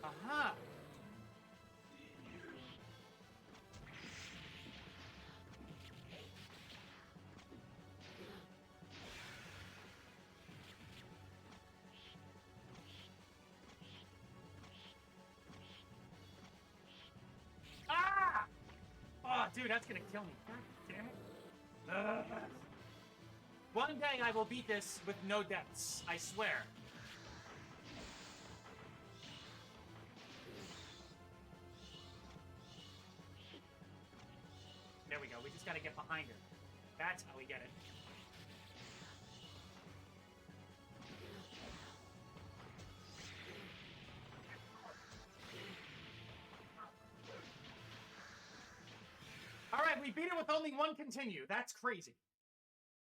Aha! Ah! Oh, dude, that's gonna kill me. God damn it. One day I will beat this with no deaths. I swear. There we go. We just gotta get behind her. That's how we get it. All right, we beat it with only one continue. That's crazy.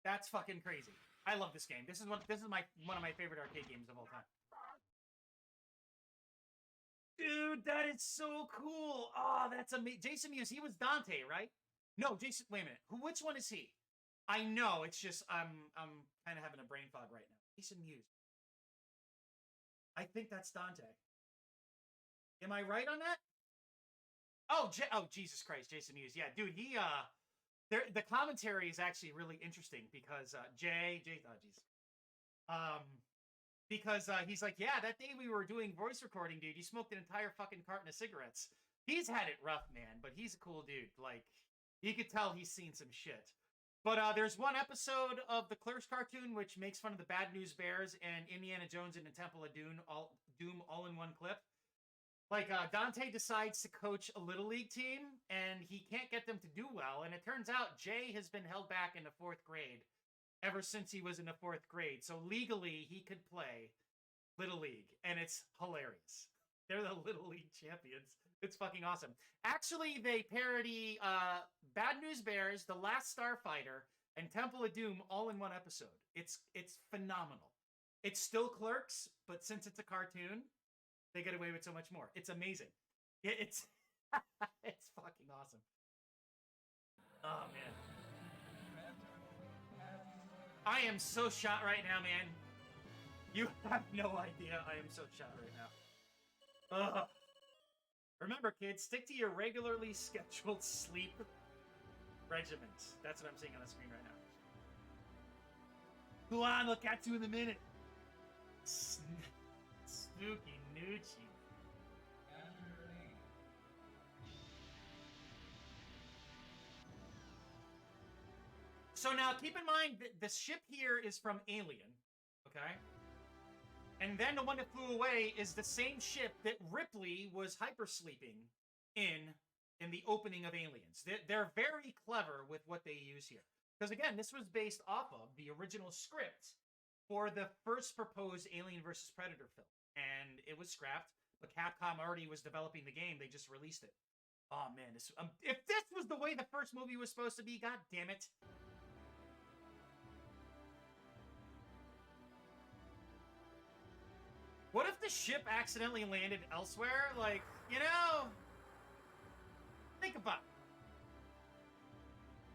That's fucking crazy. I love this game. This is one of my favorite arcade games of all time. Dude, that is so cool. Oh, that's amazing. Jason Mewes, he was Dante, right? No, Jason. Wait a minute. Which one is he? I know. It's just I'm kind of having a brain fog right now. Jason Mewes. I think that's Dante. Am I right on that? Oh, Jesus Christ, Jason Mewes. Yeah, dude, the commentary is actually really interesting because because he's like, yeah, that day we were doing voice recording, dude, you smoked an entire fucking carton of cigarettes. He's had it rough, man, but he's a cool dude. Like, you could tell he's seen some shit. But there's one episode of the Clerks cartoon which makes fun of the Bad News Bears and Indiana Jones and the Temple of Doom all in one clip. Like, Dante decides to coach a Little League team, and he can't get them to do well. And it turns out Jay has been held back in the 4th grade ever since he was in the 4th grade. So legally, he could play Little League, and it's hilarious. They're the Little League champions. It's fucking awesome. Actually, they parody Bad News Bears, The Last Starfighter, and Temple of Doom all in one episode. It's phenomenal. It's still Clerks, but since it's a cartoon, they get away with so much more. It's amazing. It's it's fucking awesome. Oh, man. I am so shot right now, man. You have no idea. I am so shot right now. Ugh. Remember, kids, stick to your regularly scheduled sleep regimens. That's what I'm seeing on the screen right now. Go on, I'll catch you in a minute. Spooky Noochie. Enter your name. So now, keep in mind that the ship here is from Alien, okay? And then the one that flew away is the same ship that Ripley was hypersleeping in the opening of Aliens. They're very clever with what they use here. Because again, this was based off of the original script for the first proposed Alien vs. Predator film. And it was scrapped, but Capcom already was developing the game. They just released it. Oh man, if this was the way the first movie was supposed to be, god damn it. What if the ship accidentally landed elsewhere? Like, you know, think about it.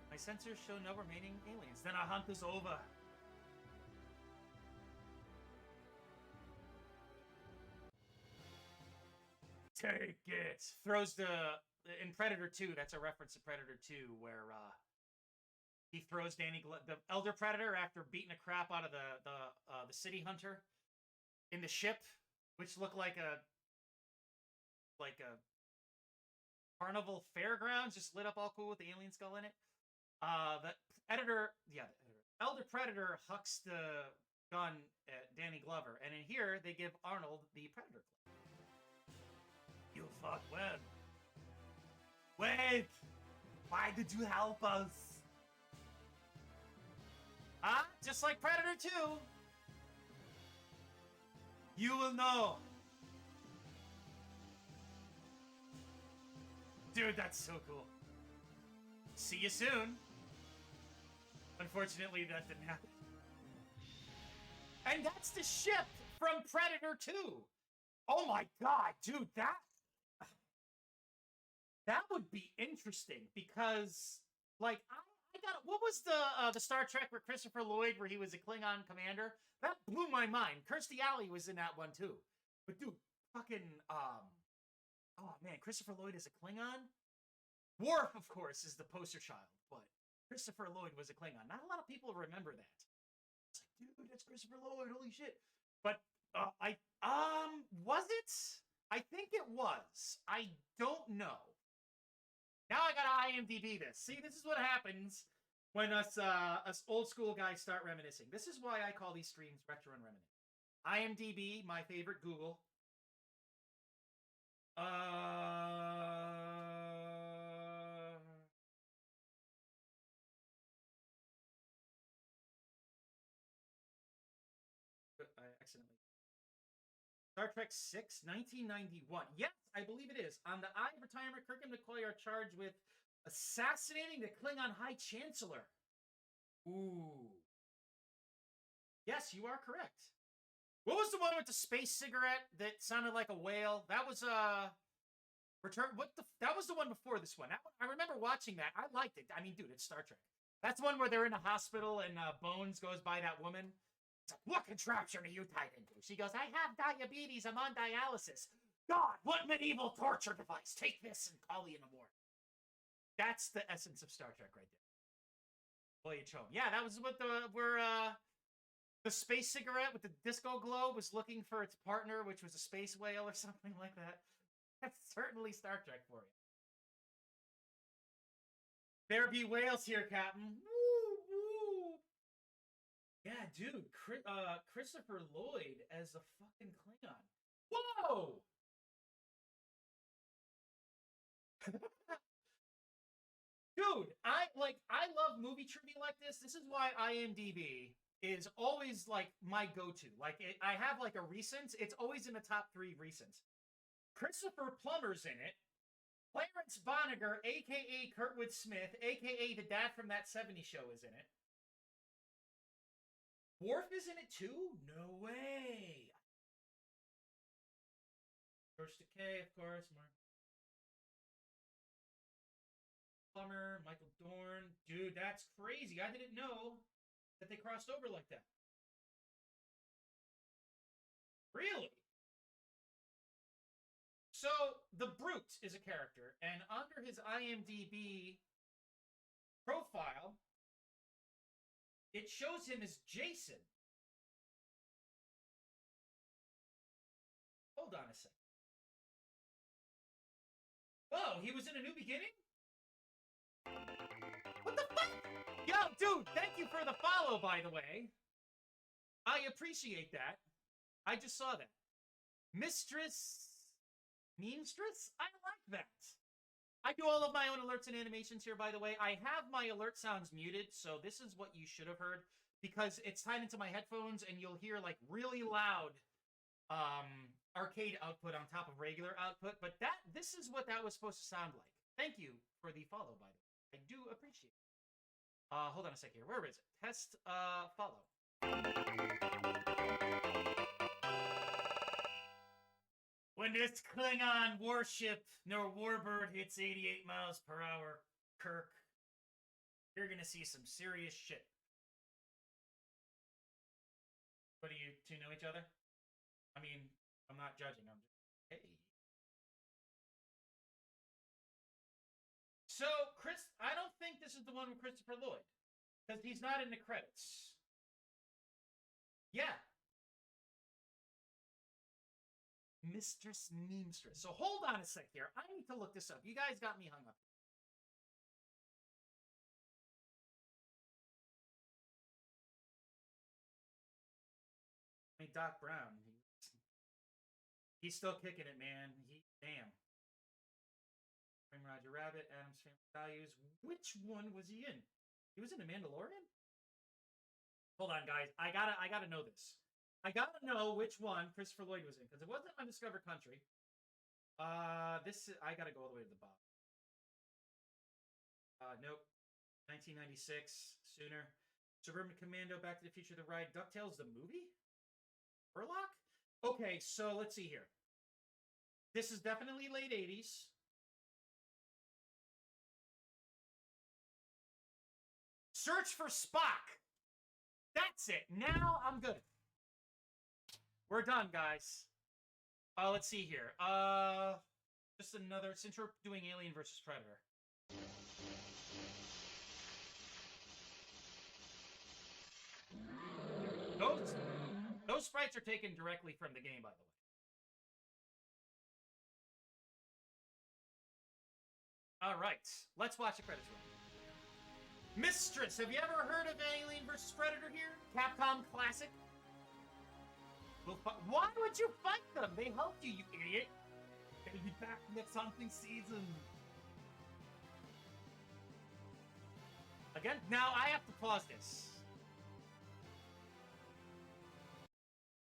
My sensors show no remaining aliens. Then our hunt is over. Take it. Throws in Predator 2, that's a reference to Predator 2, where he throws the Elder Predator after beating the crap out of the city hunter in the ship, which looked like a carnival fairgrounds, just lit up all cool with the alien skull in it. The Elder Predator hucks the gun at Danny Glover, and in here they give Arnold the Predator club. You fought well. Wait! Why did you help us? Just like Predator 2. You will know. Dude, that's so cool. See you soon. Unfortunately, that didn't happen. And that's the ship from Predator 2. Oh my god, dude, that would be interesting because, like, I got what was the Star Trek with Christopher Lloyd where he was a Klingon commander? That blew my mind. Kirstie Alley was in that one too. But dude, fucking oh man, Christopher Lloyd is a Klingon. Worf, of course, is the poster child, but Christopher Lloyd was a Klingon. Not a lot of people remember that. It's like, dude, that's Christopher Lloyd. Holy shit! But was it? I think it was. I don't know. Now I gotta IMDb this. See, this is what happens when us old school guys start reminiscing. This is why I call these streams retro and reminiscing. IMDb, my favorite Google. I accidentally. Star Trek 6, 1991. Yes, I believe it is. On the eve of retirement, Kirk and McCoy are charged with assassinating the Klingon High Chancellor. Ooh. Yes, you are correct. What was the one with the space cigarette that sounded like a whale? That was Return. That was the one before this one. I remember watching that. I liked it. I mean, dude, it's Star Trek. That's the one where they're in a hospital and Bones goes by that woman. It's like, what contraption are you tied into? She goes, I have diabetes. I'm on dialysis. God, what medieval torture device? Take this and call you in the morning. That's the essence of Star Trek right there. Voyage home. Yeah, that was what the space cigarette with the disco glow was looking for its partner, which was a space whale or something like that. That's certainly Star Trek for you. There be whales here, Captain. Woo, woo. Yeah, dude. Christopher Lloyd as a fucking Klingon. Whoa! Dude, I love movie trivia like this. This is why IMDb is always like my go-to. Like I have like a recent. It's always in the top 3 recents. Christopher Plummer's in it. Clarence Bonniger, a.k.a. Kurtwood Smith, a.k.a. the dad from That 70s Show, is in it. Worf is in it too? No way. George Takei, of course. Mark Plummer, Michael Dorn. Dude, that's crazy. I didn't know that they crossed over like that. Really? So, the Brute is a character, and under his IMDb profile, It shows him as Jason. Hold on a second. Whoa, he was in A New Beginning? What the fuck? Yo, dude, thank you for the follow, by the way. I appreciate that. I just saw that. Mistress... Memestress? I like that. I do all of my own alerts and animations here, by the way. I have my alert sounds muted, so this is what you should have heard, because it's tied into my headphones, and you'll hear, like, really loud arcade output on top of regular output, but this is what that was supposed to sound like. Thank you for the follow, by the way. I do appreciate it. Hold on a sec here. Where is it? Test, follow. When this Klingon warship, nor warbird, hits 88 miles per hour, Kirk, you're gonna see some serious shit. What, do you two know each other? I mean, I'm not judging, I'm just, hey. So, I don't think this is the one with Christopher Lloyd, because he's not in the credits. Yeah. Mistress Memestress. So hold on a sec here. I need to look this up. You guys got me hung up. I mean, Doc Brown. He's still kicking it, man. Damn. Roger Rabbit, Adam's Family Values. Which one was he in? He was in The Mandalorian? Hold on, guys. I gotta know this. I gotta know which one Christopher Lloyd was in, because it wasn't Undiscovered Country. I gotta go all the way to the bottom. Nope. 1996, sooner. Suburban Commando, Back to the Future, The Ride, DuckTales, the movie? Burlock? Okay, so let's see here. This is definitely late 80s. Search for Spock. That's it. Now I'm good. We're done, guys. Let's see here. Just another, since we're doing Alien versus Predator. Those sprites are taken directly from the game, by the way. All right, let's watch the credits roll. Mistress, have you ever heard of Alien vs. Predator here? Capcom classic? Why would you fight them? They helped you, you idiot. They'll be back next hunting season. Again, now I have to pause this.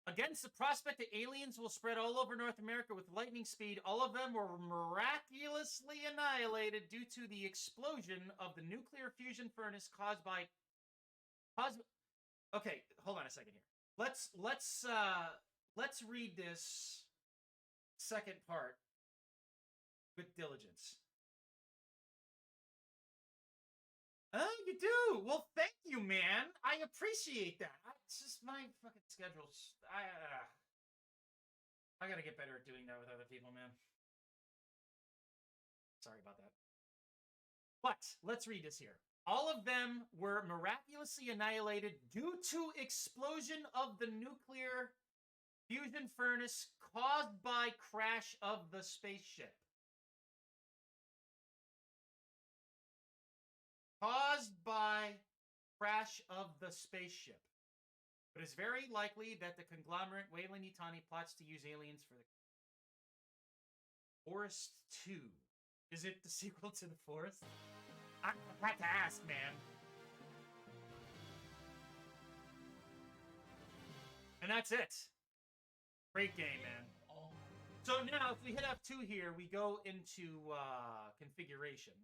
Against the prospect that aliens will spread all over North America with lightning speed, all of them were miraculously annihilated due to the explosion of the nuclear fusion furnace caused by... Okay, hold on a second here. Let's read this second part with diligence. Oh, you do? Well, thank you, man. I appreciate that. It's just my fucking schedules. I gotta get better at doing that with other people, man. Sorry about that. But let's read this here. All of them were miraculously annihilated due to explosion of the nuclear fusion furnace caused by crash of the spaceship. Caused by crash of the spaceship. But it's very likely that the conglomerate Weyland-Yutani plots to use aliens for the Forest 2. Is it the sequel to The Forest? I had to ask, man. And that's it. Great game, man. So now, if we hit F2 here, we go into configuration.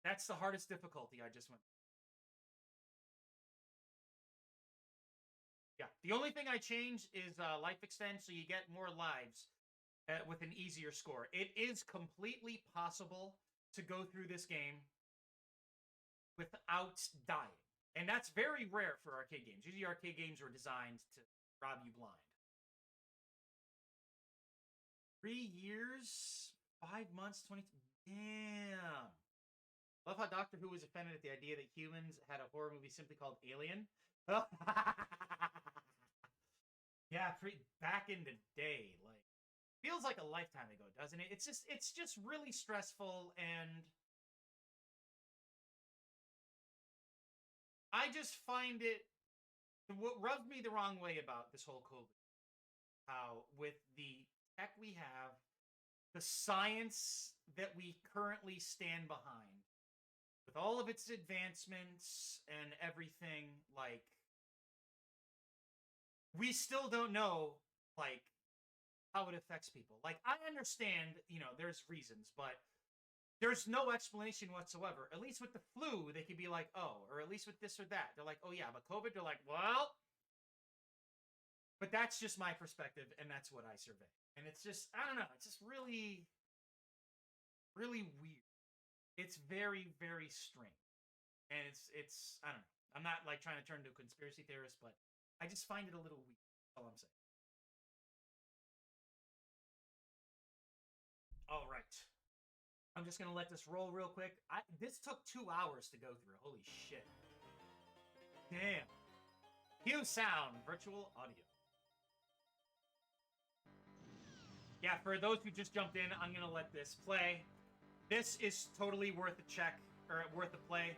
That's the hardest difficulty I just went. Yeah, the only thing I changed is life extend, so you get more lives with an easier score. It is completely possible to go through this game without dying. And that's very rare for arcade games. Usually arcade games are designed to rob you blind. 3 years, 5 months, 20... Damn. Love how Doctor Who was offended at the idea that humans had a horror movie simply called Alien. Yeah, back in the day, like feels like a lifetime ago, doesn't it? It's just really stressful, and I just find it what rubs me the wrong way about this whole COVID. How with the tech we have, the science that we currently stand behind, with all of its advancements and everything, like we still don't know like how it affects people. Like I understand, there's reasons, but there's no explanation whatsoever. At least with the flu, they could be like, oh, or at least with this or that. They're like, oh yeah, but COVID, they're like, well, but that's just my perspective, and that's what I survey. And it's just, I don't know, it's just really, really weird. It's very, very strange. And it's I don't know. I'm not like trying to turn into a conspiracy theorist, but I just find it a little weird. That's all I'm saying. All right. I'm just gonna let this roll real quick. This took 2 hours to go through. Holy shit. Damn. Cue sound, virtual audio. Yeah, for those who just jumped in, I'm gonna let this play. This is totally worth a check, or worth a play.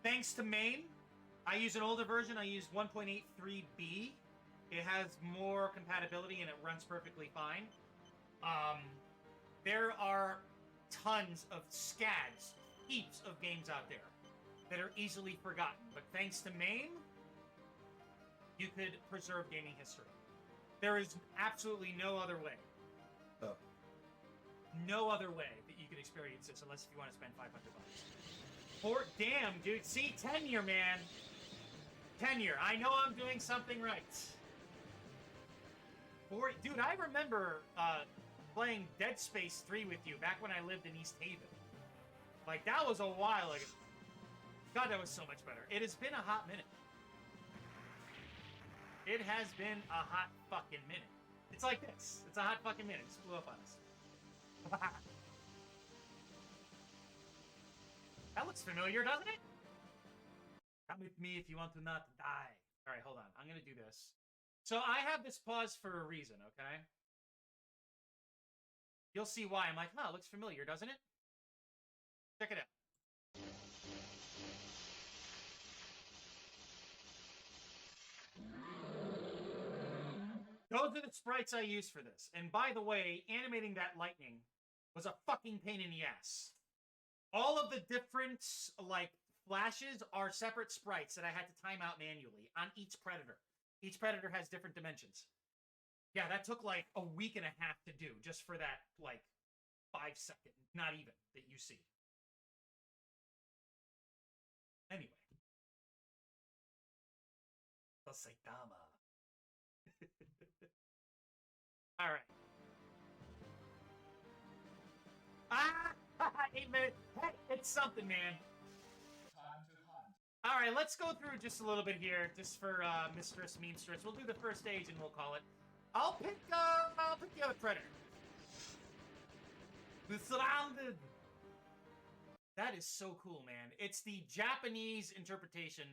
Thanks to MAME, I use an older version. I use 1.83b. It has more compatibility and it runs perfectly fine. There are tons of scads, heaps of games out there that are easily forgotten. But thanks to MAME, you could preserve gaming history. There is absolutely no other way. No other way that you could experience this unless if you want to spend $500. Damn, dude. See, tenure, man. Tenure. I know I'm doing something right. Dude, I remember playing Dead Space 3 with you back when I lived in East Haven. Like, that was a while ago. God, that was so much better. It has been a hot minute. It has been a hot fucking minute. It's like this. It's a hot fucking minute. It just blew up on us. That looks familiar, doesn't it? Come with me if you want to not die. All right, hold on. I'm going to do this. So I have this pause for a reason, okay? You'll see why. I'm like, huh, it looks familiar, doesn't it? Check it out. Those are the sprites I used for this. And by the way, animating that lightning was a fucking pain in the ass. All of the different, like, flashes are separate sprites that I had to time out manually on each predator. Each predator has different dimensions. Yeah, that took, like, a week and a half to do just for that, like, 5 second, not even, that you see. Anyway. The Saitama. All right. Hey, man. Hey, it's something, man. Time to hunt. All right, let's go through just a little bit here, just for Mistress Meanstress. We'll do the first stage and we'll call it. I'll pick the other predator. The Surrounded. That is so cool, man. It's the Japanese interpretation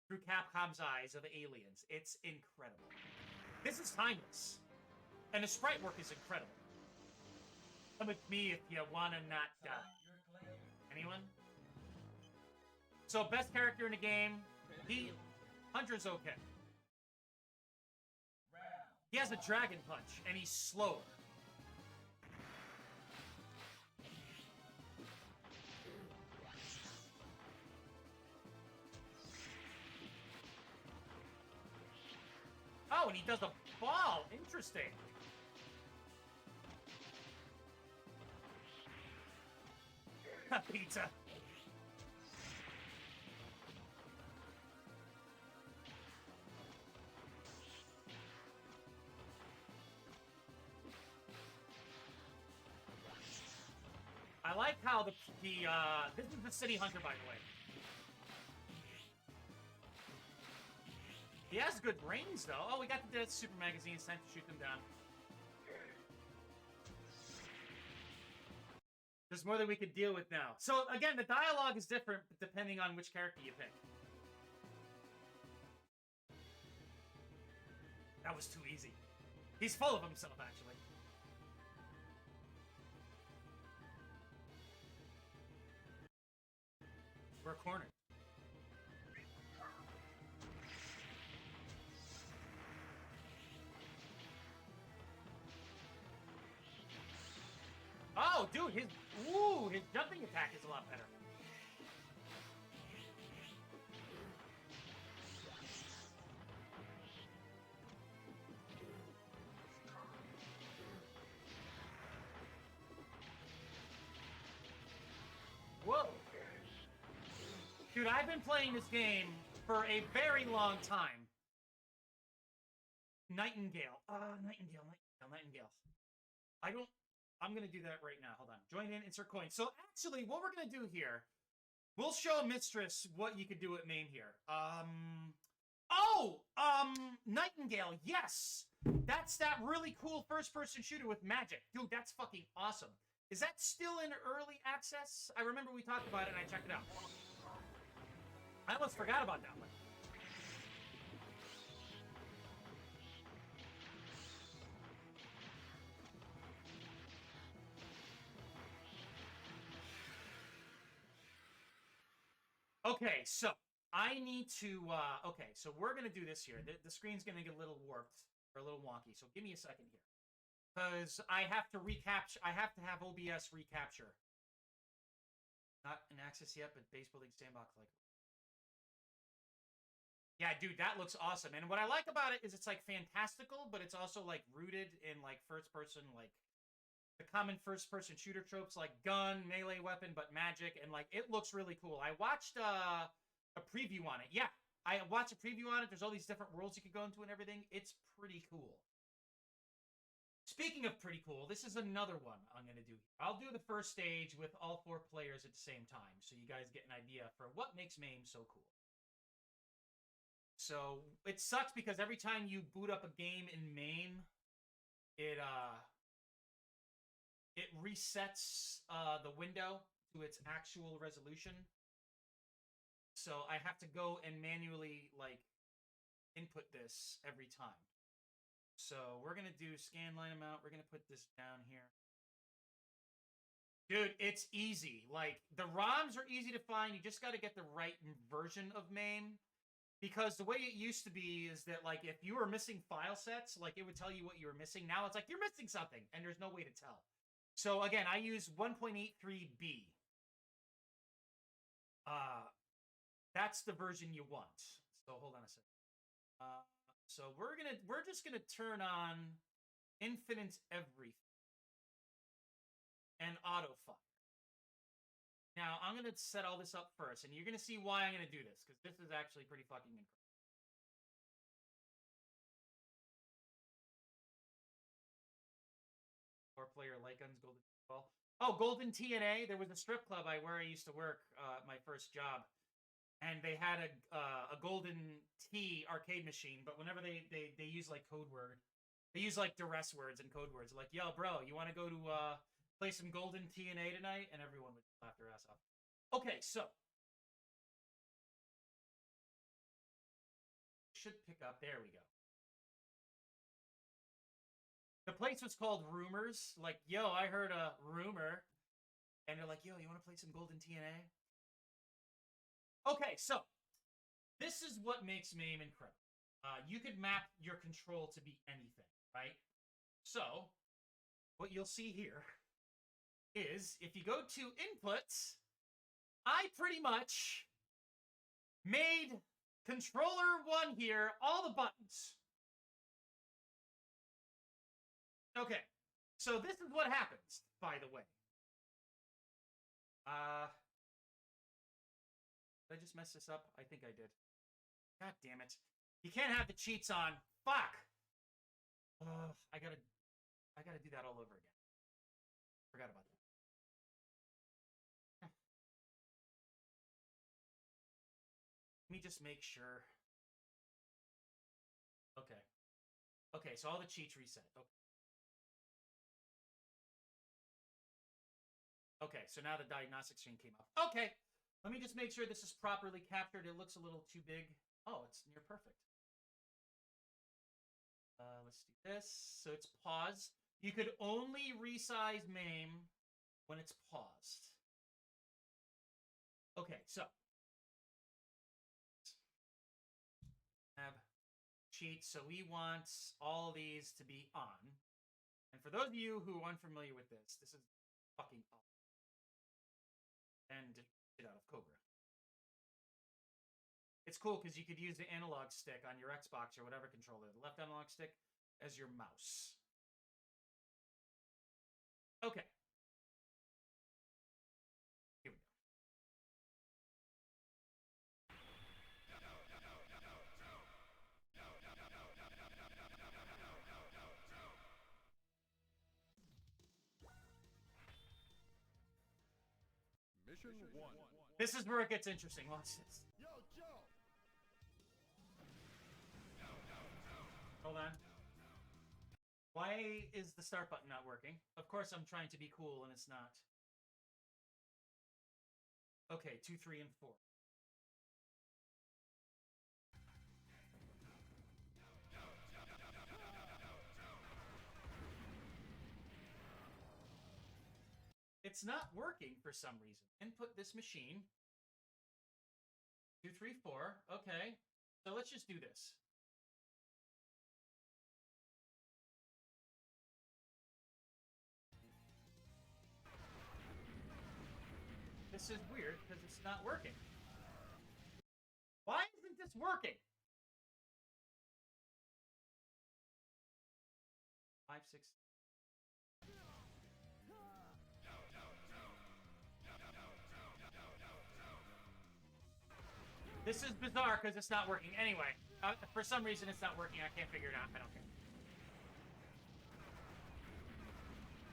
through Capcom's eyes of aliens. It's incredible. This is timeless. And the sprite work is incredible. Come with me if you wanna not die. Anyone? So, best character in the game, Hunter's okay. He has a dragon punch, and he's slower. Oh, and he does a ball. Interesting. Pizza. I like how this is the City Hunter, by the way. He has good range, though. Oh, we got the Dead Super Magazine. It's time to shoot them down. There's more than we could deal with now. So, again, the dialogue is different depending on which character you pick. That was too easy. He's full of himself, actually. We're cornered. Oh, dude, his jumping attack is a lot better. Whoa. Dude, I've been playing this game for a very long time. Nightingale. Nightingale. I'm going to do that right now. Hold on. Join in, insert coin. So actually, what we're going to do here, we'll show Mistress what you could do at MAME here. Nightingale. Yes. That's that really cool first-person shooter with magic. Dude, that's fucking awesome. Is that still in early access? I remember we talked about it and I checked it out. I almost forgot about that one. Okay, so I need to, okay, so we're going to do this here. The screen's going to get a little warped or a little wonky, so give me a second here. Because I have to recapture, I have to have OBS recapture. Not in access yet, but base building sandbox like. Yeah, dude, that looks awesome. And what I like about it is it's like fantastical, but it's also like rooted in like first person, like the common first person shooter tropes like gun, melee weapon, but magic. And like it looks really cool. I watched a preview on it. Yeah, I watched a preview on it. There's all these different worlds you could go into and everything. It's pretty cool. Speaking of pretty cool, this is another one I'm going to do. I'll do the first stage with all 4 players at the same time, so you guys get an idea for what makes MAME so cool. So, it sucks because every time you boot up a game in MAME, it resets the window to its actual resolution. So, I have to go and manually, like, input this every time. So we're going to do scan line amount. We're going to put this down here. Dude, it's easy. Like, the ROMs are easy to find. You just got to get the right version of MAME. Because the way it used to be is that, like, if you were missing file sets, like, it would tell you what you were missing. Now it's like, you're missing something, and there's no way to tell. So, again, I use 1.83b. That's the version you want. So, hold on a second. So we're just gonna turn on infinite everything and autofire. Now I'm gonna set all this up first, and you're gonna see why I'm gonna do this because this is actually pretty fucking incredible. 4-player light guns, golden ball. Oh, golden TNA. There was a strip club where I used to work my first job. And they had a golden T arcade machine, but whenever they use like code word, they use like duress words and code words. Like, yo, bro, you want to go to play some golden TNA tonight? And everyone would laugh their ass off. Okay, so should pick up. There we go. The place was called Rumors. Like, yo, I heard a rumor, and they're like, yo, you want to play some golden TNA? Okay, so this is what makes MAME incredible. You could map your control to be anything, right? So what you'll see here is if you go to inputs, I pretty much made controller 1 here, all the buttons. Okay, so this is what happens, by the way. Did I just mess this up? I think I did. God damn it. You can't have the cheats on. Fuck! I gotta do that all over again. Forgot about that. Let me just make sure. Okay. Okay, so all the cheats reset. Okay. Okay, so Okay, so now the diagnostic screen came up. Okay, let me just make sure this is properly captured. It looks a little too big. Oh, it's near perfect. Let's do this. So it's paused. You could only resize MAME when it's paused. Okay, so have cheats. So we want all these to be on. And for those of you who are unfamiliar with this, this is fucking awesome. And get out of Cobra. It's cool because you could use the analog stick on your Xbox or whatever controller, the left analog stick, as your mouse. Okay. Here we go. Mission 1. This is where it gets interesting. Watch this. Yo, Joe! Hold on. Why is the start button not working? Of course I'm trying to be cool and it's not. Okay, 2, 3, and 4. It's not working for some reason. Input this machine. 2, 3, 4. Okay. So let's just do this. This is weird because it's not working. Why isn't this working? 5, 6. This is bizarre because it's not working. Anyway, for some reason it's not working. I can't figure it out. I don't care.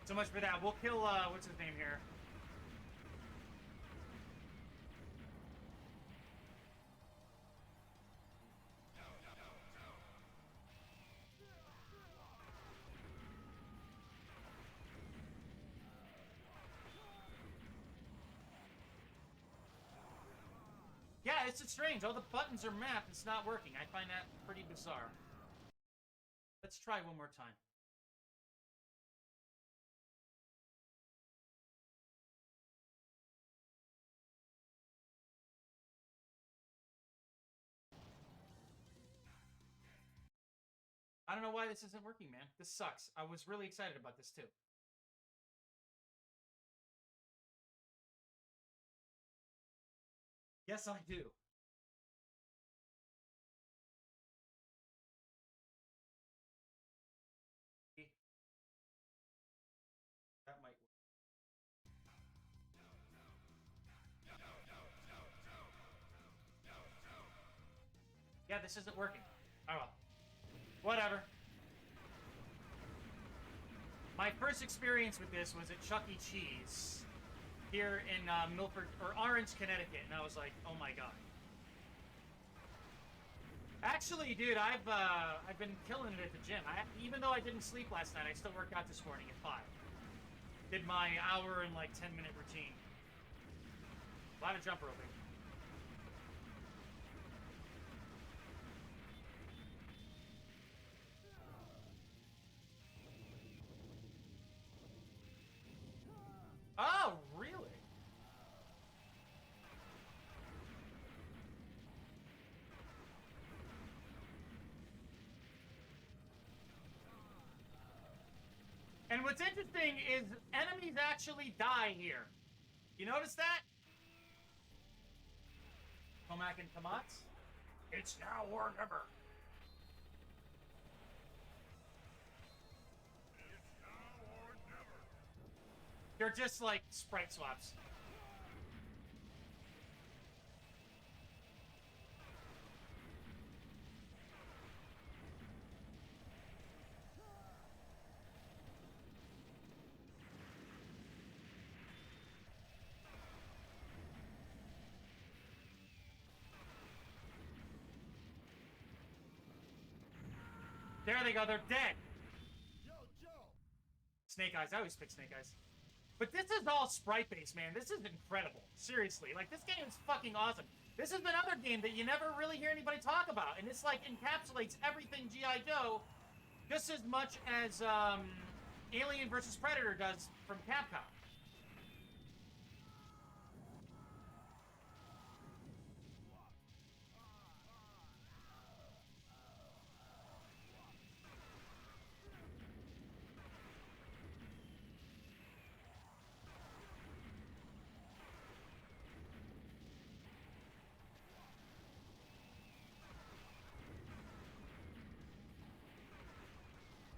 So much for that. We'll kill, what's his name here? Yeah, it's strange. All the buttons are mapped. It's not working. I find that pretty bizarre. Let's try one more time. I don't know why this isn't working, man. This sucks. I was really excited about this, too. Yes, I do. That might work. Yeah, this isn't working. Oh well. Whatever. My first experience with this was at Chuck E. Cheese here in Milford or Orange, Connecticut, and I was like, "Oh my god!" Actually, dude, I've been killing it at the gym. Even though I didn't sleep last night, I still worked out this morning at 5. Did my hour and like 10-minute routine. A lot of jump roping. Oh, really? And what's interesting is enemies actually die here. You notice that? Tomac and Tomats? It's now or never. They're just like sprite swaps. There they go, they're dead. Yo, Joe! Snake Eyes, I always pick Snake Eyes. But this is all sprite-based, man. This is incredible. Seriously. Like, this game is fucking awesome. This is another game that you never really hear anybody talk about. And it's, like, encapsulates everything G.I. Joe just as much as Alien vs. Predator does from Capcom.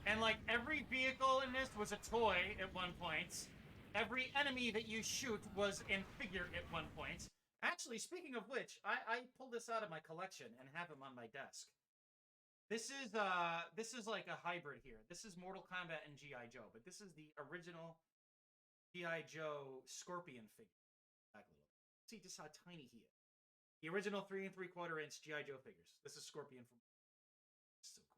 And, like, every vehicle in this was a toy at one point. Every enemy that you shoot was in figure at one point. Actually, speaking of which, I pulled this out of my collection and have him on my desk. This is like a hybrid here. This is Mortal Kombat and G.I. Joe, but this is the original G.I. Joe Scorpion figure. Back a little. See just how tiny he is. The original 3 3/4 inch G.I. Joe figures. This is Scorpion from... So cool.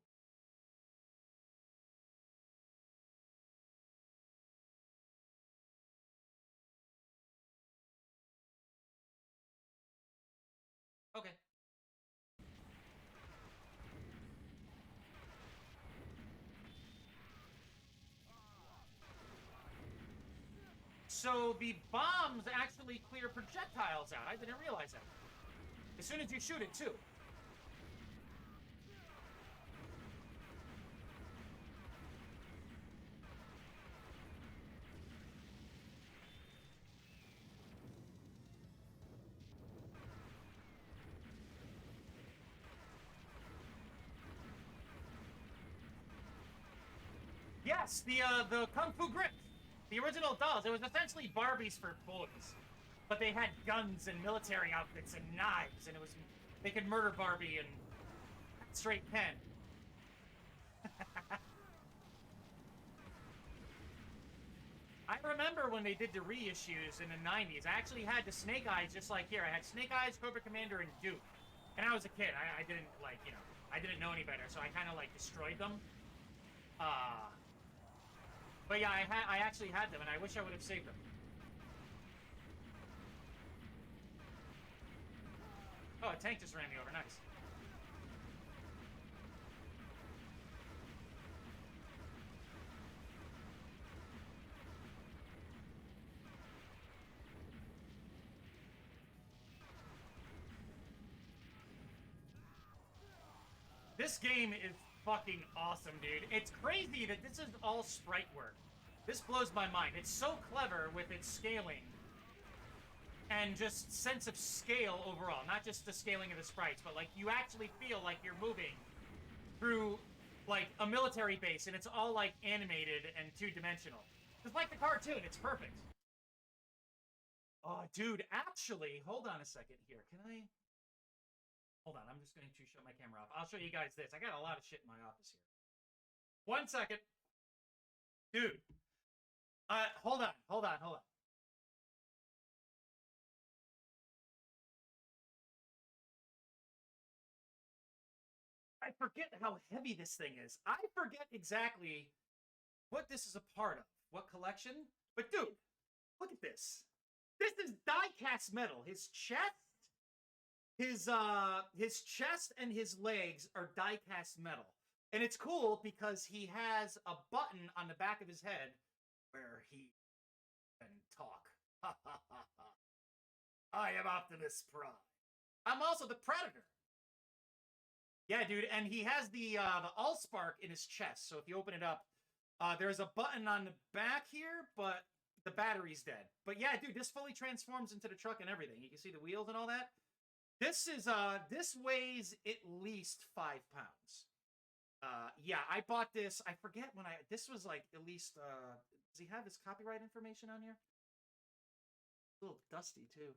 Okay. So the bombs actually clear projectiles out. I didn't realize that. As soon as you shoot it, too. Yes, the Kung Fu Grip. The original dolls. It was essentially Barbies for boys. But they had guns and military outfits and knives, and it was... They could murder Barbie and... straight pen. I remember when they did the reissues in the 90s. I actually had the Snake Eyes just like here. I had Snake Eyes, Cobra Commander, and Duke. And I was a kid. I didn't, like, you know... I didn't know any better, so I kind of, like, destroyed them. But yeah, I actually had them, and I wish I would have saved them. Oh, a tank just ran me over. Nice. This game is fucking awesome, dude. It's crazy that this is all sprite work. This blows my mind. It's so clever with its scaling and just sense of scale overall. Not just the scaling of the sprites, but like you actually feel like you're moving through like a military base, and it's all like animated and two-dimensional. Just like the cartoon, it's perfect. Oh, dude, actually, hold on a second here. Can I... Hold on, I'm just going to shut my camera off. I'll show you guys this. I got a lot of shit in my office here. 1 second. Dude. Hold on. I forget how heavy this thing is. I forget exactly what this is a part of. What collection? But dude, look at this. This is die-cast metal. His chest and his legs are die-cast metal. And it's cool because he has a button on the back of his head where he can talk. I am Optimus Prime. I'm also the Predator. Yeah, dude, and he has the Allspark in his chest. So if you open it up, there's a button on the back here, but the battery's dead. But yeah, dude, this fully transforms into the truck and everything. You can see the wheels and all that. This is this weighs at least 5 pounds. Yeah, I bought this. I forget when this was like at least. Does he have his copyright information on here? It's a little dusty too.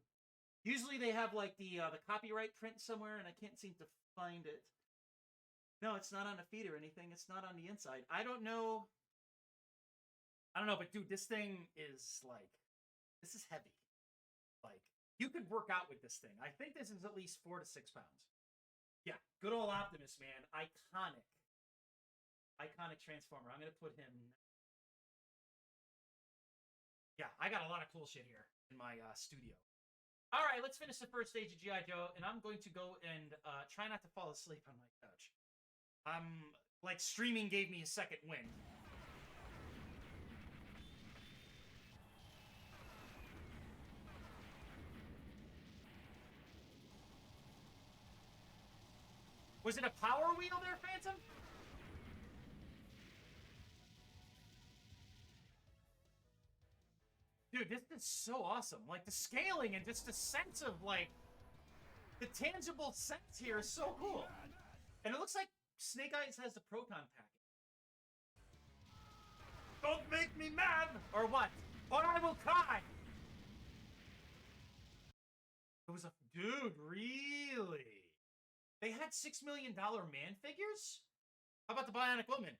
Usually they have like the copyright print somewhere, and I can't seem to find it. No, it's not on the feet or anything. It's not on the inside. I don't know, but dude, this thing is like, this is heavy. Like, you could work out with this thing. I think this is at least 4 to 6 pounds. Yeah, good old Optimus, man. Iconic Transformer. I'm going to put him Yeah, I got a lot of cool shit here in my studio. All right, let's finish the first stage of G.I. Joe, and I'm going to go and try not to fall asleep on my couch. Like, streaming gave me a second wind. Was it a power wheel there, Phantom? Dude, this is so awesome. Like, the scaling and just the sense of, like, the tangible sense here is so cool. And it looks like Snake Eyes has the proton packet. Don't make me mad! Or what? Or I will cry! It was a... Dude, really? They had $6 million man figures? How about the Bionic Woman?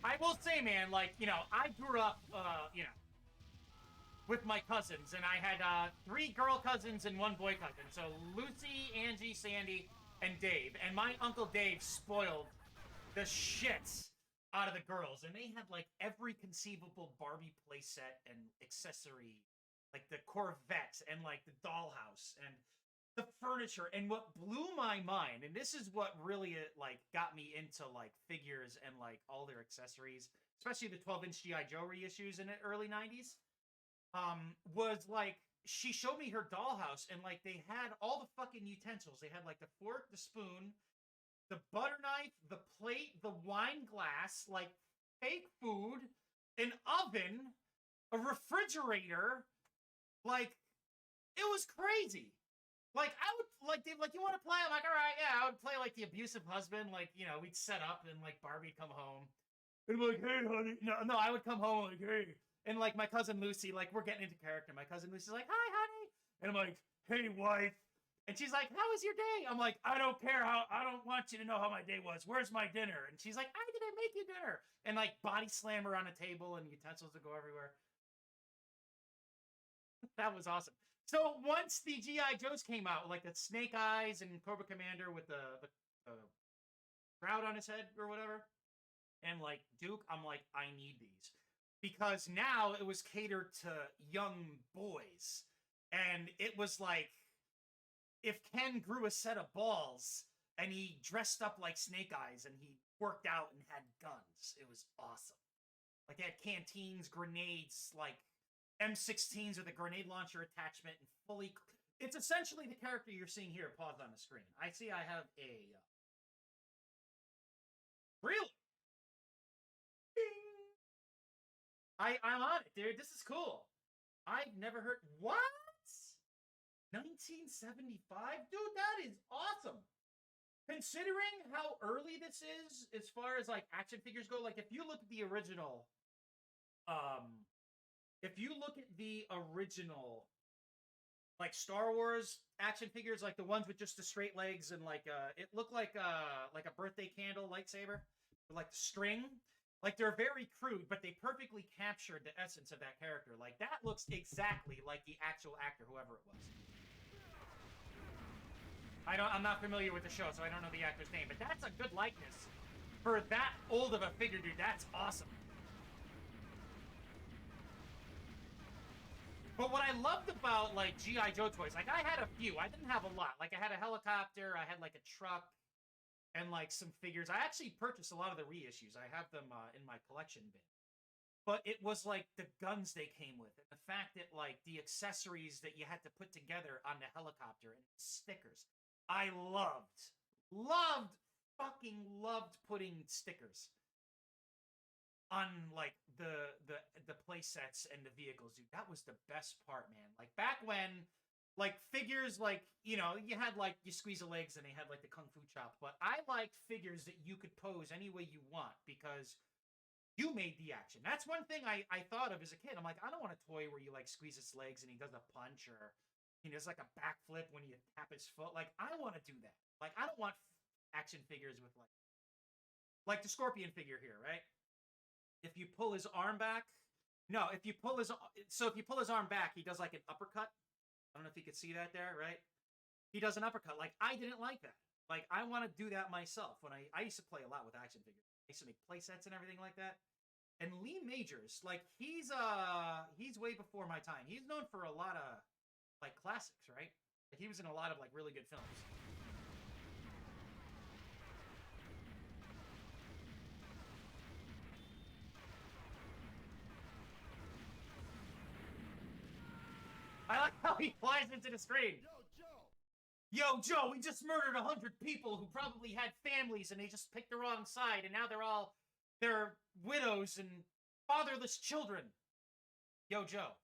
I will say, man, like, you know, I grew up, you know, with my cousins, and I had 3 girl cousins and 1 boy cousin. So Lucy, Angie, Sandy, and Dave. And my Uncle Dave spoiled the shit out of the girls. And they had, like, every conceivable Barbie playset and accessory. Like the Corvette and, like, the dollhouse and the furniture. And what blew my mind, and this is what really, like, got me into, like, figures and, like, all their accessories, especially the 12-inch G.I. Joe reissues in the early 90s, was, like, she showed me her dollhouse, and, like, they had all the fucking utensils. They had, like, the fork, the spoon, the butter knife, the plate, the wine glass, like, fake food, an oven, a refrigerator. Like, it was crazy. Like, I would, like, Dave, like, you want to play? I'm like, all right, yeah, I would play, like, the abusive husband. Like, you know, we'd set up, and, like, Barbie'd come home. And I'm like, hey, honey. No, I would come home, like, hey. And, like, my cousin Lucy, like, we're getting into character. My cousin Lucy's like, hi, honey. And I'm like, hey, wife. And she's like, how was your day? I'm like, I don't care how, I don't want you to know how my day was. Where's my dinner? And she's like, I didn't make you dinner. And, like, body slam her on a table, and utensils would go everywhere. That was awesome. So once the G.I. Joes came out, like the Snake Eyes and Cobra Commander with the crowd on his head or whatever, and like Duke, I'm like, I need these. Because now it was catered to young boys. And it was like, if Ken grew a set of balls and he dressed up like Snake Eyes and he worked out and had guns, it was awesome. Like, they had canteens, grenades, like M16s with a grenade launcher attachment, and fully... It's essentially the character you're seeing here paused on the screen. I see I have a... Really? I'm on it, dude. This is cool. I've never heard... What? 1975? Dude, that is awesome. Considering how early this is, as far as, like, action figures go, like, if you look at the original... If you look at the original, like, Star Wars action figures, like the ones with just the straight legs and, like, it looked like a birthday candle lightsaber with, like, the string. Like, they're very crude, but they perfectly captured the essence of that character. Like, that looks exactly like the actual actor, whoever it was. I'm not familiar with the show, so I don't know the actor's name, but that's a good likeness. For that old of a figure, dude, that's awesome. But what I loved about, like, G.I. Joe toys, like, I had a few. I didn't have a lot. Like, I had a helicopter, I had, like, a truck, and, like, some figures. I actually purchased a lot of the reissues. I have them in my collection bin. But it was, like, the guns they came with. And the fact that, like, the accessories that you had to put together on the helicopter and stickers. I fucking loved putting stickers on, like, the play sets and the vehicles, dude. That was the best part, man. Like, back when, like, figures, like, you know, you had, like, you squeeze the legs and they had, like, the kung fu chop. But I liked figures that you could pose any way you want because you made the action. That's one thing I thought of as a kid. I'm like, I don't want a toy where you, like, squeeze his legs and he does a punch, or, you know, it's like a backflip when you tap his foot. Like, I want to do that. Like, I don't want action figures with, like the Scorpion figure here, right? If you pull his arm back, if you pull his arm back, he does, like, an uppercut. I don't know if you could see that there, right? He does an uppercut. Like, I didn't like that. Like, I want to do that myself. When I used to play a lot with action figures. used to make play sets and everything like that. And Lee Majors, like he's way before my time. He's known for a lot of like classics, right? Like, he was in a lot of like really good films. I like how he flies into the screen. Yo, Joe, we just murdered 100 people who probably had families and they just picked the wrong side and now they're widows and fatherless children. Yo, Joe.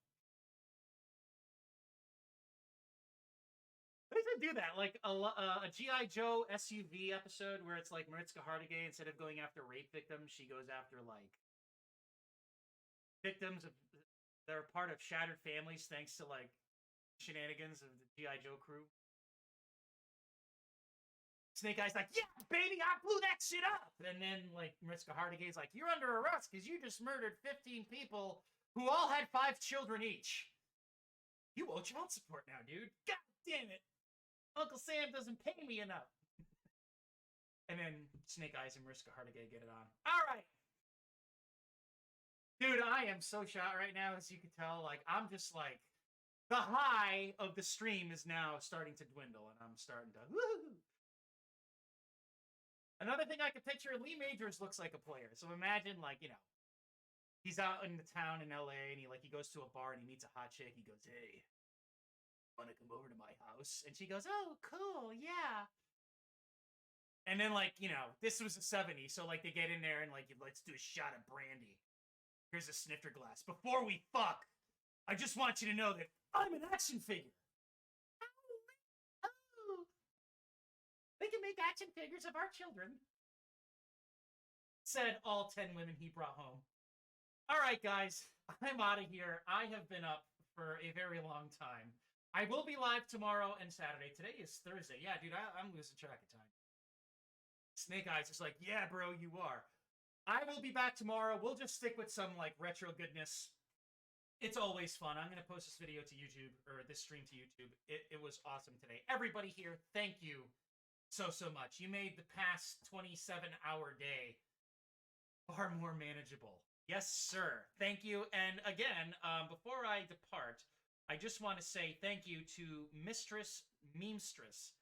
They should do that, like a G.I. Joe SUV episode where it's like Mariska Hargitay, instead of going after rape victims, she goes after like victims of that are part of shattered families thanks to like shenanigans of the G.I. Joe crew. Snake Eye's like, yeah, baby, I blew that shit up. And then, like, Mariska Hargitay's like, you're under arrest because you just murdered 15 people who all had 5 children each. You owe child support now, dude. God damn it. Uncle Sam doesn't pay me enough. And then Snake Eyes and Mariska Hargitay get it on. All right. Dude, I am so shot right now, as you can tell. Like, I'm just like, the high of the stream is now starting to dwindle, and I'm starting to, woo! Another thing I could picture, Lee Majors looks like a player. So imagine, like, you know, he's out in the town in LA and he goes to a bar and he meets a hot chick. He goes, hey, want to come over to my house? And she goes, oh, cool, yeah. And then, like, you know, this was the 70s. So, like, they get in there and, like, let's do a shot of brandy. Here's a snifter glass. Before we fuck, I just want you to know that I'm an action figure. Oh. We can make action figures of our children. Said all 10 women he brought home. All right, guys. I'm out of here. I have been up for a very long time. I will be live tomorrow and Saturday. Today is Thursday. Yeah, dude, I'm losing track of time. Snake Eyes is like, yeah, bro, you are. I will be back tomorrow. We'll just stick with some, like, retro goodness. It's always fun. I'm going to post this video to YouTube, or this stream to YouTube. It was awesome today. Everybody here, thank you so much. You made the past 27-hour day far more manageable. Yes, sir. Thank you. And again, before I depart, I just want to say thank you to Mistress Memestress.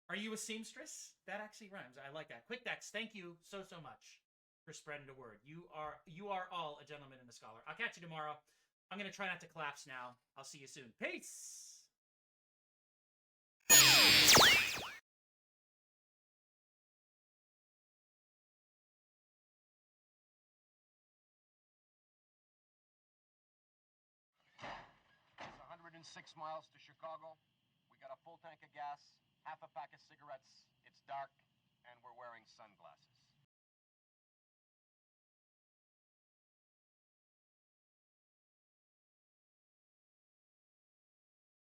Are you a seamstress? That actually rhymes. I like that. QuickDex, thank you so much for spreading the word. You are all a gentleman and a scholar. I'll catch you tomorrow. I'm going to try not to collapse now. I'll see you soon. Peace! It's 106 miles to Chicago. We got a full tank of gas, half a pack of cigarettes. It's dark, and we're wearing sunglasses.